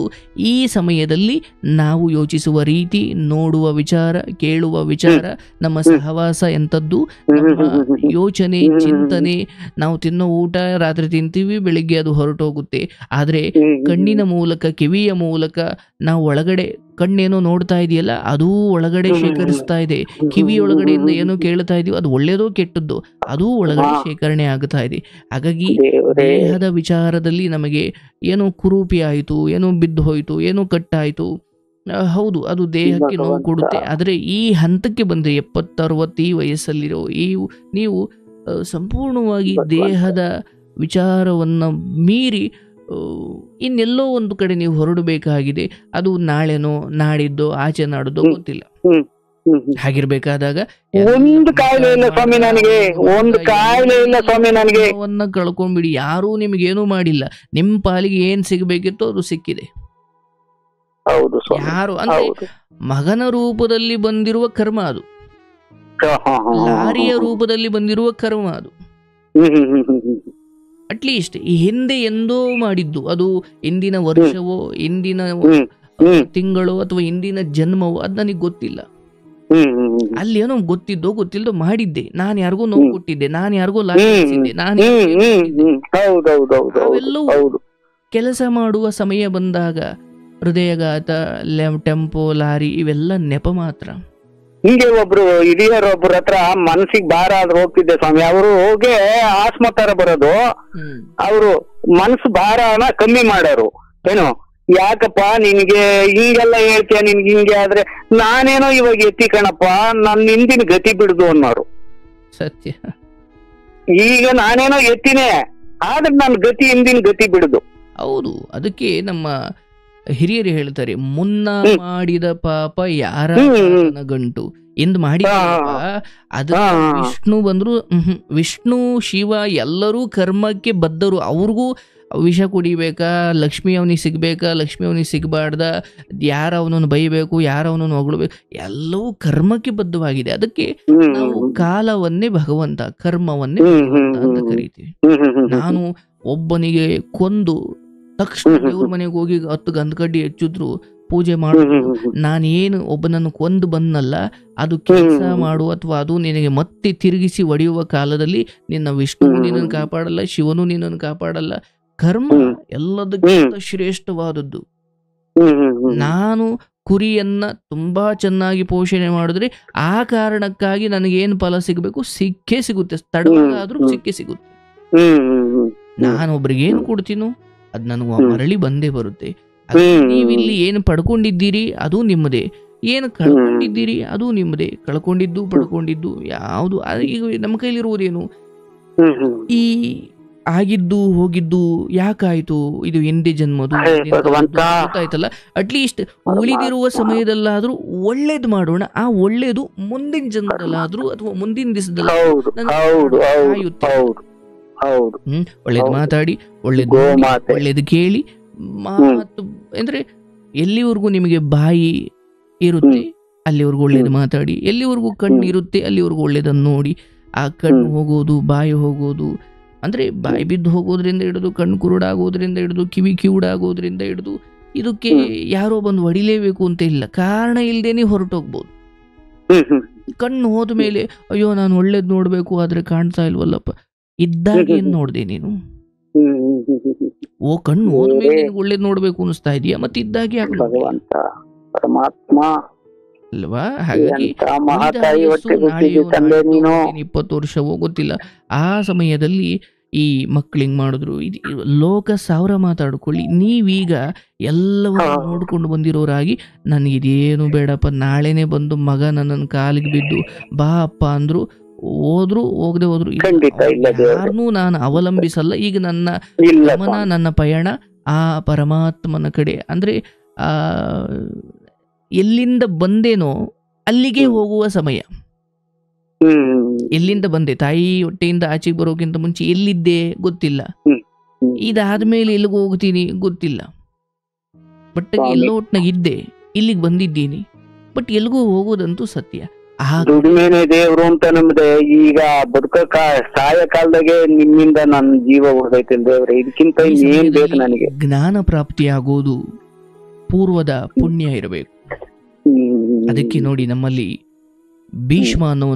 ಈ ಸಮಯದಲ್ಲಿ ನಾವು ಯೋಚಿಸುವ ರೀತಿ, ನೋಡುವ ವಿಚಾರ, ಕೇಳುವ ವಿಚಾರ, ನಮ್ಮ ಸಹವಾಸ ಎಂಥದ್ದು, ನಮ್ಮ ಯೋಚನೆ, ಚಿಂತನೆ. ನಾವು ತಿನ್ನೋ ಊಟ ರಾತ್ರಿ ತಿಂತೀವಿ, ಬೆಳಿಗ್ಗೆ ಅದು ಹೊರಟೋಗುತ್ತೆ. ಆದರೆ ಕಣ್ಣಿನ ಮೂಲಕ, ಕಿವಿಯ ಮೂಲಕ ನಾವು ಒಳಗಡೆ ಕಣ್ಣೇನೋ ನೋಡ್ತಾ ಇದೆಯಲ್ಲ, ಅದೂ ಒಳಗಡೆ ಶೇಖರಿಸ್ತಾ ಇದೆ. ಕಿವಿಯೊಳಗಡೆಯಿಂದ ಏನೋ ಕೇಳ್ತಾ ಇದೀವಿ, ಅದು ಒಳ್ಳೇದೋ ಕೆಟ್ಟದ್ದು, ಅದೂ ಒಳಗಡೆ ಶೇಖರಣೆ ಆಗ್ತಾ ಇದೆ. ಹಾಗಾಗಿ ದೇಹದ ವಿಚಾರದಲ್ಲಿ ನಮಗೆ ಏನೋ ಕುರೂಪಿ ಆಯಿತು, ಏನೋ ಬಿದ್ದು ಹೋಯಿತು, ಏನೋ ಕಟ್ಟಾಯಿತು, ಹೌದು ಅದು ದೇಹಕ್ಕೆ ನೋವು ಕೊಡುತ್ತೆ. ಆದರೆ ಈ ಹಂತಕ್ಕೆ ಬಂದರೆ 70-60 ಈ ವಯಸ್ಸಲ್ಲಿರೋ ನೀವು ಸಂಪೂರ್ಣವಾಗಿ ದೇಹದ ವಿಚಾರವನ್ನು ಮೀರಿ ಇನ್ನೆಲ್ಲೋ ಒಂದು ಕಡೆ ನೀವು ಹೊರಡಬೇಕಾಗಿದೆ. ಅದು ನಾಳೆನೋ ನಾಡಿದ್ದೋ ಆಚೆ ನಾಡಿದ್ದೋ ಗೊತ್ತಿಲ್ಲ. ಹಾಗಿರ್ಬೇಕಾದಾಗ ಒಂದು ಕಾಯಿಲೆ ಇಲ್ಲ ಸ್ವಾಮಿ ನನಗೆ, ಒಂದು ಕಾಯಿಲೆ ಇಲ್ಲ ಸ್ವಾಮಿ ನನಗೆ. ಕಳ್ಕೊಂಡ್ಬಿಡಿ, ಯಾರೂ ನಿಮ್ಗೇನೂ ಮಾಡಿಲ್ಲ. ನಿಮ್ಮ ಪಾಲಿಗೆ ಏನ್ ಸಿಗಬೇಕಿತ್ತೋ ಅದು ಸಿಕ್ಕಿದೆ. ಯಾರು ಅಂದ್ರೆ ಮಗನ ರೂಪದಲ್ಲಿ ಬಂದಿರುವ ಕರ್ಮ ಅದು, ಲಾರಿಯ ರೂಪದಲ್ಲಿ ಬಂದಿರುವ ಕರ್ಮ ಅದು. ಅಟ್ಲೀಸ್ಟ್ ಈ ಹಿಂದೆ ಎಂದೋ ಮಾಡಿದ್ದು, ಅದು ಇಂದಿನ ವರ್ಷವೋ, ಇಂದಿನ ತಿಂಗಳು ಅಥವಾ ಇಂದಿನ ಜನ್ಮವೋ ಅದು ನನಗೆ ಗೊತ್ತಿಲ್ಲ. ಅಲ್ಲಿ ಏನೋ ಗೊತ್ತಿದ್ದೋ ಗೊತ್ತಿಲ್ಲದೋ ಮಾಡಿದ್ದೆ, ನಾನು ಯಾರಿಗೋ ನೋವು ಕೊಟ್ಟಿದ್ದೆ, ನಾನು ಯಾರಿಗೋ ಲಾಭಿಸಿದ್ದೆ, ಅವೆಲ್ಲವೂ ಕೆಲಸ ಮಾಡುವ ಸಮಯ ಬಂದಾಗ ಹೃದಯಘಾತ, ಟೆಂಪೋ, ಲಾರಿ ಇವೆಲ್ಲ ನೆಪ ಮಾತ್ರ. ಹಿಂಗೆ ಒಬ್ರು ಹಿರಿಯರೊಬ್ರ ಹತ್ರ ಮನ್ಸಿಗೆ ಭಾರ ಆದ್ರೆ ಹೋಗ್ತಿದ್ದೆ ಸ್ವಾಮಿ. ಅವರು ಹೋಗಿ ಆಸ್ಮ ತರ ಬರೋದು, ಅವರು ಮನ್ಸು ಭಾರನ ಕಮ್ಮಿ ಮಾಡೋರು. ಏನು ಯಾಕಪ್ಪ ನಿನ್ಗೆ ಹಿಂಗೆಲ್ಲ ಹೇಳ್ತೀಯ, ನಿನ್ಗೆ ಹಿಂಗೆ ಆದ್ರೆ ನಾನೇನೋ ಇವಾಗ ಎತ್ತಿ ಕಣಪ್ಪ, ನನ್ನ ಹಿಂದಿನ ಗತಿ ಬಿಡುದು ಅನ್ನೋರು. ಸತ್ಯ. ಈಗ ನಾನೇನೋ ಎತ್ತಿನೇ, ಆದ್ರೆ ನನ್ನ ಗತಿ ಹಿಂದಿನ ಗತಿ ಬಿಡುದು. ಹೌದು, ಅದಕ್ಕೆ ನಮ್ಮ ಹಿರಿಯರು ಹೇಳ್ತಾರೆ, ಮುನ್ನ ಮಾಡಿದ ಪಾಪ ಯಾರ ಗಂಟು ಎಂದು ಮಾಡಿದ ಅದ ವಿಷ್ಣು ಬಂದ್ರು, ವಿಷ್ಣು ಶಿವ ಎಲ್ಲರೂ ಕರ್ಮಕ್ಕೆ ಬದ್ಧರು. ಅವ್ರಿಗೂ ವಿಷ ಕುಡಿಬೇಕಾ, ಲಕ್ಷ್ಮಿ ಅವನಿಗೆ ಸಿಗ್ಬೇಕಾ, ಲಕ್ಷ್ಮಿ ಅವನಿಗೆ ಸಿಗಬಾರ್ದ, ಯಾರ ಅವನನ್ನು ಬೈಬೇಕು, ಯಾರ ಅವನನ್ನು ಹೊಗಳಬೇಕು, ಎಲ್ಲವೂ ಕರ್ಮಕ್ಕೆ ಬದ್ಧವಾಗಿದೆ. ಅದಕ್ಕೆ ನಾವು ಕಾಲವನ್ನೇ ಭಗವಂತ, ಕರ್ಮವನ್ನೇ ಭಗವಂತ ಅಂತ ಕರಿತೀವಿ. ನಾನು ಒಬ್ಬನಿಗೆ ಕೊಂದು ತಕ್ಷಣ ದೇವ್ರ ಮನೆಗೆ ಹೋಗಿ 10 ಗಂಧಕಡ್ಡಿ ಹೆಚ್ಚಿದ್ರು, ಪೂಜೆ ಮಾಡಿದ್ರು, ನಾನೇನು ಒಬ್ಬನನ್ನು ಕೊಂದು ಬಂದಲ್ಲ, ಅದು ಕೆಲಸ ಮಾಡು ಅಥವಾ ಅದು ನಿನಗೆ ಮತ್ತೆ ತಿರುಗಿಸಿ ಒಡೆಯುವ ಕಾಲದಲ್ಲಿ ನಿನ್ನ ವಿಷ್ಣು ನಿನ್ನನ್ನು ಕಾಪಾಡಲ್ಲ, ಶಿವನು ನಿನ್ನನ್ನು ಕಾಪಾಡಲ್ಲ. ಕರ್ಮ ಎಲ್ಲದಕ್ಕಿಂತ ಶ್ರೇಷ್ಠವಾದದ್ದು. ನಾನು ಕುರಿಯನ್ನ ತುಂಬಾ ಚೆನ್ನಾಗಿ ಪೋಷಣೆ ಮಾಡಿದ್ರೆ ಆ ಕಾರಣಕ್ಕಾಗಿ ನನಗೇನು ಫಲ ಸಿಗಬೇಕು ಸಿಕ್ಕೇ ಸಿಗುತ್ತೆ, ತಡವಾದ್ರೂ ಸಿಕ್ಕೇ ಸಿಗುತ್ತೆ. ನಾನೊಬ್ರಿಗೆ ಏನು ಕೊಡ್ತೀನೋ ಅದು ನನಗೆ ಮರಳಿ ಬಂದೇ ಬರುತ್ತೆ. ನೀವಿಲ್ಲಿ ಏನು ಪಡ್ಕೊಂಡಿದ್ದೀರಿ ಅದು ನಿಮ್ಮದೇ, ಏನು ಕಳ್ಕೊಂಡಿದ್ದೀರಿ ಅದು ನಿಮ್ಮದೇ. ಕಳ್ಕೊಂಡಿದ್ದು ಪಡ್ಕೊಂಡಿದ್ದು ಯಾವುದು ಈಗ ನಮ್ಮ ಕೈಲಿರುವುದೇನು? ಈ ಆಗಿದ್ದು ಹೋಗಿದ್ದು ಯಾಕಾಯ್ತು, ಇದು ಎಂದೇ ಜನ್ಮದು ಗೊತ್ತಾಯ್ತಲ್ಲ. ಅಟ್ಲೀಸ್ಟ್ ಉಳಿದಿರುವ ಸಮಯದಲ್ಲಾದ್ರೂ ಒಳ್ಳೇದು ಮಾಡೋಣ. ಆ ಒಳ್ಳೇದು ಮುಂದಿನ ಜನ್ಮದಲ್ಲಾದ್ರೂ ಅಥವಾ ಮುಂದಿನ ದಿವಸದಲ್ಲಾದ್ರೂ ಒಳ್ಳೇದು ಮಾತಾಡಿ, ಒಳ್ಳೇದು ಕೇಳಿ. ಮಾತು ಅಂದ್ರೆ ಎಲ್ಲಿವರೆಗೂ ನಿಮಗೆ ಬಾಯಿ ಇರುತ್ತೆ ಅಲ್ಲಿವರೆಗೂ ಒಳ್ಳೇದು ಮಾತಾಡಿ, ಎಲ್ಲಿವರೆಗೂ ಕಣ್ಣು ಇರುತ್ತೆ ಅಲ್ಲಿವರೆಗೂ ಒಳ್ಳೇದನ್ನು ನೋಡಿ. ಆ ಕಣ್ಣು ಹೋಗೋದು, ಬಾಯಿ ಹೋಗೋದು ಅಂದ್ರೆ ಬಾಯಿ ಬಿದ್ದು ಹೋಗೋದ್ರಿಂದ ಹಿಡಿದು, ಕಣ್ಣು ಕುರುಡಾಗೋದ್ರಿಂದ ಹಿಡಿದು, ಕಿವಿ ಕಿವುಡಾಗೋದ್ರಿಂದ ಹಿಡಿದು, ಇದಕ್ಕೆ ಯಾರೋ ಬಂದು ಹೊಡಿಲೇಬೇಕು ಅಂತ ಇಲ್ಲ, ಕಾರಣ ಇಲ್ದೇನೆ ಹೊರಟೋಗ್ಬೋದು. ಕಣ್ಣು ಹೋದ ಮೇಲೆ ಅಯ್ಯೋ ನಾನು ಒಳ್ಳೇದು ನೋಡ್ಬೇಕು ಆದ್ರೆ ಕಾಣ್ತಾ ಇಲ್ವಲ್ಲಪ್ಪ, ಇದ್ದಾಗ ಏನ್ ನೋಡ್ದೆ ನೀನು? ಓ ಕಣ್ಣು ಹೋದ್ಮೇಲೆ ಒಳ್ಳೇದ್ ನೋಡ್ಬೇಕು ಅನಿಸ್ತಾ ಇದೆಯಾ, ಮತ್ತೆ ಇದ್ದಾಗ ಯಾಕೆ ಅಲ್ವಾ? ಹಾಗಾಗಿ 20 ವರ್ಷವೋ ಗೊತ್ತಿಲ್ಲ, ಆ ಸಮಯದಲ್ಲಿ ಈ ಮಕ್ಳು ಹಿಂಗ್ ಮಾಡಿದ್ರು. ಲೋಕ 1000 ಮಾತಾಡ್ಕೊಳ್ಳಿ, ನೀವೀಗ ಎಲ್ಲವನ್ನು ನೋಡ್ಕೊಂಡು ಬಂದಿರೋರಾಗಿ ನನಗಿದೇನು ಬೇಡಪ್ಪ, ನಾಳೆನೆ ಬಂದು ಮಗ ನನ್ನನ್ನು ಕಾಲಿಗೆ ಬಿದ್ದು ಬಾ ಅಪ್ಪ ಅಂದ್ರು, ಹೋದ್ರು ಹೋಗದೆ ಹೋದ್ರು, ಯಾರನ್ನೂ ನಾನು ಅವಲಂಬಿಸಲ್ಲ. ಈಗ ನನ್ನ ಗಮನ, ನನ್ನ ಪಯಣ ಆ ಪರಮಾತ್ಮನ ಕಡೆ. ಅಂದ್ರೆ ಎಲ್ಲಿಂದ ಬಂದೇನೋ ಅಲ್ಲಿಗೆ ಹೋಗುವ ಸಮಯ. ಎಲ್ಲಿಂದ ಬಂದೆ, ತಾಯಿ ಹೊಟ್ಟೆಯಿಂದ ಆಚೆಗೆ ಬರೋಕ್ಕಿಂತ ಮುಂಚೆ ಎಲ್ಲಿದ್ದೆ ಗೊತ್ತಿಲ್ಲ, ಇದಾದ್ಮೇಲೆ ಎಲ್ಲಿಗೆ ಹೋಗ್ತೀನಿ ಗೊತ್ತಿಲ್ಲ. ಬಟ್ ಎಲ್ಲೋ ಒಟ್ನಾಗ ಇದ್ದೆ, ಇಲ್ಲಿಗೆ ಬಂದಿದ್ದೀನಿ, ಬಟ್ ಎಲ್ಗೂ ಹೋಗೋದಂತೂ ಸತ್ಯ. ಆ ದುಡಿಮೆನೆ ದೇವ್ರು ಅಂತ ನಮ್ದೆ. ಈಗ ಸಾಯ ಕಾಲದಾಗೆ ನಿಮ್ಮಿಂದ ನನ್ನ ಜೀವ ಉಳ್ದೈತೆ ದೇವ್ರೆ, ಇದಕ್ಕಿಂತ ಏನ್ ಬೇಕು ನನಗೆ? ಜ್ಞಾನ ಪ್ರಾಪ್ತಿಯಾಗೋದು ಪೂರ್ವದ ಪುಣ್ಯ ಇರಬೇಕು. ಅದಕ್ಕೆ ನೋಡಿ ನಮ್ಮಲ್ಲಿ ಭೀಷ್ಮ ಅನ್ನೋ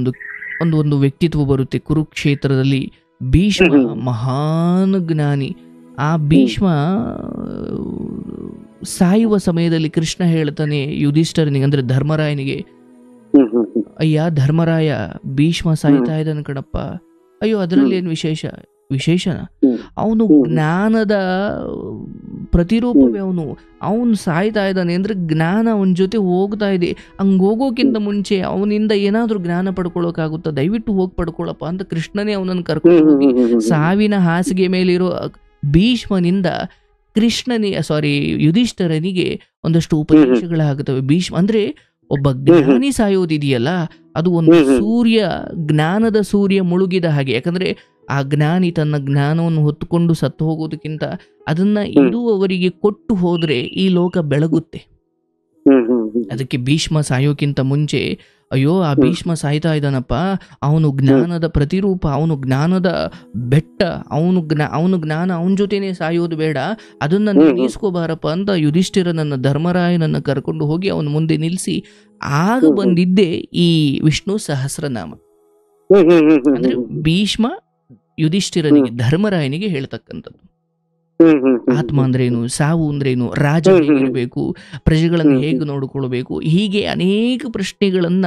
ಒಂದು ವ್ಯಕ್ತಿತ್ವ ಬರುತ್ತೆ ಕುರುಕ್ಷೇತ್ರದಲ್ಲಿ. ಭೀಷ್ಮ ಮಹಾನ್ ಜ್ಞಾನಿ. ಆ ಭೀಷ್ಮ ಸಾಯುವ ಸಮಯದಲ್ಲಿ ಕೃಷ್ಣ ಹೇಳ್ತಾನೆ ಯುಧಿಷ್ಠರನಿಗೆ, ಅಂದ್ರೆ ಧರ್ಮರಾಯನಿಗೆ, ಅಯ್ಯ ಧರ್ಮರಾಯ, ಭೀಷ್ಮ ಸಾಯ್ತಾ ಇದ್ದಾನೆ ಕಣಪ್ಪ. ಅಯ್ಯೋ ಅದರಲ್ಲಿ ಏನು ವಿಶೇಷನ? ಅವನು ಜ್ಞಾನದ ಪ್ರತಿರೂಪವೇ. ಅವನು ಸಾಯ್ತಾ ಇದ್ದಾನೆ ಅಂದ್ರೆ ಜ್ಞಾನ ಅವನ ಜೊತೆ ಹೋಗ್ತಾ ಇದೆ. ಹಂಗ್ ಹೋಗೋಕ್ಕಿಂತ ಮುಂಚೆ ಅವನಿಂದ ಏನಾದ್ರೂ ಜ್ಞಾನ ಪಡ್ಕೊಳಕ್ಕಾಗುತ್ತಾ? ದಯವಿಟ್ಟು ಹೋಗಿ ಪಡ್ಕೊಳಪ್ಪ ಅಂತ ಕೃಷ್ಣನೇ ಅವನನ್ನು ಕರ್ಕೊಂಡು ಹೋಗಿ ಸಾವಿನ ಹಾಸಿಗೆ ಮೇಲಿರೋ ಭೀಷ್ಮನಿಂದ ಯುಧಿಷ್ಠರನಿಗೆ ಒಂದಷ್ಟು ಉಪದೇಶಗಳಾಗುತ್ತವೆ. ಭೀಷ್ಮ ಅಂದ್ರೆ ಒಬ್ಬ ಜ್ಞಾನಿ ಸಾಯೋದಿದೆಯಲ್ಲ, ಅದು ಒಂದು ಜ್ಞಾನದ ಸೂರ್ಯ ಮುಳುಗಿದ ಹಾಗೆ. ಯಾಕಂದ್ರೆ ಆ ಜ್ಞಾನಿ ತನ್ನ ಜ್ಞಾನವನ್ನು ಹೊತ್ತುಕೊಂಡು ಸತ್ತು ಹೋಗೋದಕ್ಕಿಂತ ಅದನ್ನ ಇರುವವರಿಗೆ ಕೊಟ್ಟು ಹೋದ್ರೆ ಈ ಲೋಕ ಬೆಳಗುತ್ತೆ. ಅದಕ್ಕೆ ಭೀಷ್ಮ ಸಾಯೋಕ್ಕಿಂತ ಮುಂಚೆ, ಅಯ್ಯೋ ಆ ಭೀಷ್ಮ ಸಾಯ್ತಾ ಇದ್ದಾನಪ್ಪ, ಅವನು ಜ್ಞಾನದ ಪ್ರತಿರೂಪ, ಅವನು ಜ್ಞಾನದ ಬೆಟ್ಟ, ಅವನು ಜ್ಞಾನ ಅವನ ಜೊತೆನೆ ಸಾಯೋದು ಬೇಡ, ಅದನ್ನ ನೀಸ್ಕೋಬಾರಪ್ಪ ಅಂತ ಯುಧಿಷ್ಠಿರನನ್ನ ಧರ್ಮರಾಯನನ್ನ ಕರ್ಕೊಂಡು ಹೋಗಿ ಅವನ ಮುಂದೆ ನಿಲ್ಲಿಸಿ ಆಗ ಬಂದಿದ್ದೆ ಈ ವಿಷ್ಣು ಸಹಸ್ರನಾಮ. ಅಂದ್ರೆ ಭೀಷ್ಮ ಯುಧಿಷ್ಠಿರನಿಗೆ ಧರ್ಮರಾಯನಿಗೆ ಹೇಳ್ತಕ್ಕಂಥದ್ದು. ಆತ್ಮ ಅಂದ್ರೇನು, ಸಾವು ಅಂದ್ರೇನು, ರಾಜ ಹೇಗಿರಬೇಕು, ಪ್ರಜೆಗಳನ್ನು ಹೇಗೆ ನೋಡಿಕೊಳ್ಬೇಕು, ಹೀಗೆ ಅನೇಕ ಪ್ರಶ್ನೆಗಳನ್ನ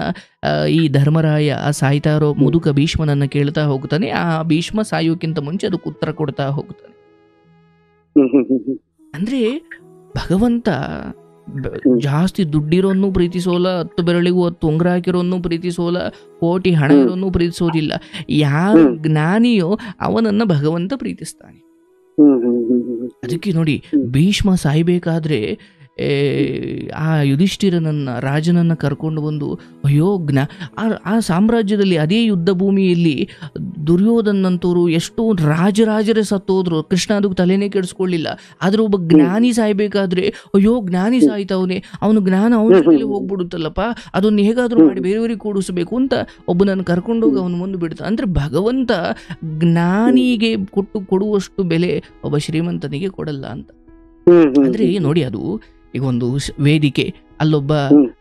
ಈ ಧರ್ಮರಾಯ ಸಾಯ್ತಾ ಇರೋ ಮುದುಕ ಭೀಷ್ಮನನ್ನ ಕೇಳ್ತಾ ಹೋಗ್ತಾನೆ. ಆ ಭೀಷ್ಮ ಸಾಯೋಕ್ಕಿಂತ ಮುಂಚೆ ಅದಕ್ಕೆ ಉತ್ತರ ಕೊಡ್ತಾ ಹೋಗ್ತಾನೆ. ಅಂದ್ರೆ ಭಗವಂತ ಜಾಸ್ತಿ ದುಡ್ಡಿರೋನ್ನು ಪ್ರೀತಿಸೋಲ್ಲ, 10 ಬೆರಳಿಗೂ 10 ಉಂಗುರ ಹಾಕಿರೋನ್ನು ಪ್ರೀತಿಸೋಲ್ಲ, ಕೋಟಿ ಹಣ ಇರೋನ್ನು ಪ್ರೀತಿಸೋದಿಲ್ಲ. ಯಾರು ಜ್ಞಾನಿಯೋ ಅವನನ್ನ ಭಗವಂತ ಪ್ರೀತಿಸ್ತಾನೆ. ಅದಕ್ಕೆ ನೋಡಿ ಭೀಷ್ಮ ಸಾಯ್ಬೇಕಾದ್ರೆ ಆ ಯುಧಿಷ್ಠಿರನನ್ನ ರಾಜನನ್ನ ಕರ್ಕೊಂಡು ಬಂದು, ಅಯ್ಯೋ ಆ ಸಾಮ್ರಾಜ್ಯದಲ್ಲಿ ಅದೇ ಯುದ್ಧ ಭೂಮಿಯಲ್ಲಿ ದುರ್ಯೋಧನಂತವರು ಎಷ್ಟೋ ರಾಜರೇ ಸತ್ತೋದ್ರು. ಕೃಷ್ಣ ಅದಕ್ಕೆ ತಲೆನೇ ಕೆಡಿಸ್ಕೊಳ್ಳಿಲ್ಲ. ಆದ್ರೆ ಒಬ್ಬ ಜ್ಞಾನಿ ಸಾಯ್ಬೇಕಾದ್ರೆ, ಅಯ್ಯೋ ಜ್ಞಾನಿ ಸಾಯ್ತವನೇ, ಅವನು ಜ್ಞಾನ ಅವನ ಜೊತೆಲಿ ಹೋಗ್ಬಿಡುತ್ತಲ್ಲಪ್ಪ, ಅದನ್ನು ಹೇಗಾದ್ರೂ ಮಾಡಿ ಬೇರೆಯವರಿಗೆ ಕೂಡಿಸ್ಬೇಕು ಅಂತ ಒಬ್ಬನನ್ನು ಕರ್ಕೊಂಡೋಗಿ ಅವನು ಮುಂದೆ ಬಿಡ್ತಾನೆ. ಅಂದ್ರೆ ಭಗವಂತ ಜ್ಞಾನಿಗೆ ಕೊಡುವಷ್ಟು ಬೆಲೆ ಒಬ್ಬ ಶ್ರೀಮಂತನಿಗೆ ಕೊಡಲ್ಲ ಅಂತ. ಅಂದ್ರೆ ನೋಡಿ, ಅದು ಈಗ ಒಂದು ವೇದಿಕೆ, ಅಲ್ಲೊಬ್ಬ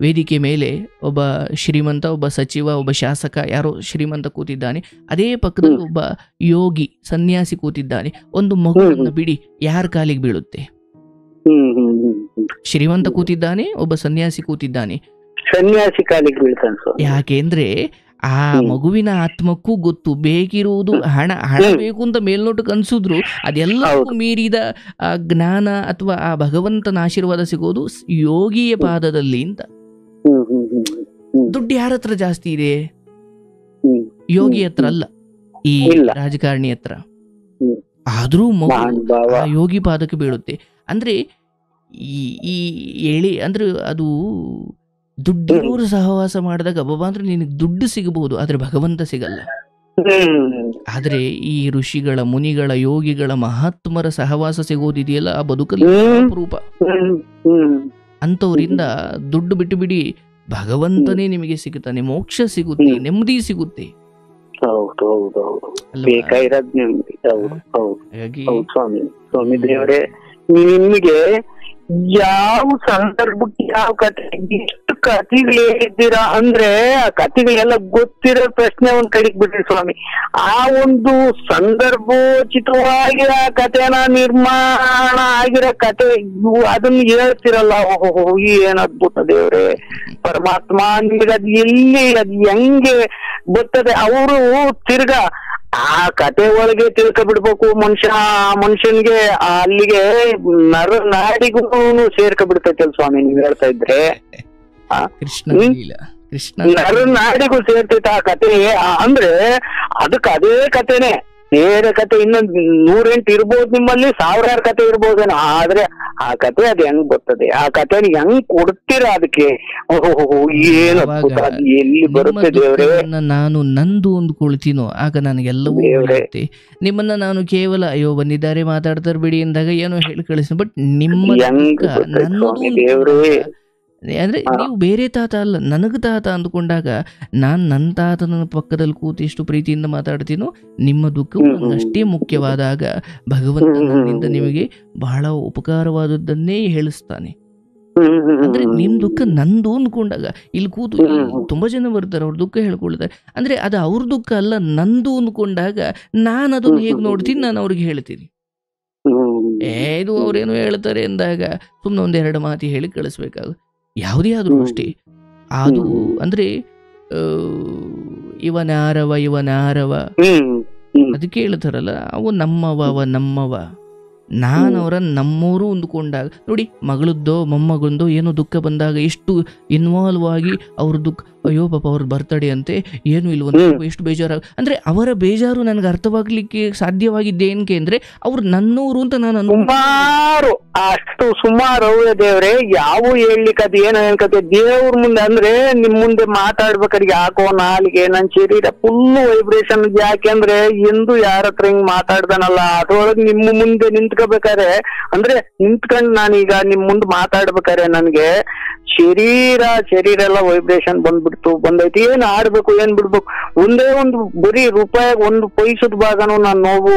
ವೇದಿಕೆ ಮೇಲೆ ಒಬ್ಬ ಶ್ರೀಮಂತ, ಒಬ್ಬ ಸಚಿವ, ಒಬ್ಬ ಶಾಸಕ, ಯಾರೋ ಶ್ರೀಮಂತ ಕೂತಿದ್ದಾನೆ. ಅದೇ ಪಕ್ಕದಲ್ಲಿ ಒಬ್ಬ ಯೋಗಿ ಸನ್ಯಾಸಿ ಕೂತಿದ್ದಾನೆ. ಒಂದು ಮಗುವನ್ನ ಬಿಡಿ, ಯಾರ ಕಾಲಿಗೆ ಬೀಳುತ್ತೆ? ಶ್ರೀಮಂತ ಕೂತಿದ್ದಾನೆ, ಒಬ್ಬ ಸನ್ಯಾಸಿ ಕೂತಿದ್ದಾನೆ, ಸನ್ಯಾಸಿ ಕಾಲಿಗೆ ಬೀಳ್ತಾನೆ. ಯಾಕೆಂದ್ರೆ ಆ ಮಗುವಿನ ಆತ್ಮಕ್ಕೂ ಗೊತ್ತು, ಬೇಕಿರುವುದು ಹಣ ಬೇಕು ಅಂತ ಮೇಲ್ನೋಟಕ್ಕೆ ಅನ್ಸಿದ್ರು ಅದೆಲ್ಲಕ್ಕೂ ಮೀರಿದ ಆ ಜ್ಞಾನ ಅಥವಾ ಆ ಭಗವಂತನ ಆಶೀರ್ವಾದ ಸಿಗೋದು ಯೋಗಿಯ ಪಾದದಲ್ಲಿ ಅಂತ. ದುಡ್ಡು ಯಾರ ಹತ್ರ ಜಾಸ್ತಿ ಇದೆ? ಯೋಗಿ ಹತ್ರ ಅಲ್ಲ, ಈ ರಾಜಕಾರಣಿ ಹತ್ರ. ಆದ್ರೂ ಮಗು ಆ ಯೋಗಿ ಪಾದಕ್ಕೆ ಬೀಳುತ್ತೆ. ಅಂದ್ರೆ ಈ ಎಳೆ ಅಂದ್ರೆ ಅದು ದುಡ್ಡಿರೋರು ಸಹವಾಸ ಮಾಡಿದಾಗ ಅಬ್ಬಬ್ಬಾ ಅಂದ್ರೆ ನಿನಗೆ ದುಡ್ಡು ಸಿಗಬಹುದು, ಆದ್ರೆ ಭಗವಂತ ಸಿಗಲ್ಲ. ಆದ್ರೆ ಈ ಋಷಿಗಳ, ಮುನಿಗಳ, ಯೋಗಿಗಳ, ಮಹಾತ್ಮರ ಸಹವಾಸ ಸಿಗೋದಿದೆಯಲ್ಲ, ಆ ಬದುಕಲ್ಲಿ ಅಪರೂಪ. ಅಂತವರಿಂದ ದುಡ್ಡು ಬಿಟ್ಟು ಬಿಡಿ, ಭಗವಂತನೇ ನಿಮಗೆ ಸಿಗುತ್ತಾನೆ, ಮೋಕ್ಷ ಸಿಗುತ್ತೆ, ನೆಮ್ಮದಿ ಸಿಗುತ್ತೆ. ಸ್ವಾಮಿ ದೇವರೇ, ನಿಮಗೆ ಯಾವ ಸಂದರ್ಭಕ್ಕೆ ಯಾವ ಕತೆ, ಎಷ್ಟು ಕಥೆಗಳು ಹೇಳಿದ್ದೀರಾ ಅಂದ್ರೆ ಆ ಕಥೆಗಳೆಲ್ಲ ಗೊತ್ತಿರೋ ಪ್ರಶ್ನೆ ಒಂದ್ ಕಡೆಗೆ ಬಿಡ್ರಿ ಸ್ವಾಮಿ. ಆ ಒಂದು ಸಂದರ್ಭೋಚಿತವಾಗಿ ಆ ಕಥೆನ ನಿರ್ಮಾಣ ಆಗಿರೋ ಕತೆ ಅದನ್ನ ಹೇಳ್ತಿರಲ್ಲ, ಓಹೋ ಏನ್ ಅದ್ಭುತ ದೇವ್ರೆ ಪರಮಾತ್ಮ. ನಿಮಗೆ ಅದ್ ಎಲ್ಲಿ, ಅದ್ ಹೆಂಗೆ ಬರ್ತದೆ? ಅವರು ತಿರ್ಗಾ ಆ ಕತೆ ಒಳಗೆ ತಿಳ್ಕೊಬಿಡ್ಬೇಕು ಮನುಷ್ಯನ್ಗೆ, ಅಲ್ಲಿಗೆ ನಾಡಿಗೂ ಸೇರ್ಕೊಬಿಡ್ತೈತಲ್ ಸ್ವಾಮಿ ನೀವ್ ಹೇಳ್ತಾ ಇದ್ರೆ. ನಾಡಿಗೂ ಸೇರ್ತೈತ ಆ ಕತೆ. ಅಂದ್ರೆ ಅದಕ್ಕೆ ಅದೇ ಕತೆನೆ, ಬೇರೆ ಕತೆ ಇನ್ನೊಂದು 108 ಇರ್ಬೋದು, ನಿಮ್ಮಲ್ಲಿ 1000 ಕತೆ ಇರ್ಬೋದೇನೋ, ಆದ್ರೆ ಆ ಕತೆ ಅದ್ ಹೆಂಗ್ ಗೊತ್ತದೆ, ಆ ಕತೆನ ಹೆಂಗ್ ಕೊಡ್ತೀರ ಅದಕ್ಕೆ? ಓಹೋ ಏನು ಅದ್ಭುತ, ಅದು ಎಲ್ಲಿ ಬರುತ್ತೆ ದೇವ್ರೆ? ನಾನು ನಂದು ಅಂದ್ಕೊಳ್ತೀನೋ ಆಗ ನನಗೆಲ್ಲವೂ ಬರುತ್ತೆ. ನಿಮ್ಮನ್ನ ನಾನು ಕೇವಲ ಅಯ್ಯೋ ಬಂದಿದ್ದಾರೆ ಮಾತಾಡ್ತಾರೆ ಬಿಡಿ ಎಂದಾಗ ಏನೋ ಹೇಳಿ ಕಳಿಸ್ತೀನಿ. ಬಟ್ ನಿಮ್ಮ ಅಂದ್ರೆ ನೀವು ಬೇರೆ ತಾತ ಅಲ್ಲ, ನನಗೆ ತಾತ ಅಂದ್ಕೊಂಡಾಗ ನಾನು ನನ್ನ ತಾತನ ಪಕ್ಕದಲ್ಲಿ ಕೂತು ಎಷ್ಟು ಪ್ರೀತಿಯಿಂದ ಮಾತಾಡ್ತೀನೋ, ನಿಮ್ಮ ದುಃಖವು ನನಗೆ ಅಷ್ಟೇ ಮುಖ್ಯವಾದಾಗ ಭಗವಂತ ನನ್ನಿಂದ ನಿಮಗೆ ಬಹಳ ಉಪಕಾರವಾದದ್ದನ್ನೇ ಹೇಳಿಸ್ತಾನೆ. ಅಂದ್ರೆ ನಿಮ್ ದುಃಖ ನಂದು ಅಂದ್ಕೊಂಡಾಗ ಇಲ್ಲಿ ಕೂತು ತುಂಬಾ ಜನ ಬರ್ತಾರೆ, ಅವ್ರ ದುಃಖ ಹೇಳ್ಕೊಳ್ತಾರೆ, ಅಂದ್ರೆ ಅದು ಅವ್ರ ದುಃಖ ಅಲ್ಲ ನಂದು ಅಂದ್ಕೊಂಡಾಗ ನಾನು ಅದನ್ನ ಹೇಗ್ ನೋಡ್ತೀನಿ, ನಾನು ಅವ್ರಿಗೆ ಹೇಳ್ತೀನಿ. ಇದು ಅವ್ರೇನು ಹೇಳ್ತಾರೆ ಅಂದಾಗ ಸುಮ್ಮನೆ ಒಂದೆರಡು ಮಾತಿ ಹೇಳಿ ಕಳಿಸ್ಬೇಕಾಗ, ಯಾವುದೇ ಆದ್ರೂ ಅಷ್ಟೇ. ಅದು ಅಂದ್ರೆ ಇವನಾರವ ಅದಕ್ಕೆ ಹೇಳ್ತಾರಲ್ಲ, ಅವ ನಮ್ಮವ ನಾನು ಅವರನ್ನು ನಮ್ಮವರು ಅಂದ್ಕೊಂಡಾಗ ನೋಡಿ, ಮಗಳದ್ದೋ ಮೊಮ್ಮಗಂದೋ ಏನೋ ದುಃಖ ಬಂದಾಗ ಎಷ್ಟು ಇನ್ವಾಲ್ವ್ ಆಗಿ ಅವ್ರ ದುಃಖ, ಅಯ್ಯೋ ಪಾಪ ಅವ್ರ ಬರ್ತಡೇ ಅಂತೆ ಏನು ಇಲ್ವಂತ ಎಷ್ಟು ಬೇಜಾರಾಗ, ಅಂದ್ರೆ ಅವರ ಬೇಜಾರು ನನಗೆ ಅರ್ಥವಾಗ್ಲಿಕ್ಕೆ ಸಾಧ್ಯವಾಗಿದ್ದೇನಕ್ಕೆ ಅಂದ್ರೆ ಅವ್ರು ನನ್ನೂರು ಅಂತ ನಾನು ಸುಮಾರು ದೇವ್ರೆ ಯಾವ ಹೇಳ್ಲಿಕ್ಕೆ ಅದು ಏನೋ ಅನ್ಕತೆ ದೇವ್ರ ಮುಂದೆ ಅಂದ್ರೆ ನಿಮ್ ಮುಂದೆ ಮಾತಾಡ್ಬೇಕಾದ್ರೆ ಯಾಕೋ ನಾಲಿಗೆ ನನ್ ಶರೀರ ಫುಲ್ ವೈಬ್ರೇಷನ್. ಯಾಕೆಂದ್ರೆ ಎಂದು ಯಾರ ಹತ್ರ ಹಿಂಗ್ ಮಾತಾಡ್ದಾನಲ್ಲ ಅದ್ರೊಳಗೆ ನಿಮ್ಮ ಮುಂದೆ ನಿಂತ್ಕೋಬೇಕಾರೆ ಅಂದ್ರೆ ನಿಂತ್ಕೊಂಡ್ ನಾನೀಗ ನಿಮ್ ಮುಂದೆ ಮಾತಾಡ್ಬೇಕಾರೆ ನನ್ಗೆ ಶರೀರ ಎಲ್ಲ ವೈಬ್ರೇಷನ್ ಬಂದೈತಿ. ಏನ್ ಆಡ್ಬೇಕು ಏನ್ ಬಿಡ್ಬೇಕು, ಒಂದೇ ಒಂದು ಬರೀ ರೂಪಾಯಿ ಒಂದು ಪೈಸದ ಭಾಗನೂ ನಾನು ನೋವು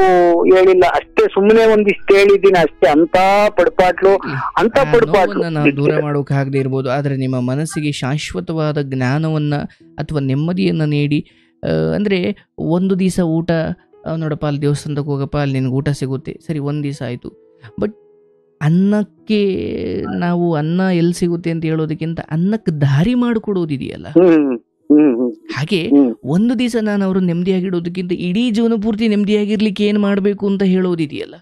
ಹೇಳಿಲ್ಲ ಅಷ್ಟೇ, ಸುಮ್ಮನೆ ಒಂದಿಷ್ಟು ಹೇಳಿದ್ದೀನಿ ಅಷ್ಟೇ. ಅಂತ ಪಡ್ಪಾಟ್ಲು ನಾವು ದೂರ ಮಾಡೋಕೆ ಆಗದೆ ಇರ್ಬೋದು, ಆದ್ರೆ ನಿಮ್ಮ ಮನಸ್ಸಿಗೆ ಶಾಶ್ವತವಾದ ಜ್ಞಾನವನ್ನ ಅಥವಾ ನೆಮ್ಮದಿಯನ್ನ ನೀಡಿ, ಅಂದ್ರೆ ಒಂದು ದಿವಸ ಊಟ ನೋಡಪ್ಪ ಅಲ್ಲಿ ದೇವಸ್ಥಾನಕ್ಕೆ ಹೋಗಪ್ಪ ಅಲ್ಲಿ ನಿನ್ಗೆ ಊಟ ಸಿಗುತ್ತೆ, ಸರಿ ಒಂದ್ ದಿವಸ ಆಯ್ತು. ಬಟ್ ಅನ್ನಕ್ಕೆ ನಾವು ಅನ್ನ ಎಲ್ಲಿ ಸಿಗುತ್ತೆ ಅಂತ ಹೇಳೋದಕ್ಕಿಂತ ಅನ್ನಕ್ಕೆ ದಾರಿ ಮಾಡಿಕೊಡೋದಿದೆಯಲ್ಲ, ಹಾಗೆ ಒಂದು ದಿವಸ ನಾನು ಅವರು ನೆಮ್ಮದಿಯಾಗಿಡೋದಕ್ಕಿಂತ ಇಡೀ ಜೀವನ ಪೂರ್ತಿ ನೆಮ್ಮದಿಯಾಗಿರ್ಲಿಕ್ಕೆ ಏನ್ ಮಾಡ್ಬೇಕು ಅಂತ ಹೇಳೋದಿದೆಯಲ್ಲ.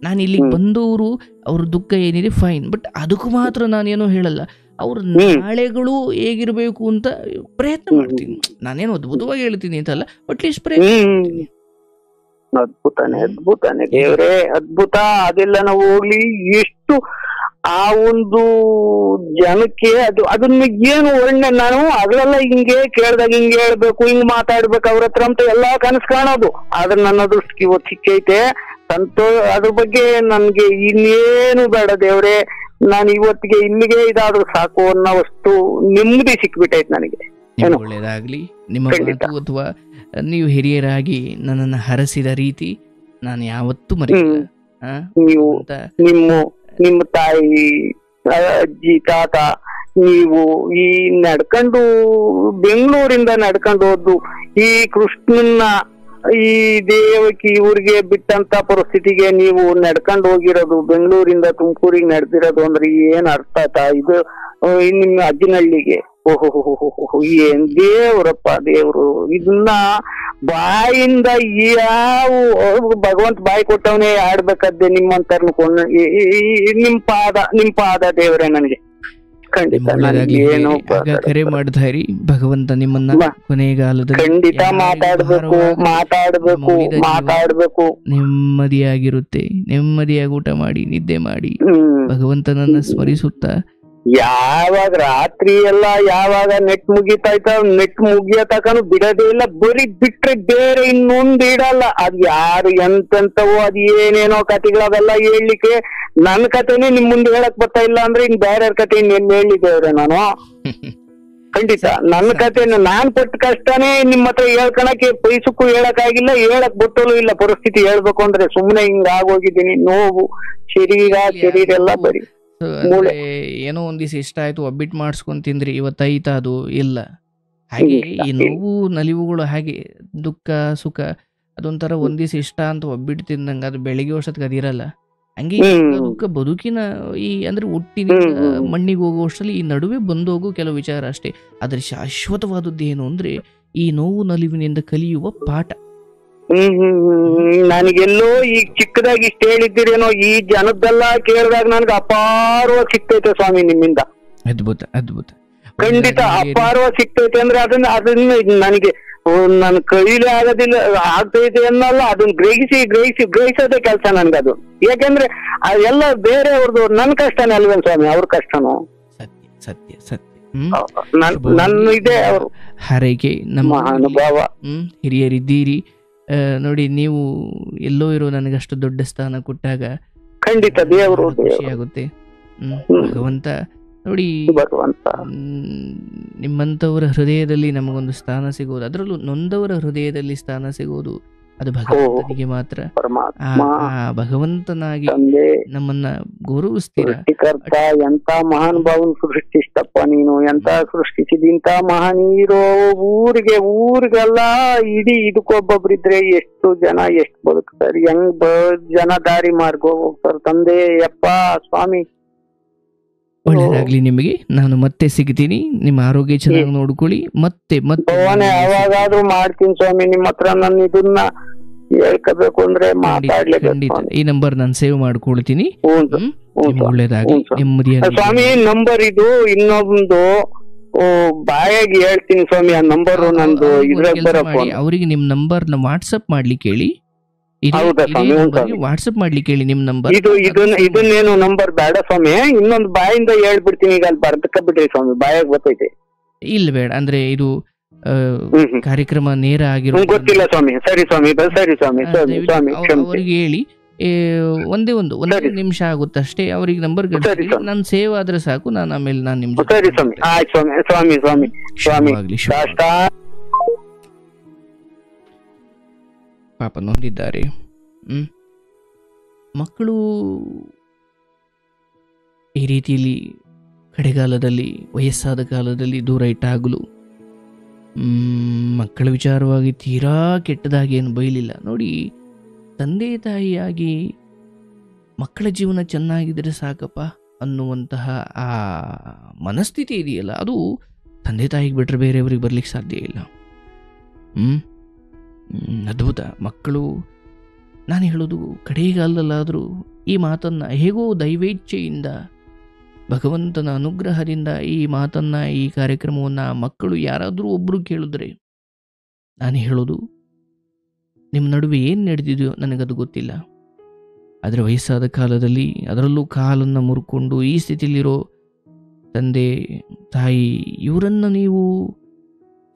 ನಾನು ಇಲ್ಲಿಗೆ ಬಂದವರು ಅವ್ರ ದುಃಖ ಏನಿದೆ ಫೈನ್, ಬಟ್ ಅದಕ್ಕೂ ಮಾತ್ರ ನಾನೇನೋ ಹೇಳಲ್ಲ, ಅವ್ರ ನಾಳೆಗಳು ಹೇಗಿರ್ಬೇಕು ಅಂತ ಪ್ರಯತ್ನ ಮಾಡ್ತೀನಿ. ನಾನೇನು ಅದ್ಭುತವಾಗಿ ಹೇಳ್ತೀನಿ ಅಂತಲ್ಲ, ಅಟ್ಲೀಸ್ಟ್ ಪ್ರಯತ್ನ ಮಾಡ್ತೀನಿ. ಅದ್ಭುತಾನೆ ದೇವ್ರೆ, ಅದ್ಭುತ. ಅದೆಲ್ಲ ನಾವು ಹೋಗ್ಲಿ ಎಷ್ಟು ಆ ಒಂದು ಜನಕ್ಕೆ ಅದನ್ನ ಏನು ಒಳ್ಳೆ ನಾನು ಅದ್ರೆಲ್ಲ ಹಿಂಗೆ ಕೇಳ್ದಾಗ ಹಿಂಗೆ ಹೇಳ್ಬೇಕು ಹಿಂಗ್ ಮಾತಾಡ್ಬೇಕು ಅವ್ರ ಹತ್ರ ಅಂತ ಎಲ್ಲಾ ಕನಸು ಕಾಣೋದು. ಆದ್ರೆ ನನ್ನ ದೃಷ್ಟಿ ಇವತ್ತು ಸಿಕ್ಕೈತೆ ಅದ್ರ ಬಗ್ಗೆ ನನ್ಗೆ ಇನ್ನೇನು ಬೇಡ ದೇವ್ರೆ, ನಾನು ಇವತ್ತಿಗೆ ಇಲ್ಲಿಗೆ ಇದಾದ್ರೂ ಸಾಕು ಅನ್ನೋವಷ್ಟು ನೆಮ್ಮದಿ ಸಿಕ್ಬಿಟ್ಟೈತೆ ನನಗೆ. ಒಳ್ಳೇದಾಗ್ಲಿ ನಿಮ್ಮ ಮಾತು ಅಥವಾ ನೀವು ಹಿರಿಯರಾಗಿ ನನ್ನನ್ನು ಹರಸಿದ ರೀತಿ ನಾನು ಯಾವತ್ತೂ ಮರೆಯಲ್ಲ. ನೀವು ನಿಮ್ಮ ತಾಯಿ ಅಜ್ಜಿ ತಾತ ನೀವು ಈ ನಡ್ಕೊಂಡು ಬೆಂಗಳೂರಿಂದ ನಡ್ಕೊಂಡು ಹೋದ್ದು ಈ ಕೃಷ್ಣನ್ನ ಈ ದೇವಕಿ ಊರಿಗೆ ಬಿಟ್ಟಂತ ಪರಿಸ್ಥಿತಿಗೆ ನೀವು ನಡ್ಕೊಂಡು ಹೋಗಿರೋದು, ಬೆಂಗಳೂರಿಂದ ತುಮಕೂರಿಗೆ ನಡೆದಿರೋದು ಅಂದ್ರೆ ಏನ್ ಅರ್ಥ ಆಯ್ತಾ? ಇದು ನಿಮ್ಮ ಅಜ್ಜಿನಹಳ್ಳಿಗೆ ಓಹೋ ಏನ್ ದೇವ್ರಪ್ಪ ದೇವ್ರು. ಇದನ್ನ ಬಾಯಿಂದ ಯಾವ ಭಗವಂತ ಬಾಯಿ ಕೊಟ್ಟವನೇ ಆಡ್ಬೇಕಾದ್ದೆ ನಿಮ್ಮಂತರ್ನ ನಿಮ್ ಪಾದ ದೇವ್ರೆ ನನಗೆ ಕರೆ ಮಾಡ್ತಾರಿ. ಭಗವಂತ ನಿಮ್ಮನ್ನ ಕೊನೆಗಾಲದಲ್ಲಿ ಖಂಡಿತ ಮಾತಾಡ್ಬೇಕು ನೆಮ್ಮದಿಯಾಗಿರುತ್ತೆ. ನೆಮ್ಮದಿಯಾಗಿ ಊಟ ಮಾಡಿ ನಿದ್ದೆ ಮಾಡಿ ಭಗವಂತನನ್ನ ಸ್ಮರಿಸುತ್ತಾ ಯಾವಾಗ ರಾತ್ರಿ ಎಲ್ಲ ಯಾವಾಗ ನೆಟ್ ಮುಗಿಯೋ ತಕನು ಬಿಡೋದೇ ಇಲ್ಲ. ಬರೀ ಬಿಟ್ರೆ ಬೇರೆ ಇನ್ನೊಂದು ಇಡಲ್ಲ. ಅದ್ ಯಾರು ಎಂತೆಂತವೋ ಅದ್ ಏನೇನೋ ಕತೆಗಳವೆಲ್ಲ ಹೇಳ್ಲಿಕ್ಕೆ ನನ್ ಕತೆನೇ ನಿಮ್ ಮುಂದೆ ಹೇಳಕ್ ಬರ್ತಾ ಇಲ್ಲ ಅಂದ್ರೆ ಇನ್ ಬೇರೆ ಕತೆ ಇನ್ನೆಲ್ಲ ಹೇಳಿದ್ದೇವ್ರೆ ನಾನು. ಖಂಡಿತ ನನ್ನ ಕತೆನ ನಾನ್ ಪಟ್ಟ ಕಷ್ಟನೇ ನಿಮ್ ಹತ್ರ ಹೇಳ್ಕೊಳಕ್ಕೆ ಪೈಸಕ್ಕೂ ಹೇಳಕ್ ಆಗಿಲ್ಲ, ಹೇಳಕ್ ಗೊತ್ತಲೂ ಇಲ್ಲ ಪರಿಸ್ಥಿತಿ. ಹೇಳ್ಬೇಕು ಅಂದ್ರೆ ಸುಮ್ನೆ ಹಿಂಗ ಆಗೋಗಿದ್ದೀನಿ. ನೋವು ಶರೀರ ಎಲ್ಲ ಬರೀ ಏನೋ ಒಂದ್ ದಿವಸ ಇಷ್ಟ ಆಯ್ತು ಒಬ್ಬಿಟ್ಟು ಮಾಡಿಸ್ಕೊಂಡ್ ತಿಂದ್ರಿ, ಇವತ್ತೈತ ಅದು ಇಲ್ಲ. ಹಾಗೆ ಈ ನೋವು ನಲಿವುಗಳು ಹಾಗೆ ದುಃಖ ಸುಖ ಅದೊಂಥರ ಒಂದ್ ದಿವಸ ಇಷ್ಟ ಅಂತ ಒಬ್ಬಿಟ್ಟು ತಿಂದಂಗ ಅದು ಬೆಳಿಗ್ಗೆ ವರ್ಷಕ್ಕೆ ಅದಿರಲ್ಲ. ಹಂಗೆ ದುಃಖ ಬದುಕಿನ ಈ ಅಂದ್ರೆ ಹುಟ್ಟಿನಿಂದ ಮಣ್ಣಿಗೆ ಹೋಗುವಷ್ಟರಲ್ಲಿ ಈ ನಡುವೆ ಬಂದೋಗು ಕೆಲವು ವಿಚಾರ ಅಷ್ಟೇ. ಆದ್ರೆ ಶಾಶ್ವತವಾದದ್ದು ಏನು ಅಂದ್ರೆ ಈ ನೋವು ನಲಿವಿನಿಂದ ಕಲಿಯುವ ಪಾಠ. ನನಗೆಲ್ಲೋ ಈಗ ಚಿಕ್ಕದಾಗಿ ಇಷ್ಟ ಹೇಳಿದ್ದೀರೇನೋ, ಈ ಜನದ್ದೆಲ್ಲ ಕೇಳಿದಾಗ ನನ್ಗೆ ಅಪಾರವಾಗಿ ಸಿಗ್ತೈತೆ ಸ್ವಾಮಿ ನಿಮ್ಮಿಂದ. ಅದ್ಭುತ ಅದ್ಭುತ, ಖಂಡಿತ ಅಪಾರವಾಗಿ ಸಿಗ್ತೈತೆ. ಅಂದ್ರೆ ಅದನ್ನ ನನಗೆ ನನ್ ಕೈಲಿ ಆಗೋದಿಲ್ಲ ಆಗ್ತೈತೆ ಅನ್ನಲ್ಲ, ಅದನ್ನ ಗ್ರಹಿಸೋದೇ ಕೆಲಸ ನನ್ಗದು. ಯಾಕಂದ್ರೆ ಎಲ್ಲ ಬೇರೆಯವ್ರದ್ದು ನನ್ ಕಷ್ಟನೇ ಅಲ್ವೇನ್ ಸ್ವಾಮಿ, ಅವ್ರ ಕಷ್ಟನು. ಸತ್ಯ ಸತ್ಯ ಸತ್ಯ. ನನ್ನ ಇದೆ ಅವರು ಹಾರೈಕೆ ನಮ್ಮ ಅನುಭವ. ಹಿರಿಯರಿದ್ದೀರಿ ನೋಡಿ, ನೀವು ಎಲ್ಲೋ ಇರೋ ನನಗಷ್ಟು ದೊಡ್ಡ ಸ್ಥಾನ ಕೊಟ್ಟಾಗ ಖಂಡಿತ ದೇವರು ಖುಷಿ ಆಗುತ್ತೆ. ಭಗವಂತ ನೋಡಿ, ಭಗವಂತ. ನಿಮ್ಮಂಥವರ ಹೃದಯದಲ್ಲಿ ನಮಗೊಂದು ಸ್ಥಾನ ಸಿಗೋದು, ಅದರಲ್ಲೂ ನೊಂದವರ ಹೃದಯದಲ್ಲಿ ಸ್ಥಾನ ಸಿಗೋದು ಅದು ಭಗವಂತನಿಗೆ ಮಾತ್ರ. ಪರಮಾತ್ಮ ಆ ಭಗವಂತನಾಗಿ ತಂದೆ ನಮ್ಮನ್ನ ಗೌರವಿಸ್ತೀರಾ. ಸೃಷ್ಟಿಕರ್ತ, ಎಂತ ಮಹಾನ್ ಭಾವನ್ ಸೃಷ್ಟಿಸ್ತಪ್ಪ ನೀನು, ಎಂತ ಸೃಷ್ಟಿಸಿದಿಂತ ಮಹಾನೀರೋ ಊರಿಗೆಲ್ಲ ಇಡೀ ಇದಕ್ಕೊಬ್ಬೊಬ್ರಿದ್ರೆ ಎಷ್ಟು ಜನ ಎಷ್ಟು ಬದುಕ್ತಾರೆ, ಹೆಂಗ್ ಜನ ದಾರಿ ಮಾರ್ಗೋ ಹೋಗ್ತಾರೆ ತಂದೆ. ಯಪ್ಪ ಸ್ವಾಮಿ, ಒಳ್ಳೇದಾಗ್ಲಿ ನಿಮಗೆ. ನಾನು ಮತ್ತೆ ಸಿಗ್ತೀನಿ. ನಿಮ್ಮ ಆರೋಗ್ಯ ಚೆನ್ನಾಗಿ ನೋಡ್ಕೊಳ್ಳಿ. ಮತ್ತೆ ಫೋನೆ ಯಾವಾಗಾದ್ರೂ ಮಾಡ್ತೀನಿ ಸ್ವಾಮಿ ನಿಮ್ಮ ಹತ್ರ. ನಾನು ಇದನ್ನ ಹೇಳ್ಕೋಬೇಕು ಅಂದ್ರೆ ಮಾತಾಡ್ಲೇಬೇಕು ಖಂಡಿತ. ಈ ನಂಬರ್ ನಾನು ಸೇವ್ ಮಾಡ್ಕೊಳ್ತೀನಿ. ಒಳ್ಳೇದಾಗ್ಲಿ, ನೆಮ್ಮದಿಯಾಗಿ. ಸ್ವಾಮಿ ನಂಬರ್ ಇದು ಇನ್ನೊಂದು ಬಾಯಾಗಿ ಹೇಳ್ತೀನಿ ಸ್ವಾಮಿ. ಆ ನಂಬರ್ ನಂದು ಇದ್ರಾಗ ಬರಪ್ಪ. ಅವರಿಗೆ ನಿಮ್ ನಂಬರ್ ನ ವಾಟ್ಸಪ್ ಮಾಡ್ಲಿಕ್ಕೆ ಹೇಳಿ. ವಾಟ್ಸಪ್ ಮಾಡ್ಲಿಕ್ಕೆ ಹೇಳಿ ನಿಮ್ ನಂಬರ್. ಇದನ್ನೇನು ನಂಬರ್ ಬೇಡ ಸ್ವಾಮಿ, ಇನ್ನೊಂದು ಬಾಯಿಂದ ಹೇಳ್ಬಿಡ್ತೀನಿ. ಈಗ ಅಲ್ಲಿ ಬರ್ದಕ್ಕ ಬಿಡ್ರಿ ಸ್ವಾಮಿ, ಬಾಯಾಗ ಗೊತ್ತೈತೆ. ಇಲ್ಲ ಬೇಡ, ಅಂದ್ರೆ ಇದು ಕಾರ್ಯಕ್ರಮ ನೇರ ಆಗಿರೋ ಗೊತ್ತಿಲ್ಲ ಸ್ವಾಮಿ. ಸರಿ ಸ್ವಾಮಿ, ಸರಿ ಸ್ವಾಮಿ, ಸ್ವಾಮಿ ಅವರಿಗೆ ಹೇಳಿ. ಒಂದೇ ನಿಮಿಷ ಆಗುತ್ತೆ ಅಷ್ಟೇ. ಅವ್ರಿಗೆ ನಂಬರ್ ನಾನು ಸೇವ್ ಆದ್ರೆ ಸಾಕು. ನಾನು ಆಮೇಲೆ ನಾನು ನಿಮ್ ಸರಿ ಸ್ವಾಮಿ. ಆಯ್ತು ಸ್ವಾಮಿ, ಸ್ವಾಮಿ, ಸ್ವಾಮಿ, ಸ್ವಾಮಿ. ಪಾಪ ನೊಂದಿದ್ದಾರೆ. ಮಕ್ಕಳು ಈ ರೀತಿಯಲ್ಲಿ ಕಡೆಗಾಲದಲ್ಲಿ, ವಯಸ್ಸಾದ ಕಾಲದಲ್ಲಿ ದೂರ ಇಟ್ಟಾಗಲು ಮಕ್ಕಳ ವಿಚಾರವಾಗಿ ತೀರಾ ಕೆಟ್ಟದಾಗಿ ಏನು ಬೈಲಿಲ್ಲ. ನೋಡಿ, ತಂದೆ ತಾಯಿಯಾಗಿ ಮಕ್ಕಳ ಜೀವನ ಚೆನ್ನಾಗಿದ್ರೆ ಸಾಕಪ್ಪ ಅನ್ನುವಂತಹ ಆ ಮನಸ್ಥಿತಿ ಇದೆಯಲ್ಲ, ಅದು ತಂದೆ ತಾಯಿಗೆ ಬಿಟ್ಟರೆ ಬೇರೆಯವ್ರಿಗೆ ಬರ್ಲಿಕ್ಕೆ ಸಾಧ್ಯ ಇಲ್ಲ. ಅದ್ಭುತ. ಮಕ್ಕಳು, ನಾನು ಹೇಳೋದು ಕಡೆಗಾಲದಲ್ಲಾದರೂ ಈ ಮಾತನ್ನು ಹೇಗೋ ದೈವೇಚ್ಛೆಯಿಂದ, ಭಗವಂತನ ಅನುಗ್ರಹದಿಂದ ಈ ಮಾತನ್ನು, ಈ ಕಾರ್ಯಕ್ರಮವನ್ನು ಮಕ್ಕಳು ಯಾರಾದರೂ ಒಬ್ಬರು ಕೇಳಿದ್ರೆ, ನಾನು ಹೇಳೋದು ನಿಮ್ಮ ನಡುವೆ ಏನು ನಡೆದಿದೆಯೋ ನನಗದು ಗೊತ್ತಿಲ್ಲ. ಆದರೆ ವಯಸ್ಸಾದ ಕಾಲದಲ್ಲಿ, ಅದರಲ್ಲೂ ಕಾಲನ್ನು ಮುರ್ಕೊಂಡು ಈ ಸ್ಥಿತಿಯಲ್ಲಿರೋ ತಂದೆ ತಾಯಿ, ಇವರನ್ನು ನೀವು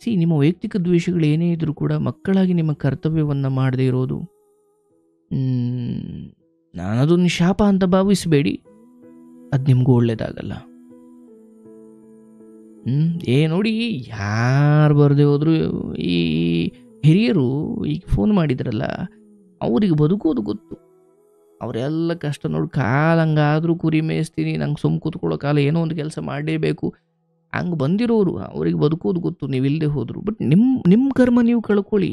ನಿಮ್ಮ ವೈಯಕ್ತಿಕ ದ್ವೇಷಗಳು ಏನೇ ಇದ್ರೂ ಕೂಡ ಮಕ್ಕಳಾಗಿ ನಿಮ್ಮ ಕರ್ತವ್ಯವನ್ನು ಮಾಡದೇ ಇರೋದು, ನಾನದೊಂದು ಶಾಪ ಅಂತ ಭಾವಿಸಬೇಡಿ. ಅದು ನಿಮಗೂ ಒಳ್ಳೇದಾಗಲ್ಲ. ನೋಡಿ, ಯಾರು ಬರದೆ ಹೋದ್ರು ಈ ಹಿರಿಯರು ಈಗ ಫೋನ್ ಮಾಡಿದ್ರಲ್ಲ, ಅವ್ರಿಗೆ ಬದುಕೋದು ಗೊತ್ತು. ಅವರೆಲ್ಲ ಕಷ್ಟ ನೋಡಿ, ಕಾಲ ಹಂಗಾದ್ರೂ ಕುರಿ ಮೇಯಿಸ್ತೀನಿ, ನಂಗೆ ಸುಮ್ಮ ಕೂತ್ಕೊಳ್ಳೋ ಕಾಲ, ಏನೋ ಒಂದು ಕೆಲಸ ಮಾಡಲೇಬೇಕು, ಹಂಗೆ ಬಂದಿರೋರು, ಅವ್ರಿಗೆ ಬದುಕೋದು ಗೊತ್ತು, ನೀವಿಲ್ಲದೆ ಹೋದ್ರು. ಬಟ್ ನಿಮ್ಮ ಕರ್ಮ ನೀವು ಕಳ್ಕೊಳ್ಳಿ.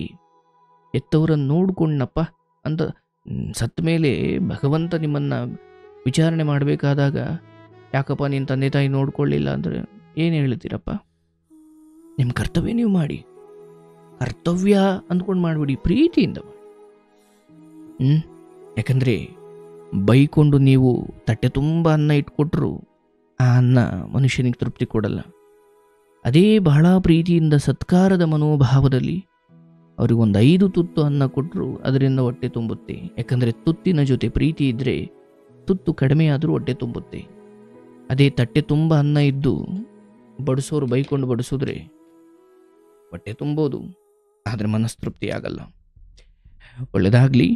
ಎತ್ತವರನ್ನು ನೋಡ್ಕೊಂಡಪ್ಪ ಅಂತ ಸತ್ತ ಮೇಲೆ ಭಗವಂತ ನಿಮ್ಮನ್ನು ವಿಚಾರಣೆ ಮಾಡಬೇಕಾದಾಗ, ಯಾಕಪ್ಪ ನಿನ್ನ ತಂದೆ ತಾಯಿ ನೋಡ್ಕೊಳ್ಳಿಲ್ಲ ಅಂದರೆ ಏನು ಹೇಳ್ತೀರಪ್ಪ? ನಿಮ್ಮ ಕರ್ತವ್ಯ ನೀವು ಮಾಡಿ. ಕರ್ತವ್ಯ ಅಂದ್ಕೊಂಡು ಮಾಡಿಬಿಡಿ, ಪ್ರೀತಿಯಿಂದ ಮಾಡಿ. ಯಾಕಂದರೆ ಬೈಕೊಂಡು ನೀವು ತಟ್ಟೆ ತುಂಬ ಅನ್ನ ಇಟ್ಕೊಟ್ರು ಆ ಅನ್ನ ಮನುಷ್ಯನಿಗೆ ತೃಪ್ತಿ ಕೊಡಲ್ಲ. ಅದೇ ಬಹಳ ಪ್ರೀತಿಯಿಂದ, ಸತ್ಕಾರದ ಮನೋಭಾವದಲ್ಲಿ ಅವ್ರಿಗೊಂದು 5 ತುತ್ತು ಅನ್ನ ಕೊಟ್ಟರು ಅದರಿಂದ ಹೊಟ್ಟೆ ತುಂಬುತ್ತೆ. ಯಾಕಂದರೆ ತುತ್ತಿನ ಜೊತೆ ಪ್ರೀತಿ ಇದ್ದರೆ ತುತ್ತು ಕಡಿಮೆ ಆದರೂ ಹೊಟ್ಟೆ ತುಂಬುತ್ತೆ. ಅದೇ ತಟ್ಟೆ ತುಂಬ ಅನ್ನ ಇದ್ದು ಬಡಿಸೋರು ಬೈಕೊಂಡು ಬಡಿಸಿದ್ರೆ ಹೊಟ್ಟೆ ತುಂಬೋದು, ಆದರೆ ಮನಸ್ತೃಪ್ತಿ ಆಗಲ್ಲ. ಒಳ್ಳೆಯದಾಗಲಿ.